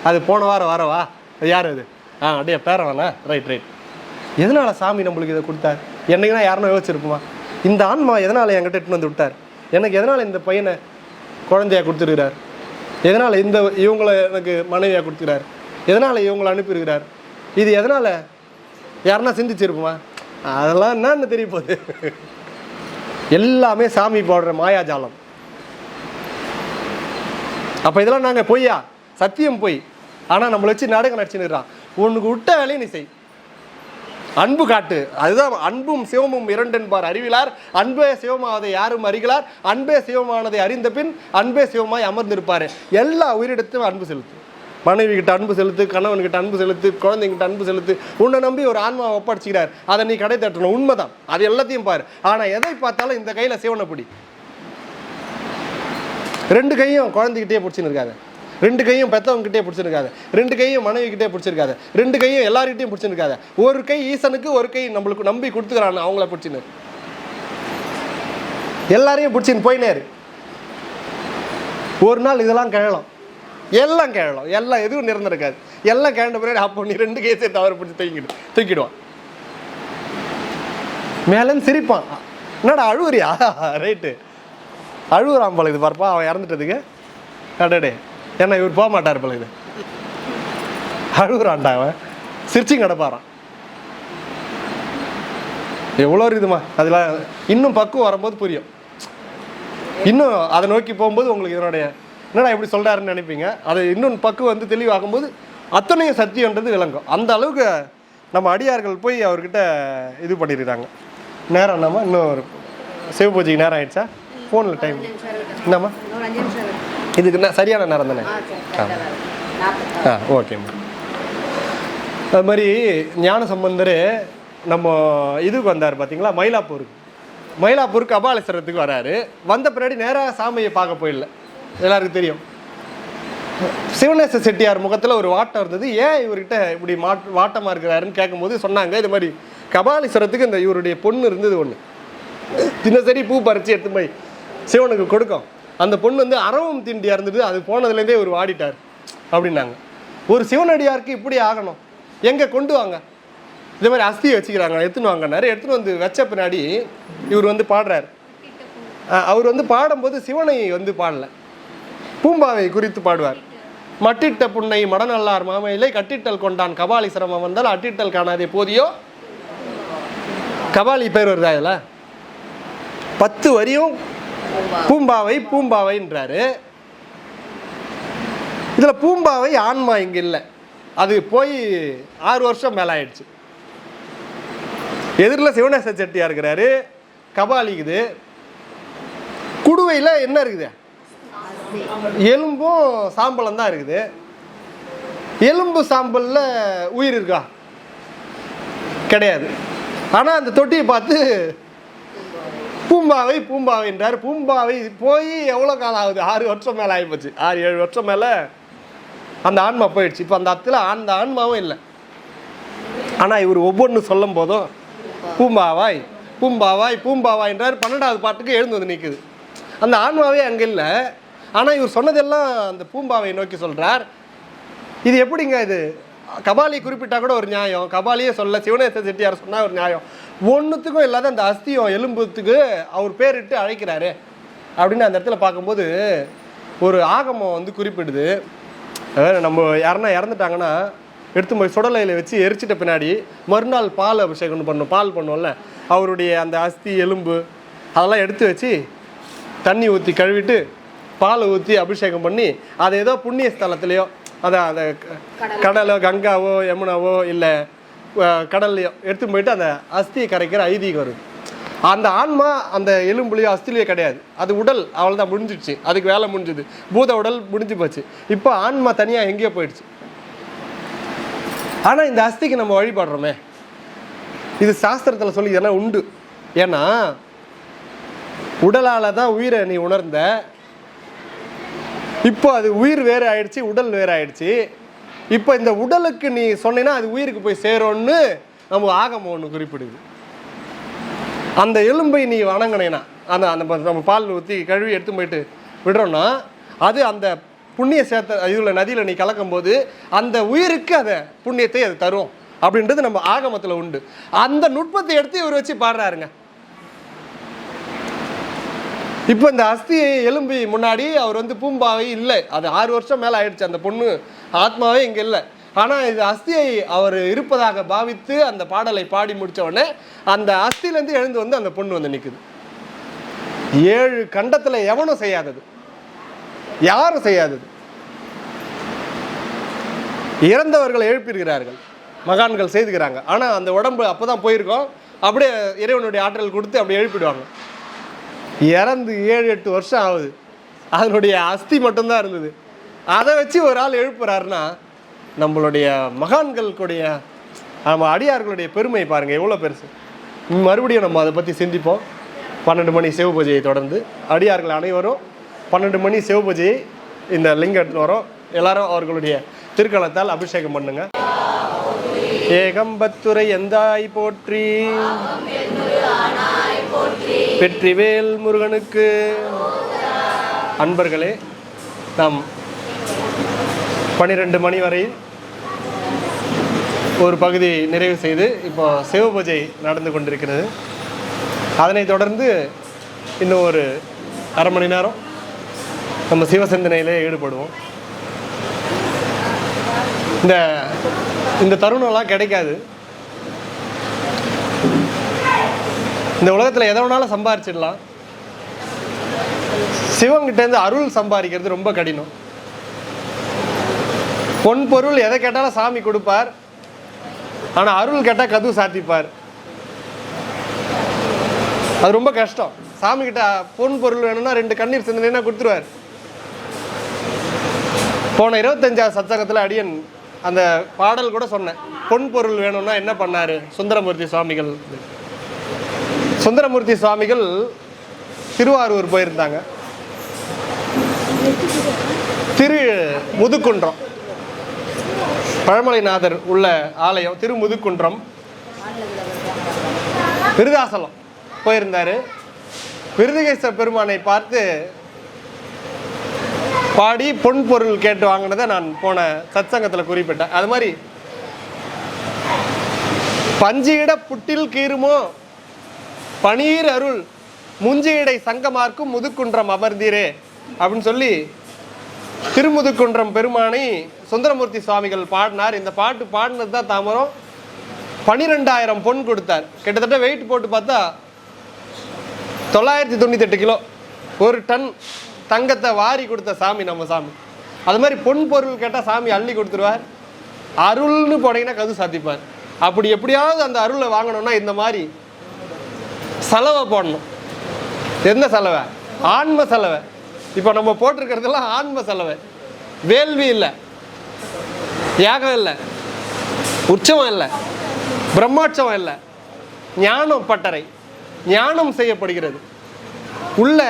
அது போன வாரம் வரவா, யார் அது, அப்படியே பேரவானா, ரைட். எதனால சாமி நம்மளுக்கு இதை கொடுத்தார்? என்னைக்குன்னா யாருன்னா யோசிச்சிருக்குமா? இந்த ஆன்மா எதனால என்கிட்ட எடுத்துன்னு வந்து விட்டார்? எனக்கு எதனால இந்த பையனை குழந்தையா கொடுத்துருக்கிறார்? எதனால இவங்களை எனக்கு மனைவியா கொடுத்துக்கிறார்? எதனால இவங்களை அனுப்பியிருக்கிறார்? இது எதனால யாருன்னா சிந்திச்சிருக்குமா? அதெல்லாம் என்னன்னு தெரிய போகுது. எல்லாமே சாமி போடுற மாயாஜாலம். அப்ப இதெல்லாம் நாங்க பொய்யா? சத்தியம் பொய். ஆனா நம்மளை வச்சு நாடகம் நடிச்சுன்னுறான். உனக்கு விட்ட வேலையை நீ செய், அன்பு காட்டு. அதுதான் அன்பும் சிவமும் இரண்டென்பார் அறிவிலார், அன்பே சிவமாவதை யாரும் அறிகளார், அன்பே சிவமானதை அறிந்த பின் அன்பே சிவமாய் அமர்ந்திருப்பாரு. எல்லா உயிரிடத்தையும் அன்பு செலுத்து. மனைவி கிட்ட அன்பு செலுத்து, கணவன்கிட்ட அன்பு செலுத்து, குழந்தைங்கிட்ட அன்பு செலுத்து. உன்னை நம்பி ஒரு ஆன்மாவை ஒப்படைச்சிக்கிறார், அதை நீ கடை தட்டணும். உண்மைதான், அது எல்லாத்தையும் பாரு. ஆனால் எதை பார்த்தாலும் இந்த கையில் சிவனை பிடி. 2 கையும் குழந்தைகிட்டே பிடிச்சின்னு இருக்காது, 2 கையும் பெற்றவங்ககிட்டே பிடிச்சிருக்காது, 2 கையும் மனைவிக்கிட்டே பிடிச்சிருக்காது, 2 கையும் எல்லார்கிட்டையும் பிடிச்சிருக்காது. ஒரு கை ஈசனுக்கு, ஒரு கை நம்மளுக்கு நம்பி கொடுத்துக்கிறான், அவங்கள பிடிச்சின்னு எல்லாரையும் பிடிச்சின்னு போயினேரு. ஒரு நாள் இதெல்லாம் கிழலாம், எல்லாம் கிழலாம், எல்லாம் எதுவும் நிறந்திருக்காது. எல்லாம் கிழந்த பின்னாடி அப்போ நீ 2 கையை சேர்த்து அவரை பிடிச்சி தூக்கிடுவான். மேலேன்னு சிரிப்பான், என்னடா அழுவுறியா? ரைட்டு, அழுவுறான் போல இது பார்ப்பா, அவன் இறந்துட்டதுக்கு. அடடே, ஏன்னா இவர் போக மாட்டார் போல, இது அழுகுறான்டா, அவன் சிரிச்சும் கிடப்பாரான். எவ்வளோ இருக்குதுமா அதெல்லாம். இன்னும் பக்குவம் வரும்போது புரியும், இன்னும் அதை நோக்கி போகும்போது உங்களுக்கு இதனுடைய என்னடா எப்படி சொல்கிறாருன்னு நினைப்பீங்க. அது இன்னும் பக்குவம் வந்து தெளிவாகும்போது அத்தனையும் சத்தியன்றது விளங்கும். அந்த அளவுக்கு நம்ம அடியார்கள் போய் அவர்கிட்ட இது பண்ணிடுறாங்க. நேரம் என்னம்மா? இன்னும் ஒரு சிவ பூஜைக்கு நேரம் ஆயிடுச்சா? ஃபோனில் டைம் என்னம்மா? இதுக்கு என்ன சரியான நேரம் தானே? ஓகேம்மா. அது மாதிரி ஞான சம்பந்தர் நம்ம இதுக்கு வந்தார் பார்த்தீங்களா, மயிலாப்பூருக்கு அபாலேஸ்வரத்துக்கு வராரு. வந்த பின்னாடி நேராக சாமியை பார்க்க போயிடல, எல்லாருக்கும் தெரியும். சிவநேச செட்டியார் முகத்தில் ஒரு வாட்டம் இருந்தது. ஏன் இவர்கிட்ட இப்படி வாட்டமாக இருக்கிறாருன்னு கேட்கும்போது சொன்னாங்க, இது மாதிரி கபாலீஸ்வரத்துக்கு இந்த இவருடைய பொண்ணு இருந்தது ஒன்று, தினசரி பூ பறித்து எடுத்து போய் சிவனுக்கு கொடுக்கும். அந்த பொண்ணு வந்து அரவம் திண்டியாக இருந்தது, அது போனதுலேருந்தே இவர் வாடிட்டார் அப்படின்னாங்க. ஒரு சிவனடியாருக்கு இப்படி ஆகணும், எங்கே கொண்டு வாங்க, இதே மாதிரி அஸ்தியை வச்சுக்கிறாங்க, எடுத்துன்னு வாங்கினாரு. எடுத்துன்னு வந்து வச்ச பின்னாடி இவர் வந்து பாடுறார். அவர் வந்து பாடும்போது சிவனை வந்து பாடல, பூம்பாவை குறித்து பாடுவார். மட்டிட்ட புன்னை மடநல்லார் மாமையிலே கட்டிட்டல் கொண்டான் கபாலி சிரமம் வந்தால் அட்டிட்டல் காணாதே போதியோ. கபாலி பேர் வருதா இதில்? 10 வரியும் பூம்பாவை பூம்பாவைன்றாரு. இதில் பூம்பாவை ஆன்மா இங்கே இல்லை, அது போய் 6 வருஷம் மேலே ஆயிடுச்சு. எதிரில் சிவநேச செட்டியா இருக்கிறாரு, கபாலிக்குது. குடுவையில் என்ன இருக்குது? எலும்பும் சாம்பலும் தான் இருக்குது. எலும்பு சாம்பலில் உயிர் இருக்கா? கிடையாது. ஆனால் அந்த தொட்டியை பார்த்து பூம்பாவை பூம்பாவைன்றார். பூம்பாவை போய் எவ்வளோ காலம் ஆகுது? 6 வருஷம் மேலே ஆகிப்போச்சு, 6-7 வருஷம் மேலே அந்த ஆன்மா போயிடுச்சு. இப்போ அந்த இடத்துல அந்த ஆன்மாவும் இல்லை. ஆனால் இவர் ஒவ்வொன்று சொல்லும் போதும் பூம்பாவாய் பூம்பாவாய் பூம்பாவாய்ன்றார். 12வது பாட்டுக்கு எழுந்து வந்து நிற்குது. அந்த ஆன்மாவே அங்கே இல்லை, ஆனால் இவர் சொன்னதெல்லாம் அந்த பூம்பாவை நோக்கி சொல்கிறார். இது எப்படிங்க? இது கபாலி குறிப்பிட்டால் கூட ஒரு நியாயம், கபாலியே சொல்ல சிவநேச செட்டியார் சொன்னால் ஒரு நியாயம். ஒன்றுத்துக்கும் இல்லாத அந்த அஸ்தியம் எலும்புத்துக்கு அவர் பேரிட்டு அழைக்கிறாரு அப்படின்னு அந்த இடத்துல பார்க்கும்போது ஒரு ஆகமம் வந்து குறிப்பிடுது. நம்ம யாருன்னா இறந்துட்டாங்கன்னா எடுத்து போய் சுடலையில் வச்சு எரிச்சிட்ட பின்னாடி மறுநாள் பால் அபிஷேகம் பண்ணணும், பால் பண்ணுவோம்ல, அவருடைய அந்த அஸ்தி எலும்பு அதெல்லாம் எடுத்து வச்சு தண்ணி ஊற்றி கழுவிட்டு பாலை ஊற்றி அபிஷேகம் பண்ணி அதை ஏதோ புண்ணிய ஸ்தலத்துலேயோ, அதான் அந்த கடலோ கங்காவோ யமுனாவோ இல்லை கடல்லையோ எடுத்து போயிட்டு அந்த அஸ்தியை கரைக்கிற ஐதீகம் வருது. அந்த ஆன்மா அந்த எலும்புலையோ அஸ்திலையோ கிடையாது, அது உடல், அவள் தான் முடிஞ்சிடுச்சு, அதுக்கு வேலை முடிஞ்சுது, பூத உடல் முடிஞ்சு போச்சு. இப்போ ஆன்மா தனியாக எங்கேயோ போயிடுச்சு. ஆனால் இந்த அஸ்திக்கு நம்ம வழிபடுறோமே, இது சாஸ்திரத்தில் சொல்லி இதெல்லாம் உண்டு. ஏன்னா உடலால் தான் உயிரை நீ உணர்ந்த, இப்போ அது உயிர் வேறு ஆயிடுச்சு, உடல் வேறு ஆயிடுச்சு. இப்போ இந்த உடலுக்கு நீ சொன்னீங்கன்னா அது உயிருக்கு போய் சேரும்னு நம்ம ஆகமம் ஒன்று குறிப்பிடுது. அந்த எலும்பை நீ வணங்கினேன்னா அந்த நம்ம பால் ஊற்றி கழுவி எடுத்து போயிட்டு விடுறோன்னா அது அந்த புண்ணிய சேர்த்த இதில் நதியில் நீ கலக்கும் போது அந்த உயிருக்கு அதை புண்ணியத்தை அது தரும் அப்படின்றது நம்ம ஆகமத்தில் உண்டு. அந்த நுட்பத்தை எடுத்து இவர் வச்சு பாடுறாருங்க. இப்போ இந்த அஸ்தியை எலும்பி முன்னாடி அவர் வந்து பூம்பாவை இல்லை, அது 6 வருஷம் மேலே ஆயிடுச்சு, அந்த பொண்ணு ஆத்மாவே இங்கே இல்லை. ஆனால் இது அஸ்தியை அவர் இருப்பதாக பாவித்து அந்த பாடலை பாடி முடித்த உடனே அந்த அஸ்தியிலேருந்து எழுந்து வந்து அந்த பொண்ணு வந்து நிற்குது. 7 கண்டத்தில் எவனும் செய்யாதது, யாரும் செய்யாதது. இறந்தவர்கள் எழுப்பியிருக்கிறார்கள், மகான்கள் செய்துக்கிறாங்க. ஆனால் அந்த உடம்பு அப்போ தான் போயிருக்கோம், அப்படியே இறைவனுடைய ஆற்றல் கொடுத்து அப்படியே எழுப்பிடுவாங்க. இறந்து 7-8 வருஷம் ஆகுது, அதனுடைய அஸ்தி மட்டும்தான் இருந்தது. அதை வச்சு ஒரு ஆள் எழுப்புறாருன்னா நம்மளுடைய மகான்களுடைய நம்ம அடியார்களுடைய பெருமை பாருங்கள் எவ்வளோ பெருசு. மறுபடியும் நம்ம அதை பற்றி சிந்திப்போம். 12 மணி சிவ பூஜையை தொடர்ந்து அடியார்கள் அனைவரும் 12 மணி சிவ பூஜையை இந்த லிங்கம் எடுத்துன்னு வரோம். எல்லாரும் அவர்களுடைய திருக்கலத்தால் அபிஷேகம் பண்ணுங்க. ஏகம்பத்துரை எந்தாய் போற்றி, வெற்றிவேல் முருகனுக்கு. அன்பர்களே, நாம் 12 மணி வரை ஒரு பகுதி நிறைவு செய்து இப்போ சிவ பூஜை நடந்து கொண்டிருக்கிறது. அதனைத் தொடர்ந்து இன்னும் ஒரு அரை மணி நேரம் நம்ம சிவசிந்தனையிலே ஈடுபடுவோம். இந்த தருணம்லாம் கிடைக்காது. இந்த உலகத்தில் எதை வேணாலும் சம்பாரிச்சிடலாம். சிவங்கிட்டேருந்து அருள் சம்பாதிக்கிறது ரொம்ப கடினம். பொன் பொருள் எதை கேட்டாலும் சாமி கொடுப்பார், ஆனால் அருள் கேட்டால் கதவு சாத்திப்பார். அது ரொம்ப கஷ்டம். சாமி கிட்ட பொன் பொருள் வேணும்னா 2 கண்ணீர் சிந்தனைனா கொடுத்துருவார். போன 25வது சத்சங்கத்தில் அடியன் அந்த பாடல் கூட சொன்னேன். பொன் பொருள் வேணும்னா என்ன பண்ணார் சுந்தரமூர்த்தி சுவாமிகள். சுந்தரமூர்த்தி சுவாமிகள் திருவாரூர் போயிருந்தாங்க. முதுகுன்றம் பழமலைநாதர் உள்ள ஆலயம் திருமுதுகுன்றம், விருதாசலம் போயிருந்தார். விருதுகேச பெருமானை பார்த்து பாடி பொன் பொருள் கேட்டு வாங்கினதை நான் போன சத்சங்கத்தில் குறிப்பிட்டேன். அது மாதிரி பஞ்சியிட புட்டில் கீருமோ பனீர் அருள் முஞ்சியிடை சங்கமார்க்கும் முதுகுன்றம் அமர்ந்தீரே அப்படின்னு சொல்லி திருமுதுகுன்றம் பெருமானை சுந்தரமூர்த்தி சுவாமிகள் பாடினார். இந்த பாட்டு பாடினது தான் தாமரம். 12,000 பொன் கொடுத்தார். கிட்டத்தட்ட வெயிட் போட்டு பார்த்தா 998 கிலோ, 1 டன் தங்கத்தை வாரி கொடுத்த சாமி நம்ம சாமி. அது மாதிரி பொன் பொருள் கேட்டால் சாமி அள்ளி கொடுத்துருவார். அருள்னு போனீங்கன்னா கது சாத்திப்பார். அப்படி எப்படியாவது அந்த அருளை வாங்கணும்னா இந்த மாதிரி செலவை போடணும். எந்த செலவை? ஆன்ம செலவை. இப்போ நம்ம போட்டிருக்கிறதெல்லாம் ஆன்ம செலவை. வேள்வி இல்லை, யாகம் இல்லை, உற்சவம் இல்லை, பிரம்மோற்சவம் இல்லை, ஞானம் பட்டறை. ஞானம் செய்யப்படுகிறது. உள்ள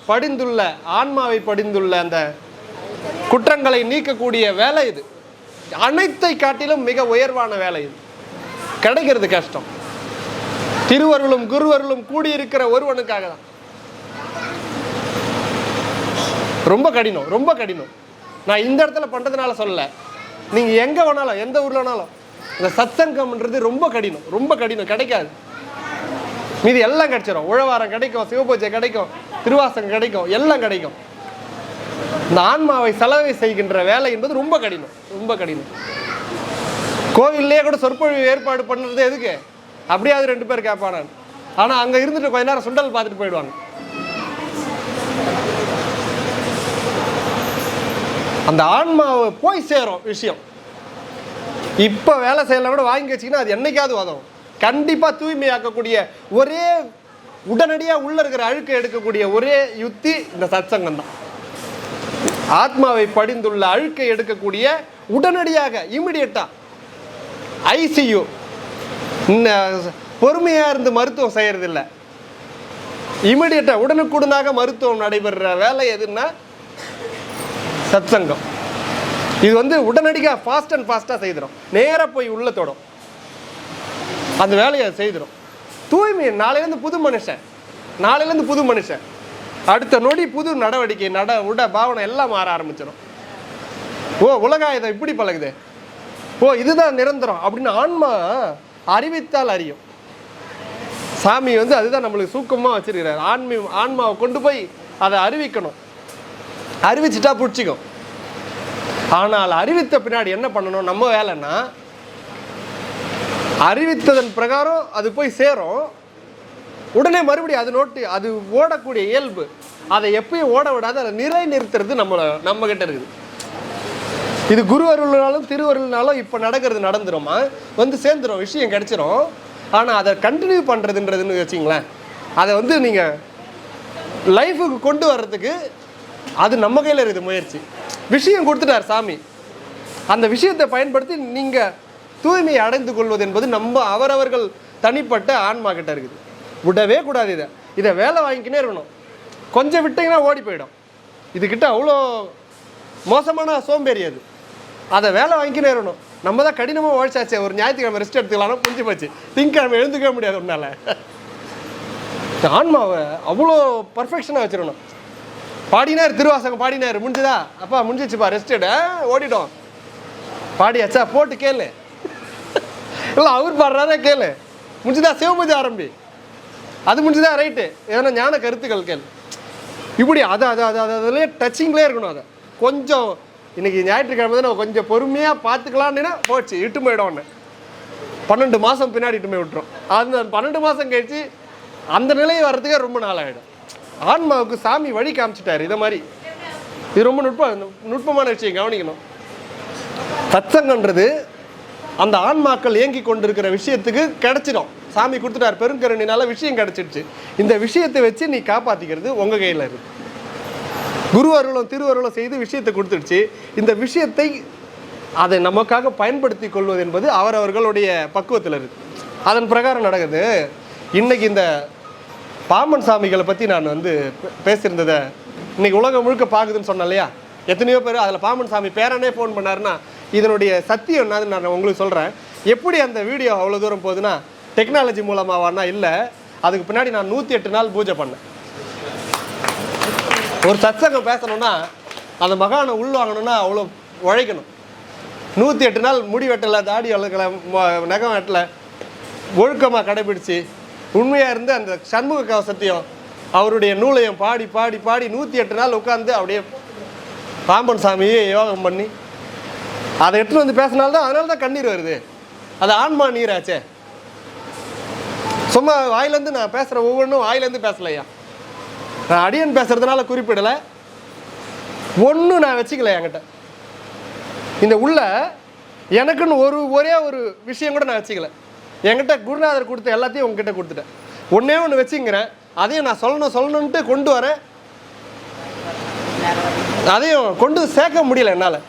படிந்துள்ள ஆன்மாவை படிந்துள்ள அந்த குற்றங்களை நீக்கக்கூடிய வேலை இது. அனைத்தை காட்டிலும் மிக உயர்வான வேலை இது. கிடைக்கிறது கஷ்டம். திருவருளும் குருவருளும் கூடியிருக்கிற ஒருவனுக்காக தான். ரொம்ப கடினம், ரொம்ப கடினம். நான் இந்த இடத்துல பண்ணுறதுனால சொல்லலை, நீங்கள் எங்கே வேணாலும் எந்த ஊரில் வேணாலும் இந்த சத்சங்கம்ன்றது ரொம்ப கடினம், ரொம்ப கடினம். கிடைக்காது. மீதி எல்லாம் கிடைச்சிடும். உழவாரம் கிடைக்கும், சிவபூஜை கிடைக்கும், திருவாசகம் கிடைக்கும், எல்லாம் கிடைக்கும். இந்த ஆன்மாவை செலவை செய்கின்ற வேலை என்பது ரொம்ப கடினம், ரொம்ப கடினம். கோவில்லையே கூட சொற்பொழிவு ஏற்பாடு பண்ணுறது எதுக்கு? அப்படியாவது 2 பேர் கேட்பானு. ஆனால் அங்கே இருந்துட்டு கொஞ்ச நேரம் சுண்டல் பார்த்துட்டு போயிடுவாங்க. அந்த ஆன்மாவை போய் சேரும் விஷயம். இப்போ வேலை செய்யலாம் கூட வாங்கி வச்சிங்கன்னா அது என்னைக்காவது உதவும். கண்டிப்பாக தூய்மையாக்கக்கூடிய ஒரே, உடனடியாக உள்ள இருக்கிற அழுக்கை எடுக்கக்கூடிய ஒரே யுக்தி இந்த சத்சங்கம் தான். ஆத்மாவை படிந்துள்ள அழுக்கை எடுக்கக்கூடிய உடனடியாக இமிடியேட்டாக ஐசியு பொறுமையாக இருந்து மருத்துவம் செய்யறதில்லை. இமிடியேட்டாக உடனுக்குடனாக மருத்துவம் நடைபெறுற வேலை எதுன்னா சத்சங்கம். இது உடனடியாக ஃபாஸ்ட் அண்ட் ஃபாஸ்ட்டாக செய்திடும். நேராக போய் உள்ள தொடும், அந்த வேலையை செய்திடும். தூய்மை. நாளையிலேருந்து புது மனுஷன், நாளையிலேருந்து புது மனுஷன். அடுத்த நொடி புது நடவடிக்கை, உட பாவனை எல்லாம் மாற ஆரம்பிச்சிடும். ஓ, உலகாயுதம் இப்படி பழகுது, ஓ இதுதான் நிரந்தரம் அப்படின்னு ஆன்மா அறிவித்தால் அறியும். சாமி அதுதான் நம்மளுக்கு சூக்கமாக வச்சிருக்கிறார். ஆன்மாவை கொண்டு போய் அதை அறிவிக்கணும். அறிவிச்சிட்டா பிடிச்சிக்கும். ஆனால் அறிவித்த பின்னாடி என்ன பண்ணணும்? நம்ம வேலைன்னா அறிவித்ததன் பிரகாரம் அது போய் சேரும். உடனே மறுபடியும் அது நோட்டு அது ஓடக்கூடிய இயல்பு. அதை எப்பயும் ஓட விடாது, அதை நிலை நிறுத்துறது நம்ம கிட்ட இருக்குது. இது குரு அருள்னாலும் திருவருள்னாலும் இப்போ நடந்துருமா, வந்து சேர்ந்துடும், விஷயம் கிடைச்சிரும். ஆனால் அதை கண்டினியூ பண்ணுறதுன்றதுன்னு வச்சிங்களேன், அதை நீங்கள் லைஃபுக்கு கொண்டு வர்றதுக்கு அது நம்ம கையில் இருக்குது முயற்சி. விஷயம் கொடுத்துட்டார் சாமி, அந்த விஷயத்தை பயன்படுத்தி நீங்கள் தூய்மையை அடைந்து கொள்வது என்பது நம்ம அவரவர்கள் தனிப்பட்ட ஆன்மா கிட்ட இருக்குது. விடவே கூடாது. இதை வேலை வாங்கிக்கினே இருக்கணும். கொஞ்சம் விட்டிங்கன்னா ஓடி போயிடும். இதுக்கிட்ட அவ்வளோ மோசமான சோம்பேறி அது. அதை வேலை வாங்கிக்கினே இருக்கணும். நம்ம தான் கடினமாக உழைச்சாச்சே, ஒரு ஞாயிற்றுக்கிழமை ரெஸ்ட் எடுத்துக்கலாம்னா புரிஞ்சு போச்சு, திங்கக்கிழமை எழுந்துக்கவே முடியாது ஒன்றால். ஆன்மாவை அவ்வளோ பர்ஃபெக்ஷனாக வச்சிடணும். பாடினார் திருவாசகம், பாடினார், முடிஞ்சுதா அப்பா முடிஞ்சிச்சுப்பா, ரெஸ்ட் எடு, ஓடிட்டோம். பாடியாச்சா போட்டு கேளு, இல்லை அவர் பாடுறாரே கேளு, முடிஞ்சுதா சிவபூஜை ஆரம்பி, அது முடிஞ்சுதா ரைட்டு, எதனா ஞான கருத்துக்கள் கேளு. இப்படி அதுலேயே டச்சிங்லேயே இருக்கணும். அதை கொஞ்சம் இன்றைக்கி ஞாயிற்றுக்கிழமை தான் நம்ம கொஞ்சம் பொறுமையாக பார்த்துக்கலான்னு போச்சு, இட்டு போயிடும். 12 மாதம் பின்னாடி இட்டு போய் விட்டுரும். அந்த 12 மாதம் கழிச்சு அந்த நிலையை வர்றதுக்கே ரொம்ப நாள் ஆகிடும். ஆன்மாவுக்கு சாமி வழி காமிச்சிட்டாரு. இதை மாதிரி இது ரொம்ப நுட்பமான விஷயம், கவனிக்கணும். சத்சங்கன்றது அந்த ஆன்மாக்கள் இயங்கி கொண்டிருக்கிற விஷயத்துக்கு கிடைச்சிடும். சாமி கொடுத்துட்டார் பெருங்கருணினால, விஷயம் கிடைச்சிடுச்சு. இந்த விஷயத்தை வச்சு நீ காப்பாற்றிக்கிறது உங்கள் கையில் இருக்குது. குரு அருளும் திருவருளும் செய்து விஷயத்தை கொடுத்துடுச்சு. இந்த விஷயத்தை அதை நமக்காக பயன்படுத்தி கொள்வது என்பது அவரவர்களுடைய பக்குவத்தில் இருக்குது. அதன் பிரகாரம் நடக்குது. இன்றைக்கி இந்த பாம்பன் சாமிகளை பற்றி நான் பேசியிருந்ததை இன்றைக்கி உலகம் முழுக்க பார்க்குதுன்னு சொன்னேன் இல்லையா, எத்தனையோ பேர் அதில் பாம்பன் சாமி பேரனே ஃபோன் பண்ணாருன்னா இதனுடைய சத்தியம் என்னது நான் உங்களுக்கு சொல்கிறேன். எப்படி அந்த வீடியோ அவ்வளோ தூரம் போகுதுன்னா டெக்னாலஜி மூலமாகவானா இல்லை, அதுக்கு பின்னாடி நான் 108 நாள் பூஜை பண்ணேன். ஒரு சத்சங்கம் பேசணும்னா அந்த மகானை உள்வாங்கணும்னா அவ்வளோ உழைக்கணும். 108 நாள் முடி வெட்டலை, தாடி வளர்க்கலை, நகம் வெட்டலை, ஒழுக்கமாக கடைபிடிச்சு உண்மையாக இருந்து அந்த சண்முக கவசத்தையும் அவருடைய நூலையும் பாடி பாடி பாடி 108 நாள் உட்காந்து அப்படியே பாம்பன் சாமியே யோகம் பண்ணி அதை எடுத்துகிட்டு பேசினால்தான், அதனால தான் கண்ணீர் வருது. அது ஆன்மா நீராச்சே. சும்மா வாயிலேருந்து நான் பேசுகிற ஒவ்வொன்றும் வாயிலேருந்து பேசலையா, நான் அடியன் பேசுறதுனால குறிப்பிடலை, ஒன்றும் நான் வச்சுக்கல என்கிட்ட. இந்த உள்ள எனக்குன்னு ஒரே ஒரு விஷயம் கூட நான் வச்சுக்கல. என்கிட்ட குருநாதர் கொடுத்த எல்லாத்தையும் உங்ககிட்ட கொடுத்துட்டேன். ஒன்றே ஒன்று வச்சுங்கிறேன், அதையும் நான் சொல்லணுன்ட்டு கொண்டு வரேன். அதையும் கொண்டு சேர்க்க முடியல என்னால்.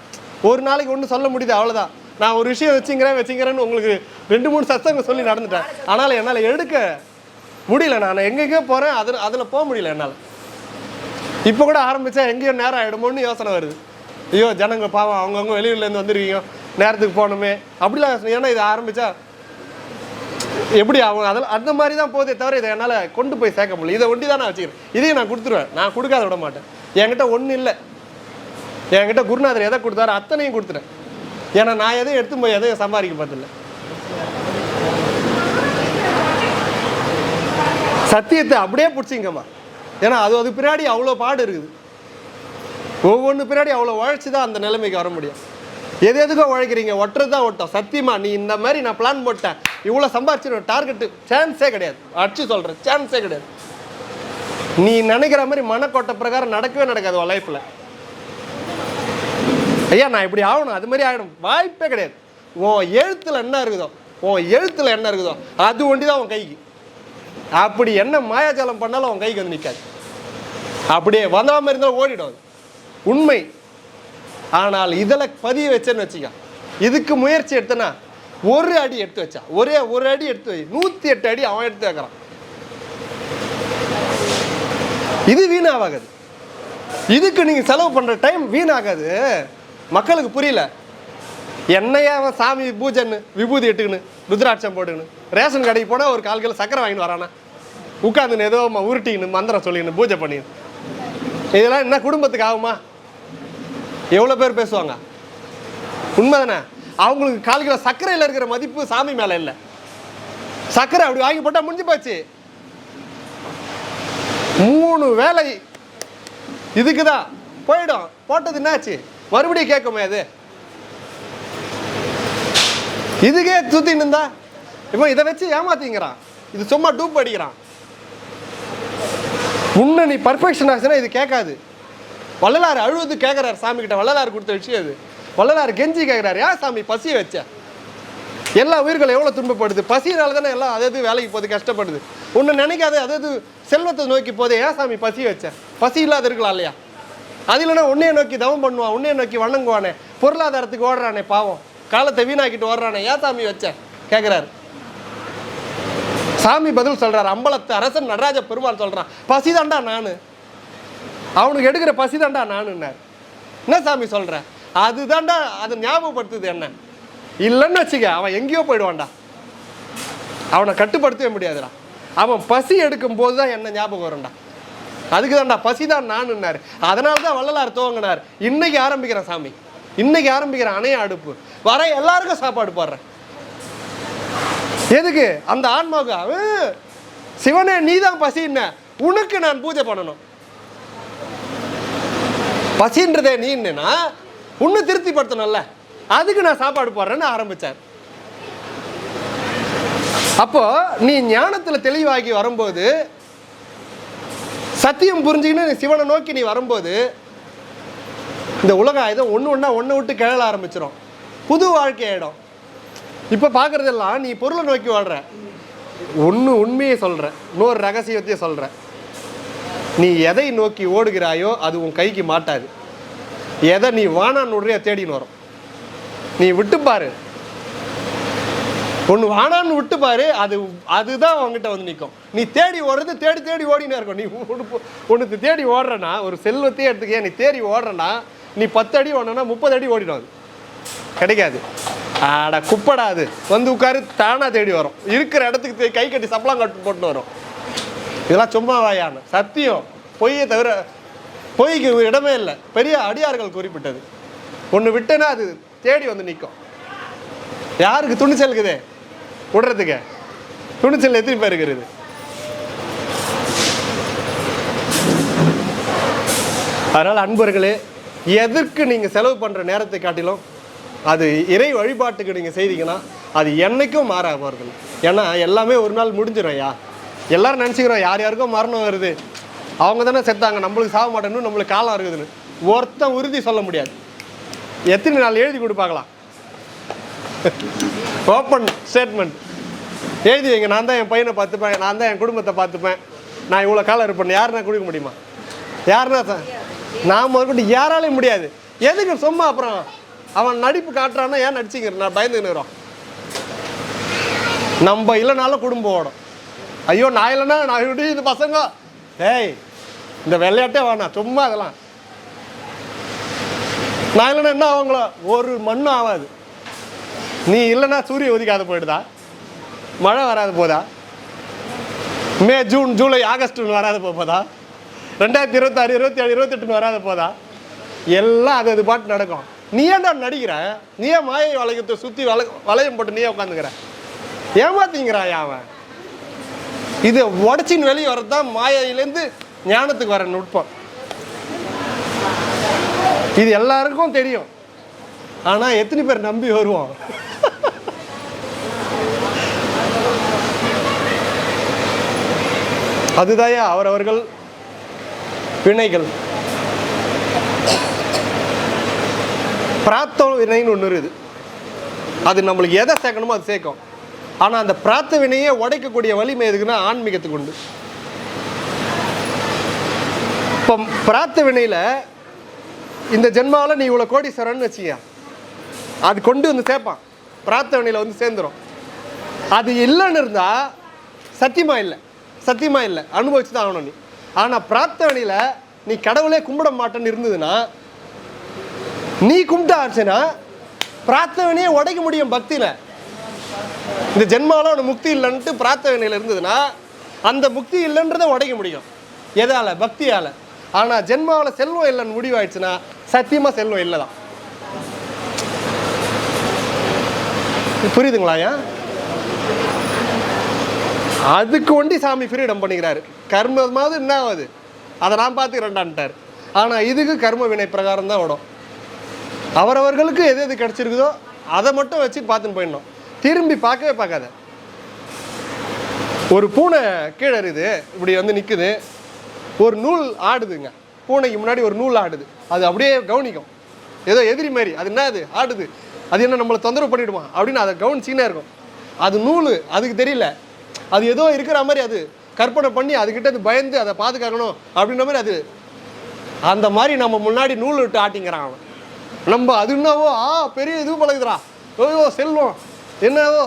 ஒரு நாளைக்கு ஒன்று சொல்ல முடியுது, அவ்வளோதான். நான் ஒரு விஷயம் வச்சுங்கிறேன்னு உங்களுக்கு 2-3 சத்தங்க சொல்லி நடந்துட்டேன். ஆனால் என்னால் எடுக்க முடியல. நான் எங்கெங்கேயோ போகிறேன், அதில் போக முடியல என்னால். இப்போ கூட ஆரம்பித்தா எங்கேயோ நேரம் ஆகிடுமோன்னு யோசனை வருது. ஐயோ ஜனங்க பாவம், அவங்கவுங்க வெளியூர்லேருந்து வந்துருக்கீங்க, நேரத்துக்கு போகணுமே அப்படிலாம் யோசனை. ஏன்னா இதை ஆரம்பித்தா எப்படி அவங்க அதில் அந்த மாதிரி தான் போதே தவிர இதை என்னால் கொண்டு போய் சேர்க்க முடியல. இதை ஒண்டி தான் நான் வச்சுக்கிறேன். இதையும் நான் கொடுத்துருவேன், நான் கொடுக்காத விட மாட்டேன். என்கிட்ட ஒன்றும் இல்லை. என்கிட்ட குருநாதர் எதை கொடுத்தாரோ அத்தனையும் கொடுத்துட்டேன். ஏன்னா நான் எதையும் எடுத்து போய் எதையும் சம்பாதிக்க பார்த்தில்ல. சத்தியத்தை அப்படியே பிடிச்சிங்கம்மா. ஏன்னா அது பின்னாடி அவ்வளோ பாடு இருக்குது. ஒவ்வொன்று பின்னாடி அவ்வளோ உழைச்சி தான் அந்த நிலைமைக்கு வர முடியும். எதுக்கோ உழைக்கிறீங்க, ஒட்டுறது தான் ஓட்டம். சத்தியமாக நீ இந்த மாதிரி நான் பிளான் போட்டேன், இவ்வளோ சம்பாதிச்சிடும், டார்கெட்டு சான்ஸே கிடையாது. அடிச்சு சொல்கிறேன், சான்ஸே கிடையாது. நீ நினைக்கிற மாதிரி மனக்கோட்டை பிரகாரம் நடக்கவே நடக்காது உன் லைஃப்பில். ஐயா நான் இப்படி ஆகணும், அது மாதிரி ஆகிடும், வாய்ப்பே கிடையாது. உன் எழுத்தில் என்ன இருக்குதோ அது ஒண்டி தான் உன் கைக்கு. அப்படி என்ன மாயாஜாலம் பண்ணாலும் உன் கைக்கு நிற்காது. அப்படியே வந்தாமல் இருந்தாலும் ஓடிடும், உண்மை. ஆனால் இதில் பதிய வச்சேன்னு வச்சுக்க, இதுக்கு முயற்சி எடுத்தனா ஒரு அடி எடுத்து வச்சா, ஒரு அடி எடுத்து வை, 108 அடி அவன் எடுத்து வைக்கிறான். இது வீணாகாது. இதுக்கு நீங்கள் செலவு பண்ணுற டைம் வீணாகாது. மக்களுக்கு புரியல. என்னையா அவன் சாமி பூஜைன்னு விபூதி எட்டுக்குன்னு ருத்ராட்சம் போட்டுக்கணும், ரேஷன் கடைக்கு போனால் ஒரு 1/4 கிலோ சக்கரை வாங்கிட்டு வரானா, உட்காந்துன்னு ஏதோ உருட்டின்னு மந்திரம் சொல்லிக்கணும், பூஜை பண்ணிக்கணும். இதெல்லாம் என்ன குடும்பத்துக்கு ஆகுமா? எவ்வளோ பேர் பேசுவாங்க, உண்மை தானே? அவங்களுக்கு 1/4 கிலோ சர்க்கரையில் இருக்கிற மதிப்பு சாமி மேலே இல்லை. சர்க்கரை அப்படி வாங்கி போட்டால் முடிஞ்சு போச்சு. 3 வேலை இதுக்கு தான் போயிடும். போட்டது என்னாச்சு, மறுபடியும் கேட்குமே அது. இதுக்கே சுத்தின்னு இருந்தா இப்போ இதை வச்சு ஏமாத்திங்கிறான். இது சும்மா டூப் அடிக்கிறான். உன்னை நீ பர்ஃபெக்ஷன் ஆச்சுன்னா இது கேட்காது. வள்ளலார் அழுவது கேட்குறாரு சாமி கிட்ட. வள்ளலார் கொடுத்த விஷயம் அது. வள்ளலார் கெஞ்சி கேட்குறாரு, ஏன் சாமி பசியை வச்ச? எல்லா உயிர்கள் எவ்வளோ துன்பப்படுது, பசியினால தானே எல்லாம் அதது வேலைக்கு போகுது, கஷ்டப்படுது. ஒன்று நினைக்காது அதது செல்வத்தை நோக்கி போதே, ஏன் சாமி பசியை வச்ச? பசி இல்லாத இருக்கலாம் இல்லையா? அது இல்லைன்னா உன்னையை நோக்கி தவம் பண்ணுவான், உன்னையை நோக்கி வணங்குவானே, பொருளாதாரத்துக்கு ஓடுறானே, பாவம் காலத்தை வீணாக்கிட்டு ஓடுறானே, ஏன் சாமி வச்ச கேட்குறாரு. சாமி பதில் சொல்கிறார், அம்பலத்து அரசன் நடராஜ பெருமாள் சொல்கிறான், பசிதாண்டா நான், அவனுக்கு எடுக்கிற பசிதாண்டா நானுன்னார். என்ன சாமி சொல்கிற? அதுதான்டா, அது ஞாபகப்படுத்துது என்ன. இல்லைன்னு வச்சுக்க அவன் எங்கேயோ போயிடுவான்டா, அவனை கட்டுப்படுத்தவே முடியாதுடா. அவன் பசி எடுக்கும் போது தான் என்ன ஞாபகம் வரும்டா, அதுக்கு தான்டா பசிதான் நானுன்னாரு. அதனால தான் வள்ளலார் துவங்கினார், இன்னைக்கு ஆரம்பிக்கிறேன் சாமி, இன்னைக்கு ஆரம்பிக்கிறேன் அணைய அடுப்பு, வர எல்லாருக்கும் சாப்பாடு போடுறேன். எதுக்கு? அந்த ஆன்மாவுக்கு. சிவனே நீ தான் பசின்ன, உனக்கு நான் பூஜை பண்ணணும். பசின்றதே நீ என்னன்னா உன்னை திருப்திப்படுத்தணும்ல, அதுக்கு நான் சாப்பாடு போடுறேன்னு ஆரம்பிச்சார். அப்போ நீ ஞானத்துல தெளிவாகி வரும்போது, சத்தியம் புரிஞ்சுக்கின்னு சிவனை நோக்கி நீ வரும்போது, இந்த உலக ஆயுதம் ஒன்று ஒன்றா ஒன்றை விட்டு கிழல ஆரம்பிச்சிடும், புது வாழ்க்கை ஆகிடும். இப்போ பார்க்குறதெல்லாம் நீ பொருளை நோக்கி வாழ்ற. ஒன்று உண்மையை சொல்கிற, இன்னொரு ரகசியத்தையும் சொல்கிற. நீ எதை நோக்கி ஓடுகிறாயோ அது உன் கைக்கு மாட்டாது. எதை நீ வானான்னு விடுறியோ தேடின்னு வரும். நீ விட்டுப்பாரு, ஒன்று வானான்னு விட்டுப்பாரு, அதுதான் அவங்ககிட்ட வந்து நிற்கும். நீ தேடி ஓடுறது தேடி தேடி ஓடினே இருக்கும். நீ ஒன்று தேடி ஓடுறனா, ஒரு செல்வத்தையே எடுத்துக்க, நீ தேடி ஓடுறனா, நீ 10 அடி ஓடனா 30 அடி ஓடிடும், அது கிடைக்காது. ஆடா குப்படாது வந்து உட்காரு, தானா தேடி வரும். இருக்கிற இடத்துக்கு கை கட்டி சப்பலாம் கட்டு போட்டு வரும். இதெல்லாம் சும்மா வாயான சத்தியம், பொய்யை தவிர பொய்க்கு இடமே இல்லை. பெரிய அடியார்கள் குறிப்பிட்டது. ஒன்று விட்டேன்னா அது தேடி வந்து நிற்கும். யாருக்கு துணிச்சல் இருக்குதே விடுறதுக்கு? துணிச்சல் எத்தனை பேர் இருக்கிறது? அதனால் அன்பர்களே, எதற்கு நீங்கள் செலவு பண்ணுற நேரத்தை காட்டிலும் அது இறை வழிபாட்டுக்கு நீங்கள் செய்தீங்கன்னா அது என்றைக்கும் மாற போகிறது. ஏன்னா எல்லாமே ஒரு நாள் முடிஞ்சிடும். ஐயா எல்லோரும் நினச்சிக்கிறோம் யார் யாருக்கும் மரணம் வருது, அவங்க தானே செத்தாங்க, நம்மளுக்கு சாக மாட்டேன்னு, நம்மளுக்கு காலம் இருக்குதுன்னு ஒருத்தன் உறுதி சொல்ல முடியாது. எத்தனை நாள் எழுதி கொடுப்பாங்களாம், ஓப்பன் ஸ்டேட்மெண்ட் எழுதி வைங்க, நான் தான் என் பையனை பார்த்துப்பேன், நான் தான் என் குடும்பத்தை பார்த்துப்பேன், நான் இவ்வளோ காலம் இருப்பேன். யாருன்னா கொடுக்க முடியுமா? யாருன்னா நான் முதற்கொண்டு யாராலையும் முடியாது. எதுக்கு சும்மா அப்புறம் அவன் நடிப்பு காட்டுறான்னா ஏன் நடிச்சுக்கிறேன், நான் பயந்துக்கிறோம். நம்ம இல்லைனாலும் குடும்பம் ஓடும். ஐயோ நான் இல்லைன்னா நான் இப்படி இது பசங்க, ஏய் இந்த விளையாட்டே வேணாம் சும்மா, அதெல்லாம் நான் இல்லைன்னா என்ன ஆகுங்களோ, ஒரு மண்ணும் ஆகாது. நீ இல்லைன்னா சூரிய உதிக்காத போயிடுதா, மழை வராது போதா, மே ஜூன் ஜூலை ஆகஸ்ட்னு வராது போதா, 2026 27 28 வராது போதா, எல்லாம் அது பாட்டு நடக்கும். நீ ஏன்டா நடிக்கிற? நீ ஏன் மாயை வளையத்தை சுற்றி வளையம் போட்டு நீயே உட்காந்துக்கிற? ஏமாத்திங்கிறாயா அவன்? இது உடச்சின்னு வெளியே வர்றது தான் மாயையிலேருந்து ஞானத்துக்கு வர நுட்பம். இது எல்லாருக்கும் தெரியும். ஆனால் எத்தனை பேர் நம்பி வருவோம்? அதுதாயா அவரவர்கள் வினைகள். பிரார்த்த வினைன்னு ஒன்று இருக்குது. அது நம்மளுக்கு எதை சேர்க்கணுமோ அது சேர்க்கும். ஆனால் அந்த பிரார்த்த வினையை உடைக்கக்கூடிய வலிமை எதுக்குன்னா ஆன்மீகத்துக்கு உண்டு. இப்போ பிரார்த்த வினையில் இந்த ஜென்மாவில் நீ இவ்வளோ கோடீஸ்வரன்னு வச்சுக்க, அது கொண்டு வந்து சேர்ப்பான், பிரார்த்த வினையில் வந்து சேர்ந்துடும். அது இல்லைன்னு இருந்தால் சத்தியமாக இல்லை, சத்தியமாக இல்லை, அனுபவிச்சு தான் ஆகணும் நீ. ஆனால் பிரார்த்த வினையில் நீ கடவுளே கும்பிட மாட்டேன்னு இருந்ததுன்னா, நீ கும்பிட்ட ஆச்சுன்னா பிரார்த்தனையே உடைக்க முடியும் பக்தியில். இந்த ஜென்மாவில் அவனுக்கு முக்தி இல்லைன்ட்டு பிரார்த்தனையில் இருந்ததுன்னா அந்த முக்தி இல்லைன்றதை உடைக்க முடியும். எதால்? பக்தியால். ஆனால் ஜென்மாவில் செல்வம் இல்லைன்னு முடிவாயிடுச்சுன்னா சத்தியமாக செல்வம் இல்லை தான். புரியுதுங்களா? ஏன் அதுக்கு ஒண்டி சாமி ஃப்ரீடம் பண்ணிக்கிறாரு. கர்மமாவது என்ன ஆகுது அதை நான் பார்த்துக்கிறேன்டான்ட்டார். ஆனால் இதுக்கு கர்ம வினை பிரகாரம் தான் விடும். அவரவர்களுக்கு எது எது கிடச்சிருக்குதோ அதை மட்டும் வச்சு பார்த்துன்னு போயிடணும். திரும்பி பார்க்கவே பார்க்காத. ஒரு பூனை கீழே இருக்குது, இப்படி வந்து நிற்குது, ஒரு நூல் ஆடுதுங்க, பூனைக்கு முன்னாடி ஒரு நூல் ஆடுது, அது அப்படியே கவனிக்கும். ஏதோ எதிரி மாதிரி. அது என்ன, அது ஆடுது, அது என்ன நம்மளை தொந்தரவு பண்ணிவிடுமா அப்படின்னு அதை கவனிச்சிக்கினே இருக்கும். அது நூல், அதுக்கு தெரியல, அது ஏதோ இருக்கிற மாதிரி அது கற்பனை பண்ணி அதுக்கிட்ட அது பயந்து அதை பாதுகாக்கணும் அப்படின்ற மாதிரி அது அந்த மாதிரி நம்ம முன்னாடி நூல் விட்டு ஆட்டிங்கிறான் அவன். நம்ம அது என்னவோ பெரிய இது பழகுதுரா, ஓயோ செல்வம் என்னவோ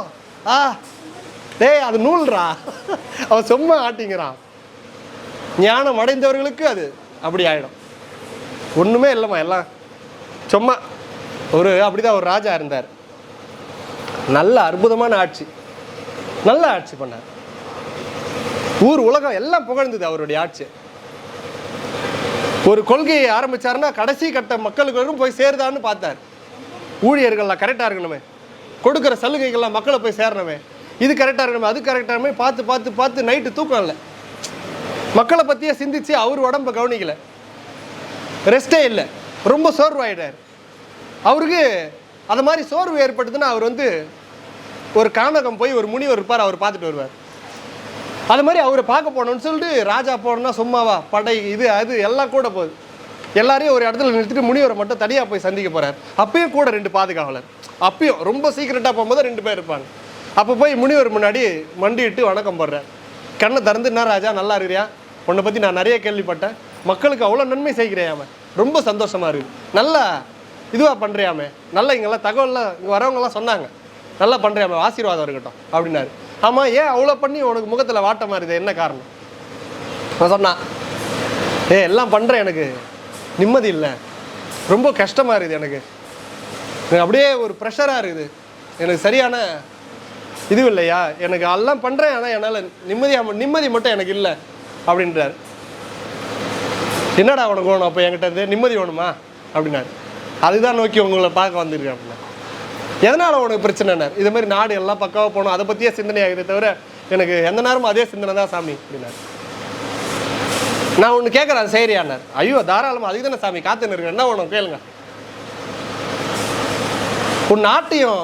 டேய் அது நூல்றா அவன் சும்மா ஆட்டிங்கிறான். ஞானம் அடைந்தவர்களுக்கு அது அப்படி ஆகிடும். ஒன்றுமே இல்லைம்மா, எல்லாம் சும்மா அப்படிதான் ஒரு ராஜா இருந்தார். நல்ல அற்புதமான ஆட்சி, நல்ல ஆட்சி பண்ணார். ஊர் உலகம் எல்லாம் புகழ்ந்தது அவருடைய ஆட்சி. ஒரு கொள்கையை ஆரம்பிச்சாருன்னா கடைசி கட்ட மக்களுக்கு போய் சேருதான்னு பார்த்தார். ஊழியர்கள்லாம் கரெக்டாக இருக்கணுமே, கொடுக்குற சலுகைகள்லாம் மக்களை போய் சேரணுமே, இது கரெக்டாக இருக்கணுமே, அது கரெக்டாக இருக்கணுமே, பார்த்து பார்த்து பார்த்து நைட்டு தூக்கம் இல்லை. மக்களை பற்றியே சிந்திச்சு அவர் உடம்பை கவனிக்கலை, ரெஸ்டே இல்லை, ரொம்ப சோர்வாயிட்டார். அவருக்கு அது மாதிரி சோர்வு ஏற்பட்டதுன்னா அவர் ஒரு கானகம் போய் ஒரு முனிவர் இருப்பார், அவர் பார்த்துட்டு வருவார். அது மாதிரி அவரை பார்க்க போனோம்னு சொல்லிட்டு ராஜா போனோம்னா சும்மாவா, படை இது அது எல்லாம் கூட போகுது. எல்லாரையும் ஒரு இடத்துல நிறுத்திட்டு முனிவரை மட்டும் தனியாக போய் சந்திக்க போகிறார். அப்பயும் கூட 2 பாதுகாவலர், அப்பயும் ரொம்ப சீக்கிரட்டாக போகும்போது 2 பேர் இருப்பாங்க. அப்போ போய் முனிவர் முன்னாடி மண்டிட்டு வணக்கம் போடுறார். கண்ணை திறந்து, என்ன ராஜா நல்லா இருக்கிறியா, உன்னை பற்றி நான் நிறைய கேள்விப்பட்டேன், மக்களுக்கு அவ்வளோ நன்மை செய்கிறியாமே, ரொம்ப சந்தோஷமாக இருக்குது, நல்லா இதுவாக பண்ணுறியாமே, நல்லா இங்கெல்லாம் தகவல்லாம் இங்கே வரவங்கெல்லாம் சொன்னாங்க, நல்லா பண்ணுறியாமே, ஆசீர்வாதம் இருக்கட்டும் அப்படின்னாரு. ஆமாம், ஏன் அவ்வளோ பண்ணி உனக்கு முகத்தில் வாட்டமாக இருக்குது, என்ன காரணம்? நான் சொன்னான், எல்லாம் பண்ணுறேன், எனக்கு நிம்மதி இல்லை, ரொம்ப கஷ்டமாக இருக்குது, எனக்கு அப்படியே ஒரு ப்ரெஷராக இருக்குது, எனக்கு சரியான இது இல்லையா, எனக்கு எல்லாம் பண்ணுறேன், ஆனால் என்னால் நிம்மதி மட்டும் எனக்கு இல்லை அப்படின்றார். என்னடா உனக்கு வேணும் அப்போ என்கிட்ட நிம்மதி வேணுமா அப்படின்னாரு. அதுதான் நோக்கி உங்களை பார்க்க வந்திருக்கேன் அப்படின்னா. எதனால் உனக்கு பிரச்சனைனார்? இது மாதிரி நாடு எல்லாம் பக்காவாக போகணும், அதை பற்றியே சிந்தனை ஆகுதே தவிர எனக்கு எந்த நேரமும் அதே சிந்தனை தான் சாமி அப்படின்னாரு. நான் ஒன்று கேட்குறேன், அது சரியானார். ஐயோ தாராளமாக, அதுக்கு தானே சாமி காத்துன்னு இருக்கேன், என்ன வேணும் கேளுங்க. உன் நாட்டையும்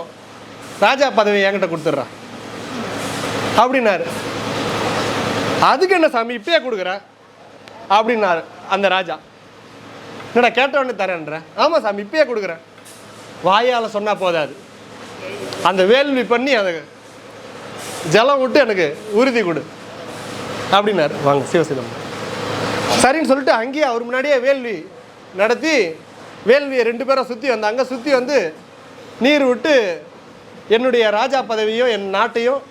ராஜா பதவி என்கிட்ட கொடுத்துட்றான் அப்படின்னாரு. அதுக்கு என்ன சாமி இப்பயே கொடுக்குறேன் அப்படின்னாரு அந்த ராஜா. என்னடா கேட்டவொடனே தரேன்ற? ஆமாம் சாமி இப்பயே கொடுக்குறேன். வாயால் சொன்னால் போதாது, அந்த வேள்வி பண்ணி அதை ஜலம் விட்டு எனக்கு உறுதி கொடு அப்படின்னாரு. வாங்க சிவசிதம்பரம். சரின்னு சொல்லிட்டு அங்கேயே அவர் முன்னாடியே வேள்வி நடத்தி வேள்வியை 2 பேரும் சுற்றி வந்தாங்க. சுற்றி நீர் விட்டு என்னுடைய ராஜா பதவியும் என் நாட்டையும்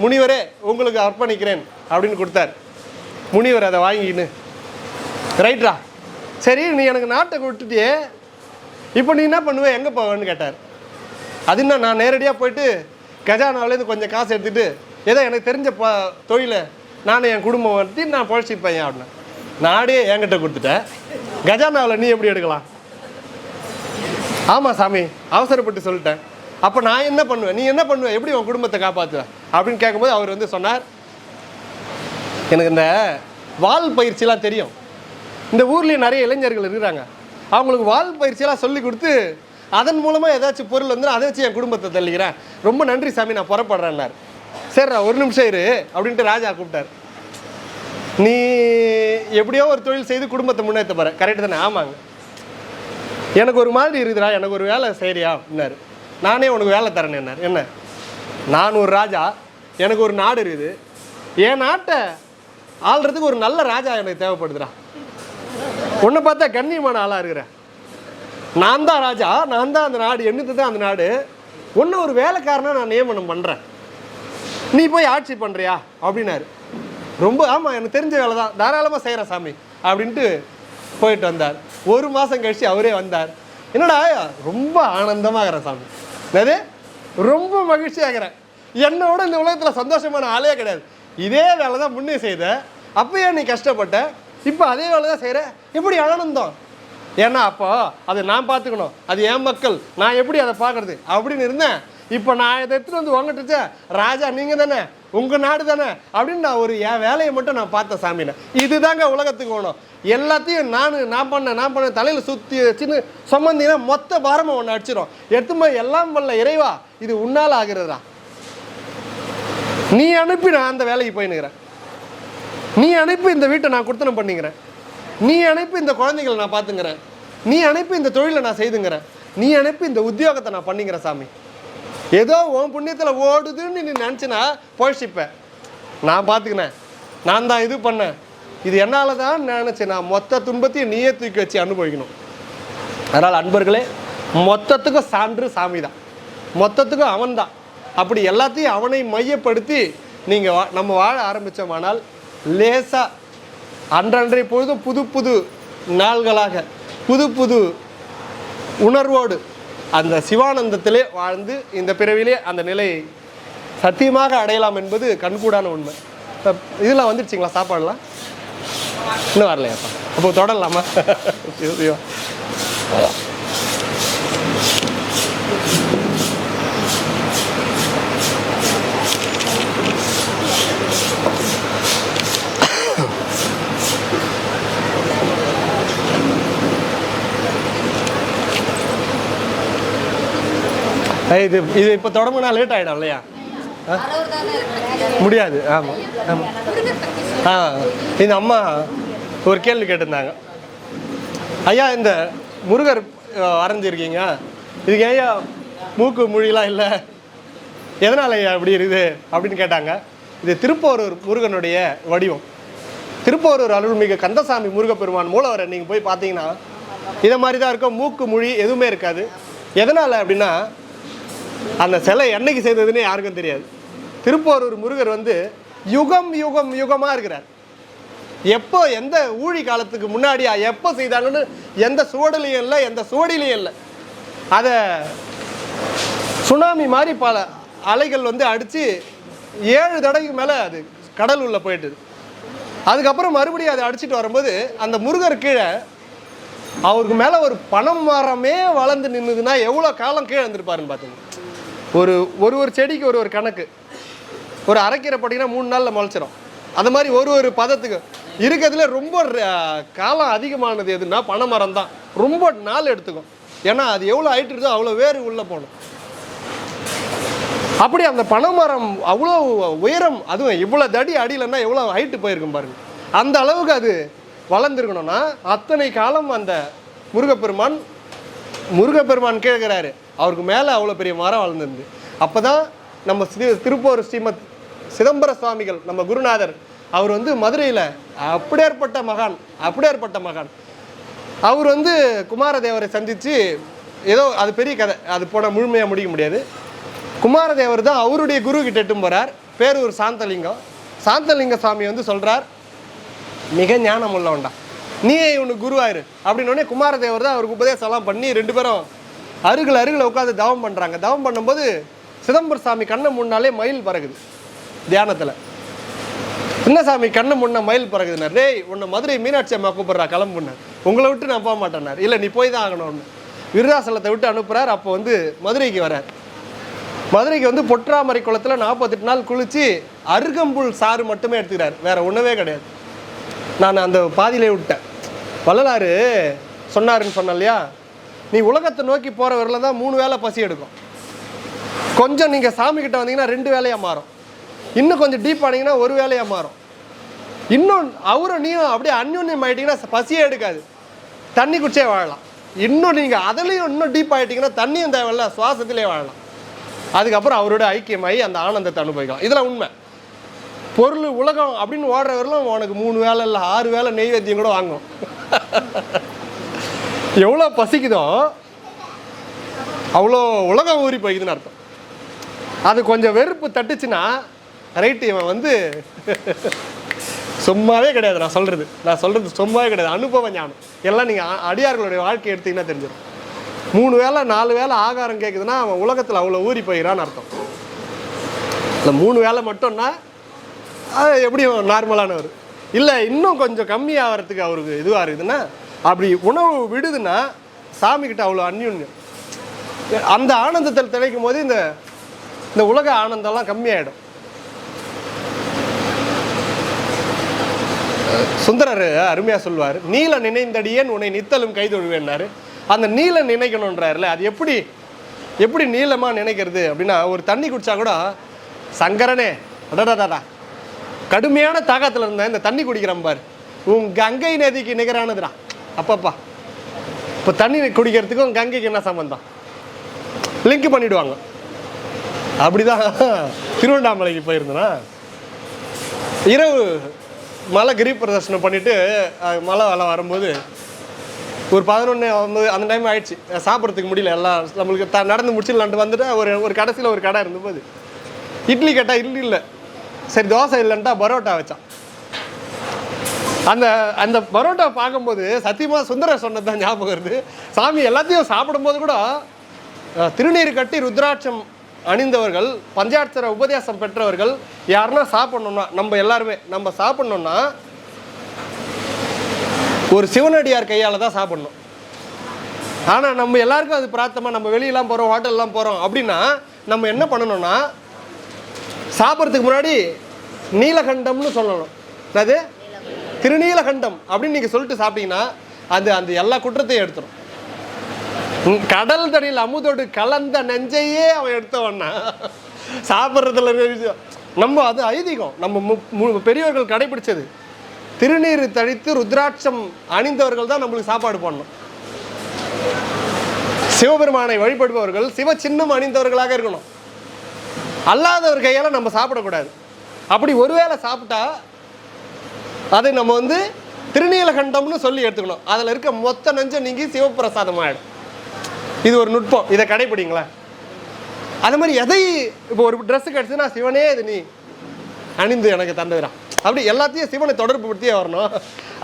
முனிவரே உங்களுக்கு அர்ப்பணிக்கிறேன் அப்படின்னு கொடுத்தார். முனிவர் அதை வாங்கின்னு, ரைட்ரா சரி நீ எனக்கு நாட்டை விட்டுட்டியே, இப்போ நீ என்ன பண்ணுவே, எங்கே போவேன்னு கேட்டார். அது என்ன, நான் நேரடியாக போயிட்டு கஜானாவிலேருந்து கொஞ்சம் காசு எடுத்துகிட்டு ஏதோ எனக்கு தெரிஞ்ச தொழிலை நானும் என் குடும்பம் வந்து நான் பொழைச்சிப்பேன் அப்படின்னா. நாடே என்கிட்ட கொடுத்துட்டேன், கஜானாவில் நீ எப்படி எடுக்கலாம்? ஆமாம் சாமி அவசரப்பட்டு சொல்லிட்டேன். அப்போ நான் என்ன பண்ணுவேன், நீ என்ன பண்ணுவேன், எப்படி உன் குடும்பத்தை காப்பாற்றுவேன் அப்படின்னு கேட்கும்போது அவர் சொன்னார், எனக்கு இந்த வால் பயிற்சியெலாம் தெரியும், இந்த ஊர்லேயும் நிறைய இளைஞர்கள் இருக்கிறாங்க, அவங்களுக்கு வால் பயிற்சியெல்லாம் சொல்லி கொடுத்து அதன் மூலமாக ஏதாச்சும் பொருள் அதை வச்சு என் குடும்பத்தை தள்ளிக்கிறேன், ரொம்ப நன்றி சாமி நான் புறப்படுறேன்னார். சரிடா ஒரு நிமிஷம் இரு அப்படின்ட்டு ராஜா கூப்பிட்டார். நீ எப்படியோ ஒரு தொழில் செய்து குடும்பத்தை முன்னேற்ற போகிற, கரெக்டு தானே? ஆமாங்க. எனக்கு ஒரு மாதிரி இருக்குதுடா, எனக்கு ஒரு வேலை செய்கிறியா அப்படின்னாரு. நானே உனக்கு வேலை தரேன் என்னார். என்ன, நான் ஒரு ராஜா, எனக்கு ஒரு நாடு இருக்குது, என் நாட்டை ஆள்றதுக்கு ஒரு நல்ல ராஜா எனக்கு தேவைப்படுதுடா. உன்னை பார்த்தா கண்ணியமான ஆளாக இருக்கிறேன், நான் தான் ராஜா, நான் தான் அந்த நாடு, என்னது தான் அந்த நாடு, ஒன்று ஒரு வேலைக்காரனாக நான் நியமனம் பண்ணுறேன், நீ போய் ஆட்சி பண்ணுறியா அப்படின்னாரு. ரொம்ப ஆமாம் எனக்கு தெரிஞ்ச வேலை தான், தாராளமாக செய்கிறேன் சாமி அப்படின்ட்டு போயிட்டு வந்தார். 1 மாதம் கழிச்சு அவரே வந்தார். என்னடா ரொம்ப ஆனந்தமாகறேன் சாமி, அது ரொம்ப மகிழ்ச்சியாகிறேன், என்னோட இந்த உலகத்தில் சந்தோஷமான ஆளே கிடையாது, இதே வேலை தான் முன்னே செய்த, அப்பயே நீ கஷ்டப்பட்ட, இப்போ அதே வேலை தான் செய்கிற, எப்படி ஆனந்தம். ஏன்னா அப்போ அதை நான் பார்த்துக்கணும், அது என் மக்கள், நான் எப்படி அதை பார்க்குறது அப்படின்னு இருந்தேன். இப்போ நான் இதை எடுத்துகிட்டு வாங்கிட்டுச்சேன், ராஜா நீங்கள் தானே, உங்கள் நாடு தானே அப்படின்னு நான் என் வேலையை மட்டும் நான் பார்த்தேன் சாமின்னு. இதுதாங்க உலகத்துக்கு வேணும். எல்லாத்தையும் நான் பண்ண தலையில் சுற்றி வச்சுன்னு சம்மந்தினா மொத்த பாரமாக ஒன்று அடிச்சிடும். எடுத்துமா எல்லாம் பண்ணல இறைவா, இது உன்னால் ஆகிறதா, நீ அனுப்பி நான் அந்த வேலைக்கு போயின்னுக்கிறேன், நீ அனுப்பி இந்த வீட்டை நான் கொடுத்தனம் பண்ணிக்கிறேன், நீ அனுப்பி இந்த குழந்தைகளை நான் பார்த்துங்கிறேன், நீ அனுப்பி இந்த தொழிலை நான் செய்துங்கிறேன், நீ அனுப்பி இந்த உத்தியோகத்தை நான் பண்ணிக்கிறேன் சாமி. ஏதோ உன் புண்ணியத்தில் ஓடுதுன்னு நீ நினச்சினா போயிடுச்சிப்பேன். நான் பார்த்துக்கினேன், நான் தான் இது பண்ணேன், இது என்னால் தான் நினச்சேன். நான் மொத்த துன்பத்தையும் நீயே தூக்கி வச்சு அனுபவிக்கணும். அதனால் அன்பர்களே, மொத்தத்துக்கும் சான்று சாமி தான், மொத்தத்துக்கும் அவன் தான். அப்படி எல்லாத்தையும் அவனை மையப்படுத்தி நீங்கள் நம்ம வாழ ஆரம்பித்தோமானால் லேசாக அன்றன்றைய பொழுதும் புது புது நாள்களாக புது புது உணர்வோடு அந்த சிவானந்தத்திலே வாழ்ந்து இந்த பிறவிலே அந்த நிலையை சத்தியமாக அடையலாம் என்பது கண்கூடான உண்மை. இதெல்லாம் வந்துடுச்சிங்களா? சாப்பாடுலாம் இன்னும் வரலையாப்பா? அப்போ தொடரலாமா? இது இது இப்போ தொடங்கினா லேட் ஆகிடும் இல்லையா? முடியாது. ஆமாம் ஆமாம். இந்த அம்மா ஒரு கேள்வி கேட்டிருந்தாங்க, ஐயா இந்த முருகர் வரைஞ்சிருக்கீங்க, இதுக்கு ஐயா மூக்கு மொழிலாம் இல்லை, எதனால் ஐயா இப்படி இருக்குது அப்படின்னு கேட்டாங்க. இது திருப்போரூர் முருகனுடைய வடிவம். திருப்போரூர் அருள்மிகு கந்தசாமி முருகப்பெருமான் மூலவரை நீங்கள் போய் பார்த்தீங்கன்னா இதை மாதிரி தான் இருக்கும், மூக்கு மொழி எதுவுமே இருக்காது. எதனால் அப்படின்னா அந்த சிலை என்னைக்கு செய்ததுன்னு யாருக்கும் தெரியாது. திருப்போரூர் முருகர் வந்து யுகம் யுகம் யுகமாக இருக்கிறார். எப்போ எந்த ஊழி காலத்துக்கு முன்னாடியா எப்போ செய்தாங்கன்னு எந்த சுவடிலையும் இல்லை, எந்த சுவடிலையும் இல்லை. அதை சுனாமி மாதிரி பல அலைகள் வந்து அடித்து 7 தடவைக்கு மேலே அது கடல் உள்ள போயிட்டுது. அதுக்கப்புறம் மறுபடியும் அதை அடிச்சுட்டு வரும்போது அந்த முருகர் கீழே அவருக்கு மேலே ஒரு பனம் மரமே வளர்ந்து நின்றுதுன்னா எவ்வளோ காலம் கீழே இருந்திருப்பாருன்னு பார்த்துங்க. ஒரு ஒரு செடிக்கு ஒரு கணக்கு. ஒரு அரைக்கீரை போட்டிங்கன்னா 3 நாளில் முளைச்சிடும். அந்த மாதிரி ஒரு பதத்துக்கு இருக்கிறதுல ரொம்ப காலம் அதிகமானது எதுன்னா பனைமரம் தான். ரொம்ப நாள் எடுத்துக்கும். ஏன்னா அது எவ்வளோ ஹைட் இருக்கோ அவ்வளோ வேறு உள்ளே போகணும். அப்படி அந்த பனைமரம் அவ்வளோ உயரம், அதுவும் இவ்வளோ தடி அடியிலன்னா எவ்வளோ ஹைட்டு போயிருக்கும் பாருங்க. அந்த அளவுக்கு அது வளர்ந்துருக்கணும்னா அத்தனை காலம் அந்த முருகப்பெருமான் கேட்குறாரு, அவருக்கு மேலே அவ்வளோ பெரிய மரம் வளர்ந்துருந்து. அப்போ தான் நம்ம திருப்பூர் ஸ்ரீமத் சிதம்பர சுவாமிகள் நம்ம குருநாதர் அவர் வந்து மதுரையில் அப்படியேற்பட்ட மகான் அவர் வந்து குமாரதேவரை சந்தித்து, ஏதோ அது பெரிய கதை, அது போன முழுமையாக முடிக்க முடியாது. குமாரதேவர் தான் அவருடைய குரு கிட்ட எட்டும் போகிறார். பேர் ஒரு சாந்தலிங்க சாமி வந்து சொல்கிறார், மிக ஞானம் உள்ளவன்டா, நீயே இவனுக்கு குருவாயிரு அப்படின்னோடனே குமாரதேவர் தான் அவருக்கு உபதேசம்லாம் பண்ணி 2 பேரும் அருகில் உட்காந்து தவம் பண்ணுறாங்க. தவம் பண்ணும்போது சிதம்பர சாமி கண்ணை முன்னாலே மயில் பறகுது. தியானத்தில் சின்னசாமி கண்ணை முன்ன மயில் பறகுதுனார். டேய், உன்னை மதுரை மீனாட்சி அம்மா கூப்பிட்றா, கிளம்புனார். உங்களை விட்டு நான் போக மாட்டேன்னார். இல்லை, நீ போய் தான் ஆகணும்னு விருதாசலத்தை விட்டு அனுப்புகிறார். அப்போ வந்து மதுரைக்கு வரார். மதுரைக்கு வந்து பொற்றாமரை குளத்தில் 48 நாள் குளித்து அருகம்புல் சாறு மட்டுமே எடுத்துக்கிறார், வேற ஒன்றவே கிடையாது. நான் அந்த பாதியிலே விட்டேன். வள்ளலார் சொன்னாருன்னு சொன்னேன் இல்லையா, நீ உலகத்தை நோக்கி போகிற வரல தான் 3 வேளை பசி எடுக்கும். கொஞ்சம் நீங்கள் சாமி கிட்ட வந்தீங்கன்னா 2 வேலையாக மாறும். இன்னும் கொஞ்சம் டீப் ஆனீங்கன்னா 1 வேலையாக மாறும். இன்னும் அவரும் நீயும் அப்படியே அந்யோன்யம் ஆகிட்டிங்கன்னா பசியே எடுக்காது, தண்ணி குடிச்சே வாழலாம். இன்னும் நீங்கள் அதுலேயும் இன்னும் டீப் ஆகிட்டிங்கன்னா தண்ணியும் தேவையில்ல, சுவாசத்திலே வாழலாம். அதுக்கப்புறம் அவரோட ஐக்கியமாகி அந்த ஆனந்தத்தை அனுபவிக்கலாம். இதெல்லாம் உண்மை. பொருள் உலகம் அப்படின்னு ஓடுறவர்களும் உனக்கு 3 வேலை இல்லை 6 வேலை நெய்வேத்தியம் கூட வாங்கும். எவ்வளோ பசிக்குதோ அவ்வளோ உலகம் ஊறி போய்க்குதுன்னு அர்த்தம். அது கொஞ்சம் வெறுப்பு தட்டுச்சுன்னா ரைட்டு, இவன் வந்து சும்மாவே கிடையாது. நான் சொல்கிறது சும்மாவே கிடையாது, அனுபவ ஞானம். எல்லாம் நீங்கள் அடியார்களுடைய வாழ்க்கையை எடுத்தீங்கன்னா தெரிஞ்சிடும். 3 வேளை 4 வேளை ஆகாரம் கேட்குதுன்னா அவன் உலகத்தில் அவ்வளோ ஊறி போயிடான்னு அர்த்தம். இல்லை 3 வேளை மட்டும்னா அது எப்படி நார்மலானவர். இல்லை இன்னும் கொஞ்சம் கம்மியாகிறதுக்கு அவருக்கு இதுவாக இருக்குதுன்னா, அப்படி உணவு விடுதுன்னா சாமிக்கிட்ட அவ்வளோ அந்யோன்யம். அந்த ஆனந்தத்தில் திளைக்கும் போது இந்த உலக ஆனந்தம்லாம் கம்மியாயிடும். சுந்தரர் அருமையாக சொல்வார், நீல நினைந்தடியேன் உன்னை நித்தலும் கைதொழுவேன்னாரு. அந்த நீல நினைக்கணுன்றாருல, அது எப்படி நீளமாக நினைக்கிறது அப்படின்னா, ஒரு தண்ணி குடித்தா கூட சங்கரனே அடடாடா கடுமையான தாக்கத்தில் இருந்தேன், இந்த தண்ணி குடிக்கிறேன் பாரு, உன் கங்கை நதிக்கு நிகரானதுடா, அப்பப்பா இப்போ தண்ணி குடிக்கிறதுக்கும் கங்கைக்கு என்ன சம்பந்தம்? லிங்க் பண்ணிவிடுவாங்க. அப்படிதான் திருவண்ணாமலைக்கு போயிருந்தேன்னா, இரவு மலை கிரி பிரதர்ஷனம் பண்ணிவிட்டு மலை வேலை வரும்போது ஒரு 11 அந்த டைம் ஆயிடுச்சு. சாப்பிட்றதுக்கு முடியல, எல்லாம் நம்மளுக்கு நடந்து முடிச்சிடலான்ட்டு வந்துட்டு ஒரு கடைசியில் ஒரு கடை இருந்தபோது இட்லி கேட்டால் இட்லி இல்லை, சரி தோசை இல்லைன்ட்டா பரோட்டா வச்சான். அந்த பரோட்டா பார்க்கும்போது சத்தியமாக சுந்தரர் சொன்னது தான் ஞாபகம் வருது. சாமி எல்லாத்தையும் சாப்பிடும்போது கூட திருநீர் கட்டி ருத்ராட்சம் அணிந்தவர்கள், பஞ்சாட்சர உபதேசம் பெற்றவர்கள் யாருன்னா சாப்பிட்ணுன்னா, நம்ம எல்லாருமே நம்ம சாப்பிட்ணுன்னா ஒரு சிவனடியார் கையால் தான் சாப்பிட்ணும். ஆனால் நம்ம எல்லாருக்கும் அது பிரார்த்தமாக, நம்ம வெளியெல்லாம் போகிறோம், ஹோட்டல்லாம் போகிறோம் அப்படின்னா நம்ம என்ன பண்ணணும்னா, சாப்பிட்றதுக்கு முன்னாடி நீலகண்டம்னு சொல்லணும். அது திருநீலகண்டம் அப்படின்னு நீங்கள் சொல்லிட்டு சாப்பிட்டீங்கன்னா அந்த எல்லா குற்றத்தையும் எடுத்துடும். கடல் தண்ணியில் அமுதோடு கலந்த நெஞ்சையே அவன் எடுத்தவன்னா சாப்பிட்றதுல நம்ம அது ஐதீகம், நம்ம பெரியவர்கள் கடைபிடிச்சது. திருநீர் தழித்து ருத்ராட்சம் அணிந்தவர்கள் தான் நம்மளுக்கு சாப்பாடு போடணும். சிவபெருமானை வழிபடுபவர்கள் சிவ சின்னம் அணிந்தவர்களாக இருக்கணும். அல்லாதவர் கையால் நம்ம சாப்பிடக்கூடாது. அப்படி ஒருவேளை சாப்பிட்டா அதை நம்ம திருநீலகண்டம்னு சொல்லி எடுத்துக்கணும். அதில் இருக்க மொத்த நெஞ்சம் நீங்கி சிவப்பிரசாதம் ஆகிடும். இது ஒரு நுட்பம், இதை கடைபிடிங்களா? அது மாதிரி எதை இப்போ ஒரு ட்ரெஸ்ஸு கிடச்சுன்னா சிவனே இது நீ அணிந்து எனக்கு தந்துடுறான், அப்படி எல்லாத்தையும் சிவனை தொடர்பு படுத்தியே வரணும்.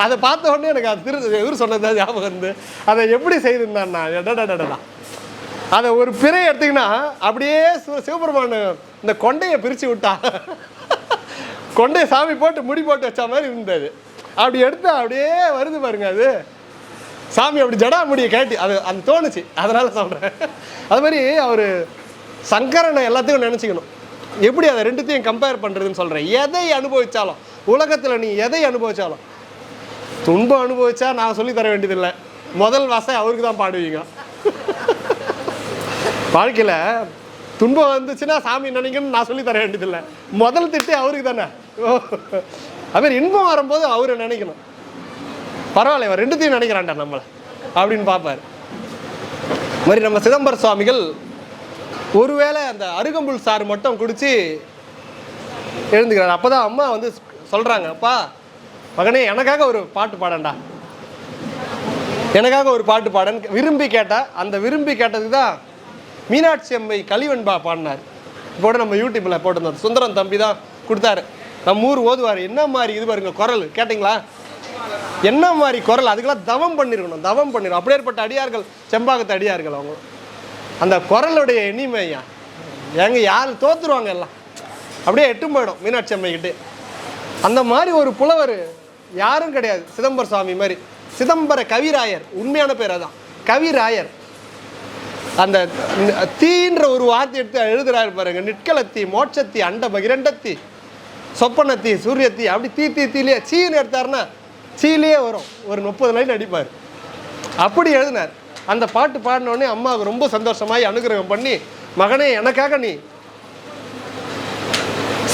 அதை பார்த்த உடனே எனக்கு அது இவர் சொன்னது ஞாபகம் இருந்து அதை எப்படி செய்திருந்தான்னா, எடடடடா அதை ஒரு பிறை எடுத்திங்கன்னா அப்படியே சிவபெருமான் இந்த கொண்டையை பிரித்து விட்டா, கொண்டையை சாமி போட்டு முடி போட்டு வச்ச மாதிரி இருந்தது. அப்படி எடுத்து அப்படியே வருது பாருங்க, அது சாமி அப்படி ஜடா முடியை கேட்டு அது அந்த தோணுச்சு, அதனால சொல்கிறேன். அது மாதிரி அவர் சங்கரனை எல்லாத்தையும் நினச்சிக்கணும். எப்படி அதை ரெண்டுத்தையும் கம்பேர் பண்ணுறதுன்னு சொல்கிறேன். எதை அனுபவித்தாலும் உலகத்தில் நீ எதை அனுபவித்தாலும், துன்பம் அனுபவிச்சா நான் சொல்லி தர வேண்டியதில்லை, முதல் வாசை அவருக்கு தான் பாடுவீங்க. வாழ்க்கையில் துன்பம் வந்துச்சுன்னா சாமி நினைக்கணும்னு நான் சொல்லி தர வேண்டியதில்லை, முதல் திட்டு அவருக்கு தானே. அதுமாதிரி இன்பம் வரும்போது அவரை நினைக்கணும். பரவாயில்ல இவர் ரெண்டுத்தையும் நினைக்கிறான்டா நம்மளை அப்படின்னு பார்ப்பார். மாதிரி நம்ம சிதம்பர சுவாமிகள் ஒருவேளை அந்த அருகம்புல் சாறு மட்டும் குடித்து எழுந்துக்கிறார். அப்போ தான் அம்மா சொல்கிறாங்க, அப்பா மகனே எனக்காக ஒரு பாட்டு பாடண்டா, எனக்காக ஒரு பாட்டு பாடன்னு விரும்பி கேட்டால், அந்த விரும்பி கேட்டதுக்கு தான் மீனாட்சி அம்மை கலிவெண்பா பாடினார். இப்போ நம்ம யூடியூப்பில் போட்டிருந்தோம், சுந்தரம் தம்பி தான் கொடுத்தாரு. நம்ம ஊர் ஓதுவார். என்ன மாதிரி இது பாருங்க குரல், கேட்டிங்களா? என்ன மாதிரி குரல், அதுக்கெல்லாம் தவம் பண்ணியிருக்கணும், தவம் பண்ணிடணும். அப்படியே ஏற்பட்ட அடியார்கள், செம்பாகத்து அடியார்கள் அவங்க. அந்த குரலுடைய இனிமையா எங்க யார் தோத்துருவாங்க, எல்லாம் அப்படியே எட்டும் போயிடும் மீனாட்சி அம்மைக்கிட்டே. அந்த மாதிரி ஒரு புலவர் யாரும் கிடையாது சிதம்பர சுவாமி மாதிரி. சிதம்பர கவிராயர், உண்மையான பேர் அதான் கவிராயர். அந்த தீன்ற ஒரு வார்த்தை எடுத்து எழுதுறாரு பாருங்க, நிற்கலத்தி மோட்சத்தி அண்ட பகிரண்டத்தி சொப்பனத்தி சூரியத்தி, அப்படி தீலே சீன்னு எடுத்தாருன்னா சீலே வரும், ஒரு 30 லைன் அடிப்பார். அப்படி எழுதினார். அந்த பாட்டு பாடினோடனே அம்மாவுக்கு ரொம்ப சந்தோஷமாய் அனுகிரகம் பண்ணி, மகனே எனக்காக நீ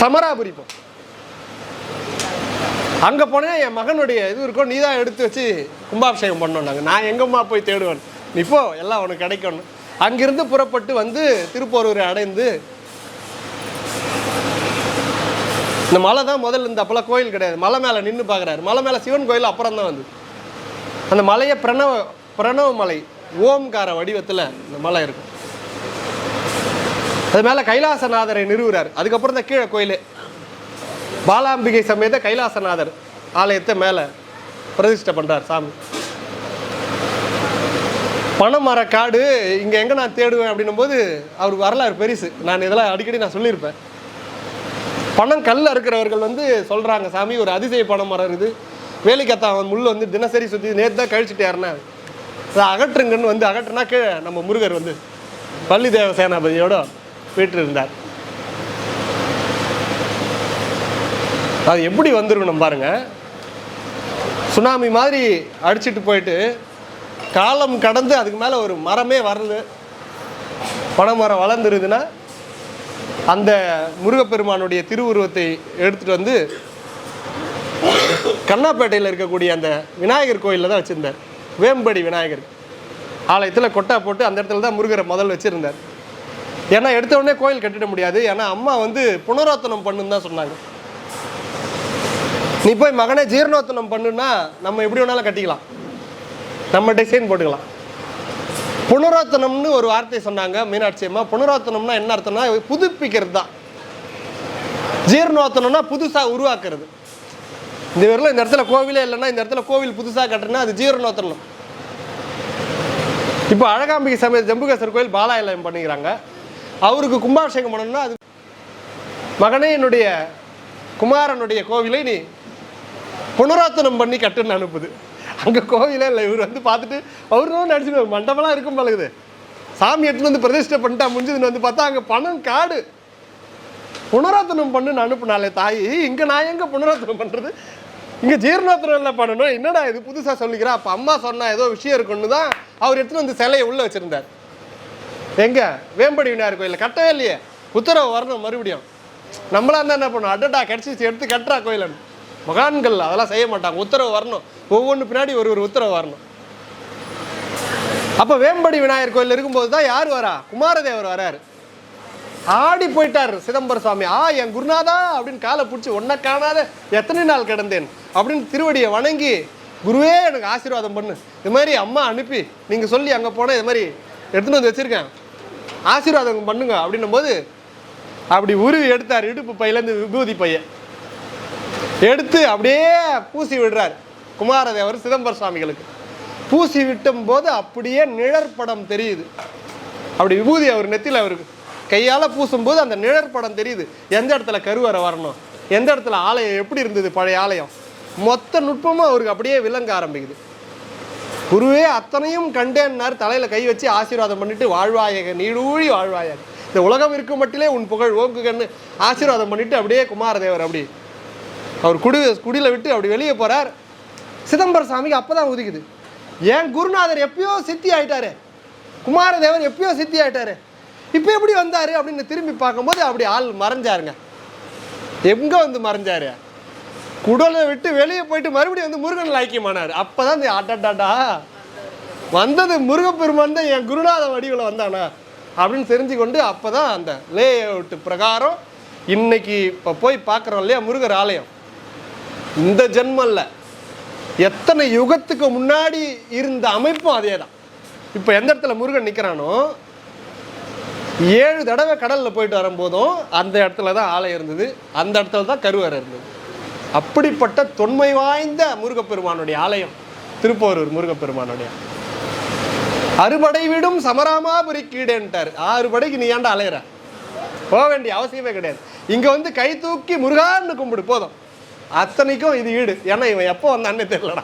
சமராபுரி போ, அங்கே போனேன் என் மகனுடைய இது இருக்கும், நீ தான் எடுத்து வச்சு கும்பாபிஷேகம் பண்ணோன்னாங்க. நான் எங்கம்மா போய் தேடுவேன், நீ போ எல்லாம் உனக்கு கிடைக்கணும். அங்கிருந்து புறப்பட்டு திருப்போரூரை அடைந்து, இந்த மலை தான் முதல்ல இருந்து, அப்போல்லாம் கோயில் கிடையாது, மலை மேலே நின்று பார்க்குறாரு. மலை மேலே சிவன் கோயில் அப்புறம் தான் அந்த மலையை பிரணவ மலை, ஓம்கார வடிவத்தில் இந்த மலை இருக்கும். அது மேலே கைலாசநாதரை நிறுவுறார். அதுக்கப்புறம் தான் கீழே கோயிலே பாலாம்பிகை சமேத கைலாசநாதர் ஆலயத்தை மேலே பிரதிஷ்டை பண்ணுறார் சாமி. பனைமர காடு இங்கே எங்கே நான் தேடுவேன் அப்படின்னும் போது அவர் வரலாறு பெருசு. நான் இதெல்லாம் அடிக்கடி நான் சொல்லியிருப்பேன். பணம் கல் அறுக்கிறவர்கள் சொல்கிறாங்க, சாமி ஒரு அதிசய பனை மரம் இருக்குது, வேலிக்கத்தான் முள் தினசரி சுற்றி நேற்று தான் கழிச்சுட்டாருன்னா அதை அகற்றுங்கன்னு அகற்றுனா கீழே நம்ம முருகர் பள்ளி தேவ சேனாபதியோட வீட்டில் இருந்தார். அது எப்படி வந்துருக்கணும் பாருங்க, சுனாமி மாதிரி அடிச்சுட்டு போயிட்டு காலம் கடந்து அதுக்கு மேலே ஒரு மரமே வருது, பனைமரம் வளர்ந்துருதுன்னா அந்த முருகப்பெருமானுடைய திருவுருவத்தை எடுத்துகிட்டு கண்ணாப்பேட்டையில் இருக்கக்கூடிய அந்த விநாயகர் கோயிலில் தான் வச்சுருந்தார். வேம்படி விநாயகர் ஆலயத்தில் கொட்டா போட்டு அந்த இடத்துல தான் முருகரை முதல் வச்சுருந்தார். ஏன்னா எடுத்த உடனே கோயில் கட்டிட முடியாது. ஏன்னா அம்மா வந்து புனரோத்தனம் பண்ணுன்னு தான் சொன்னாங்க. நீ போய் மகனே ஜீர்ணோத்தனம் பண்ணுன்னா நம்ம எப்படி வேணாலும் கட்டிக்கலாம், நம்ம டிசைன் போட்டுக்கலாம். புனரோத்தனம்னு ஒரு வார்த்தை சொன்னாங்க மீனாட்சி அம்மா. புனரோத்தனம்னா என்ன அர்த்தம்னா புதுப்பிக்கிறது தான். ஜீர்ணோத்தனம்னா புதுசாக உருவாக்குறது. இந்த பேரில் இந்த இடத்துல கோவிலே இல்லைன்னா இந்த இடத்துல கோவில் புதுசாக கட்டுறதுனா அது ஜீர்ணோத்தனம். இப்போ அழகாம்பிகை சமேத ஜம்புகேஸ்வரர் கோயில் பாலாலயம் பண்ணிக்கிறாங்க. அவருக்கு கும்பாபிஷேகம் பண்ணணும்னா அது மகனே என்னுடைய குமாரனுடைய கோவிலை நீ புனரோத்தனம் பண்ணி கட்டுன்னு அனுப்புது. அங்கே கோவிலே இல்லை. இவர் வந்து பார்த்துட்டு அவரும் நினச்சிட்டு மண்டபம்லாம் இருக்கும் பழகுது, சாமி எடுத்துன்னு வந்து பிரதிஷ்டை பண்ணிட்டா முடிஞ்சதுன்னு வந்து பார்த்தா அங்கே பணம் காடு. புனரோத்தனம் பண்ணுன்னு அனுப்புனாலே தாய், இங்கே நான் எங்கே புனரோத்தனம் பண்ணுறது, இங்கே ஜீர்ணோத்தனம் இல்லை பண்ணணும், என்னடா இது புதுசாக சொல்லிக்கிறா. அப்போ அம்மா சொன்னால் ஏதோ விஷயம் இருக்குன்னு தான் அவர் எடுத்துன்னு வந்து சிலையை உள்ளே வச்சுருந்தார். எங்கே வேம்படி விநாயகர் கோயிலில் கட்டவே இல்லையே, உத்தரவு வரணும் மறுபடியும். நம்மளா இருந்தால் என்ன பண்ணணும், அடடா கிடச்சிச்சு எடுத்து கட்டுறா கோயிலன்னு. மகான்கள் அதெல்லாம் செய்ய மாட்டாங்க, உத்தரவு வரணும், ஒவ்வொன்று பின்னாடி ஒரு உத்தரவு வரணும். அப்போ வேம்படி விநாயகர் கோயில் இருக்கும்போது தான் யார் வரா, குமாரதேவர் வராரு. ஆடி போயிட்டார் சிதம்பர சுவாமி. என் குருநாதா அப்படின்னு காலை பிடிச்சி, ஒன்றை காணாத எத்தனை நாள் கிடந்தேன் அப்படின்னு திருவடியை வணங்கி, குருவே எனக்கு ஆசீர்வாதம் பண்ணு, இது மாதிரி அம்மா அனுப்பி நீங்கள் சொல்லி அங்கே போனால் இது மாதிரி எடுத்துன்னு வந்து வச்சுருக்கேன், ஆசீர்வாதம் பண்ணுங்க அப்படின்னும் போது அப்படி உருவி எடுத்தார். இடுப்பு பையிலேருந்து விபூதி பையன் எடுத்து அப்படியே பூசி விடுறார் குமாரதேவர் சிதம்பர சுவாமிகளுக்கு. பூசி விட்டும் போது அப்படியே நிழற்படம் தெரியுது. அப்படி விபூதி அவர் நெத்தியில் அவருக்கு கையால் பூசும்போது அந்த நிழற்படம் தெரியுது. எந்த இடத்துல கருவறை வரணும், எந்த இடத்துல ஆலயம் எப்படி இருந்தது, பழைய ஆலயம் மொத்த நுட்பமும் அவருக்கு அப்படியே விளங்க ஆரம்பிக்குது. குருவே அத்தனையும் கண்டேன்னார். தலையில் கை வச்சு ஆசீர்வாதம் பண்ணிட்டு, வாழ்வாயக நீடூழி வாழ்வாயக, இந்த உலகம் இருக்கும் மட்டிலே உன் புகழ் ஓங்குகன்னு ஆசீர்வாதம் பண்ணிட்டு அப்படியே குமாரதேவர் அப்படி அவர் குடியில் விட்டு அப்படி வெளியே போகிறார். சிதம்பர சாமிக்கு அப்போ தான் உதிக்குது, ஏன் குருநாதர் எப்பயோ சித்தி ஆயிட்டாரு, குமாரதேவர் எப்பயோ சித்தி ஆயிட்டாரு, இப்போ எப்படி வந்தார் அப்படின்னு திரும்பி பார்க்கும்போது அப்படி ஆள் மறைஞ்சாருங்க. எங்கே வந்து மறைஞ்சாரு, குடலை விட்டு வெளியே போயிட்டு மறுபடியும் வந்து முருகன் ஐக்கியமானார். அப்போ தான் அடடாடா வந்தது முருகப்பெருமான் தான் என் குருநாத வடிவில் வந்தானா அப்படின்னு தெரிஞ்சு கொண்டு அப்போ தான் அந்த லே அவுட் பிரகாரம் இன்னைக்கு இப்போ போய் பார்க்குறோம் இல்லையா முருகர் ஆலயம். இந்த ஜென்மல்ல, எத்தனை யுகத்துக்கு முன்னாடி இருந்த அமைப்பும் அதே தான். இப்போ எந்த இடத்துல முருகன் நிற்கிறானோ 7 தடவை கடலில் போயிட்டு வரும்போதும் அந்த இடத்துல தான் ஆலயம் இருந்தது, அந்த இடத்துல தான் கருவறை இருந்தது. அப்படிப்பட்ட தொன்மை வாய்ந்த முருகப்பெருமானுடைய ஆலயம் திருப்போரூர் முருகப்பெருமானுடைய. அறுபடை விடும் சமராமாபுரி கீடேன்ட்டார். 6 படைக்கு நீ ஏன்டா அலையிற, போக வேண்டிய அவசியமே கிடையாது. இங்கே வந்து கை தூக்கி முருகான்னு கும்பிடு போதும், அத்தனைக்கும் இது ஈடு. ஏன்னா இவன் எப்போ வந்தான்னே தெரியலடா,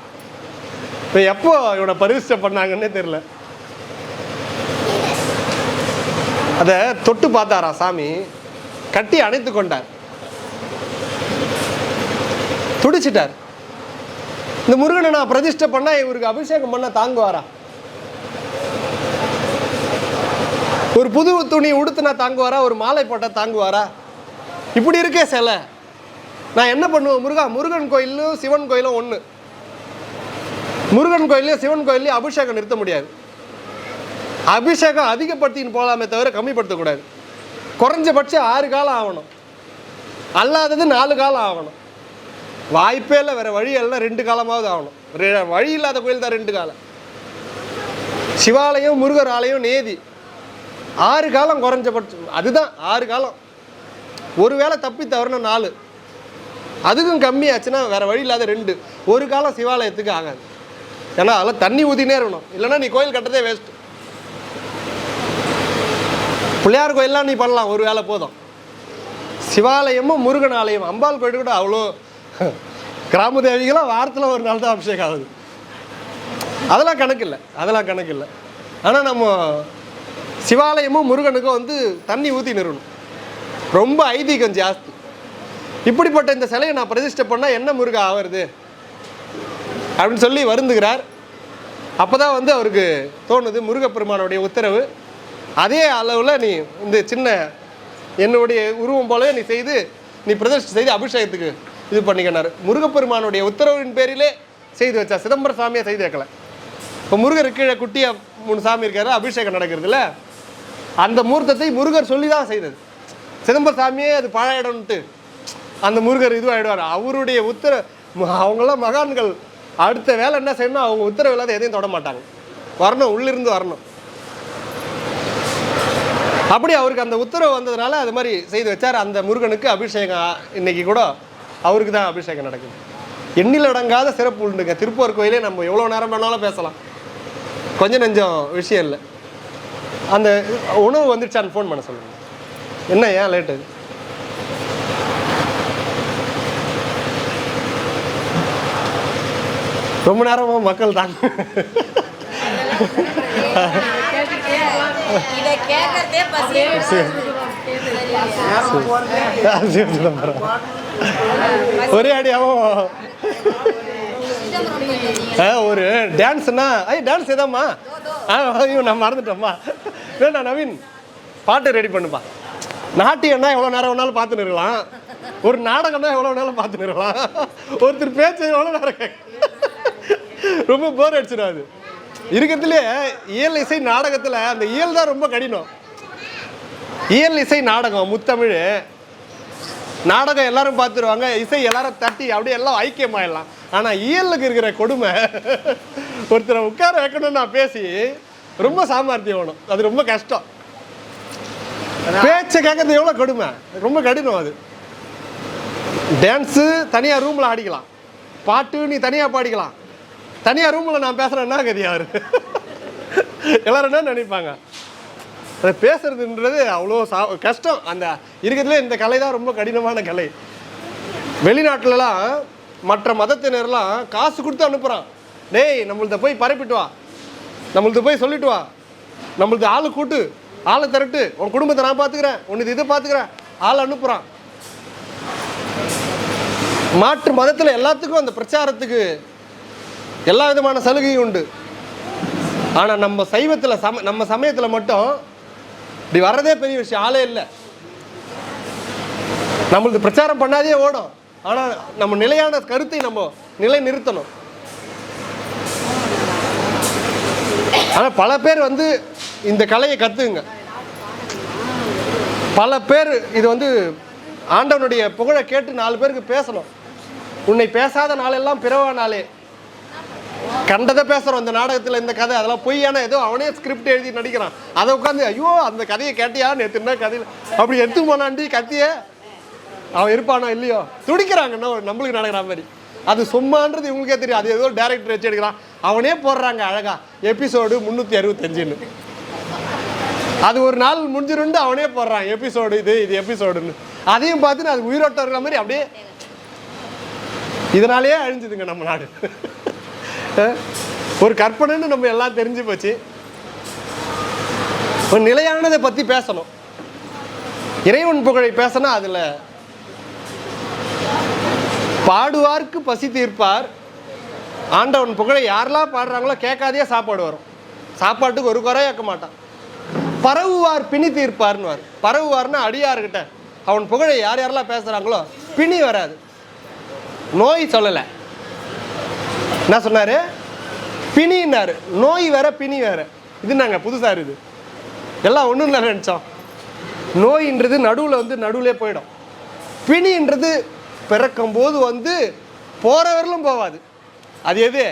இப்போ எப்போ இவனை பரிசு பண்ணாங்கன்னே தெரியல. அதை தொட்டு பார்த்தாரா சாமி, கட்டி அணைத்து கொண்டார், துடிச்சிட்டார். இந்த முருகனை நான் பிரதிஷ்டை பண்ணா இவருக்கு அபிஷேகம் பண்ண தாங்குவாரா, ஒரு புது துணி உடுத்துனா தாங்குவாரா, ஒரு மாலை போட்டால் தாங்குவாரா, இப்படி இருக்கே சிலை. நான் என்ன பண்ணுவேன், முருகன் கோயிலும் சிவன் கோயிலும் ஒன்று. முருகன் கோயிலையும் சிவன் கோயிலையும் அபிஷேகம் நிறுத்த முடியாது. அபிஷேகம் அதிகப்படுத்தின்னு போகலாமே தவிர கம்மிப்படுத்தக்கூடாது. குறைஞ்சபட்சம் 6 காலம் ஆகணும், அல்லாதது 4 காலம் ஆகணும். வாய்ப்பே இல்லை, வேறு வழி எல்லாம் 2 காலமாவது ஆகணும். வழி இல்லாத கோயில் தான் 2 காலம். சிவாலயம் முருகர் ஆலயம் நேதி 6 காலம் குறைஞ்சபட்சம், அதுதான் 6 காலம். ஒரு வேளை தப்பி தவறுனா 4, அதுக்கும் கம்மியாச்சுன்னா வேறு வழி இல்லாத 2. ஒரு காலம் சிவாலயத்துக்கு ஆகாது. ஏன்னா அதெல்லாம் தண்ணி ஊற்றினே இருக்கணும், இல்லைன்னா நீ கோயில் கட்டுறதே வேஸ்ட்டு. பிள்ளையார் கோயிலெலாம் நீ பண்ணலாம், ஒரு வேளை போதும். சிவாலயமும் முருகன் ஆலயம், அம்பாள் கோயில் கூட அவ்வளோ கிராம தேவிகளாம் வாரத்தில் ஒரு நாள் தான் அபிஷேகம் ஆகுது. அதெல்லாம் கணக்கு இல்லை. ஆனால் நம்ம சிவாலயமும் முருகனுக்கும் வந்து தண்ணி ஊற்றி நிறுவணும், ரொம்ப ஐதீகம் ஜாஸ்தி. இப்படிப்பட்ட இந்த சிலையை நான் பிரதிஷ்டை பண்ணால் என்ன முருகா ஆகிறது அப்படின்னு சொல்லி வருந்துகிறார். அப்போ தான் வந்து அவருக்கு தோணுது, முருகப்பெருமானுடைய உத்தரவு அதே அளவில் நீ இந்த சின்ன என்னுடைய உருவம் போலவே நீ செய்து நீ பிரதிஷ்டை செய்து அபிஷேகத்துக்கு இது பண்ணிக்கினார். முருகப்பெருமானுடைய உத்தரவின் பேரிலே செய்து வச்சா, சிதம்பர சாமியை செய்து வைக்கல. இப்போ முருகர் கீழே குட்டியாக 3 சாமி இருக்காரு, அபிஷேகம் நடக்கிறதுல அந்த மூர்த்தத்தை முருகர் சொல்லி தான் செய்தது. சிதம்பர சாமியே அது பழையிடம்ட்டு அந்த முருகர் இதுவாகிடுவார். அவருடைய அவங்களாம் மகான்கள் அடுத்த வேலை என்ன செய்யணும், அவங்க உத்தரவு இல்லாத எதையும் தொட மாட்டாங்க. வரணும், உள்ளிருந்து வரணும். அப்படி அவருக்கு அந்த உத்தரவு வந்ததுனால அது மாதிரி செய்து வச்சார். அந்த முருகனுக்கு அபிஷேகம் இன்னைக்கு கூட அவருக்கு தான் அபிஷேகம் நடக்குது. எண்ணில் அடங்காத சிறப்பு உண்டுங்க. திருப்பூர் கோயிலே நம்ம எவ்வளோ நேரம் வேணாலும் பேசலாம், கொஞ்சம் நெஞ்சம் விஷயம் இல்லை. அந்த உணவு வந்துடுச்சான்னு ஃபோன் பண்ண சொல்லுங்க. என்ன ஏன் லேட்டு? ரொம்ப நேரமாக மக்கள் தாங்க. ஒரே அடியாவும் ஒரு டான்ஸ்னா டான்ஸ் எதாம்மா? நான் மறந்துட்டோம்மா. வேணா நவீன் பாட்டு ரெடி பண்ணுப்பா. நாட்டியம்னா எவ்வளோ நேரம் வேணாலும் பார்த்துன்னு இருக்கலாம், ஒரு நாடகம்னா எவ்வளோ நேரம் பார்த்துன்னு இருக்கலாம், ஒருத்தர் பேச்சு எவ்வளோ நேரம் ரொம்ப போர் அடிச்சிடும். அது இருக்கிறதுலே இயல் இசை நாடகத்தில் அந்த இயல் தான் ரொம்ப கடினம். இயல் இசை நாடகம் முத்தமிழ் நாடகம் எல்லாரும் பார்த்துருவாங்க, இசை எல்லாரும் தட்டி அப்படியே எல்லாம் ஐக்கியமாயிடலாம். ஆனால் இயலுக்கு இருக்கிற கொடுமை, ஒருத்தரை உட்கார வைக்கணும்னு நான் பேசி ரொம்ப சாமர்த்தியம் வேணும். அது ரொம்ப கஷ்டம். பேச்சை கேட்கறது எவ்வளோ கொடுமை, ரொம்ப கடினம். அது டான்ஸு தனியாக ரூமில் ஆடிக்கலாம், பாட்டு நீ தனியாக பாடிக்கலாம், தனியாக ரூமில் நான் பேசுகிறேன்னா கதி அவர் எல்லோரும் என்ன நினைப்பாங்க. அதை பேசுறதுன்றது அவ்வளோ கஷ்டம். அந்த இருக்கிறதுல இந்த கலை தான் ரொம்ப கடினமான கலை. வெளிநாட்டிலலாம் மற்ற மதத்தினர்லாம் காசு கொடுத்து அனுப்புகிறான். டேய் நம்மள்த போய் பரப்பிட்டு வா, நம்மள்த போய் சொல்லிட்டு வா, நம்மள்து ஆளு கூட்டு, ஆளை திரட்டு, உன் குடும்பத்தை நான் பார்த்துக்கிறேன், உனது இதை பார்த்துக்கிறேன், ஆள் அனுப்புகிறான். மாற்று மதத்தில் எல்லாத்துக்கும் அந்த பிரச்சாரத்துக்கு எல்லா விதமான சலுகையும் உண்டு. ஆனால் நம்ம சைவத்தில் நம்ம சமயத்தில் மட்டும் இப்படி வர்றதே பெரிய விஷயம். ஆளே இல்லை, நம்மளுக்கு பிரச்சாரம் பண்ணாதே ஓடும். ஆனால் நம்ம நிலையான கருத்தை நம்ம நிலை நிறுத்தணும். ஆனால் பல பேர் வந்து இந்த கலையை கற்றுங்க. பல பேர் இது வந்து ஆண்டவனுடைய புகழை கேட்டு 4 பேருக்கு பேசணும். உன்னை பேசாத நாளெல்லாம் பிறவா நாளே. கண்டதை பேசுகிறோம் இந்த நாடகத்தில், இந்த கதை அதெல்லாம் பொய்யான ஏதோ அவனே ஸ்கிரிப்ட் எழுதி நடிக்கிறான். அதை உட்காந்து ஐயோ அந்த கதையை கேட்டியா, நேற்று என்ன கதையில் அப்படி எடுத்து போனாண்டி கத்திய அவன் இருப்பானோ இல்லையோ துடிக்கிறாங்கன்னா நம்மளுக்கு நடக்கிற மாதிரி. அது சும்மான்றது இவங்களுக்கே தெரியும். அது ஏதோ டேரக்டர் வச்சு எடுக்கிறான், அவனே போடுறாங்க அழகா எபிசோடு 365ன்னு. அது ஒரு நாள் முடிஞ்சிருந்து அவனே போடுறான் எபிசோடு, இது எபிசோடுன்னு. அதையும் பார்த்துன்னு அது உயிரோட்டம் இருக்கிற மாதிரி அப்படியே. இதனாலேயே அழிஞ்சுதுங்க நம்ம நாடு. ஒரு கற்பனைன்னு நம்ம எல்லாம் தெரிஞ்சு போச்சு. ஒரு நிலையானதை பற்றி பேசணும். இறைவன் புகழை பேசினா அதில் பாடுவார்க்கு பசி தீர்ப்பார். ஆண்டவன் புகழை யாரெல்லாம் பாடுறாங்களோ கேட்காதே சாப்பாடு வரும். சாப்பாட்டுக்கு ஒரு குறை கேட்க மாட்டான். பரவுவார் பிணி தீர்ப்பார்னுவார். பரவுவார்னா அடியார்கிட்ட அவன் புகழை யார் யாரெல்லாம் பேசுகிறாங்களோ பிணி வராது. நோய் சொல்லலை, என்ன சொன்னார்? பிணின்னாரு. நோய் வேற பிணி வேற. இது நாங்கள் புதுசாக இருக்குது, எல்லாம் ஒன்றும் இல்லை நினச்சோம். நோயின்றது நடுவில் போயிடும். பிணின்றது பிறக்கும் போது வந்து போகிறவர்களும் போகாது. அது எது?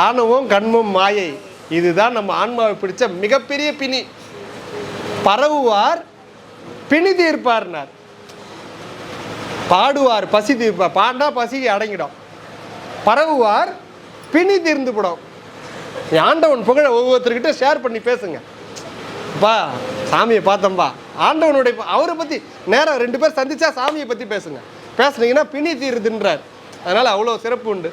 ஆணவம் கண்மம் மாயை. இதுதான் நம்ம ஆன்மாவை பிடிச்ச மிகப்பெரிய பிணி. பரவுவார் பிணி தீர்ப்பார்னார். பாடுவார் பசி தீர்ப்பார். பாண்டா பசி அடங்கிடும். பரவுவார் பிணி தீர்ந்து போடும். ஆண்டவன் புகழ ஒவ்வொருத்தர்கிட்ட ஷேர் பண்ணி பேசுங்க. பா சாமியை பார்த்தோம்பா, ஆண்டவனுடைய அவரை பற்றி நேரம் 2 பேர் சந்திச்சா சாமியை பற்றி பேசுங்க. பேசுனீங்கன்னா பிணி தீருதுன்றார். அதனால் அவ்வளோ சிறப்பு உண்டு.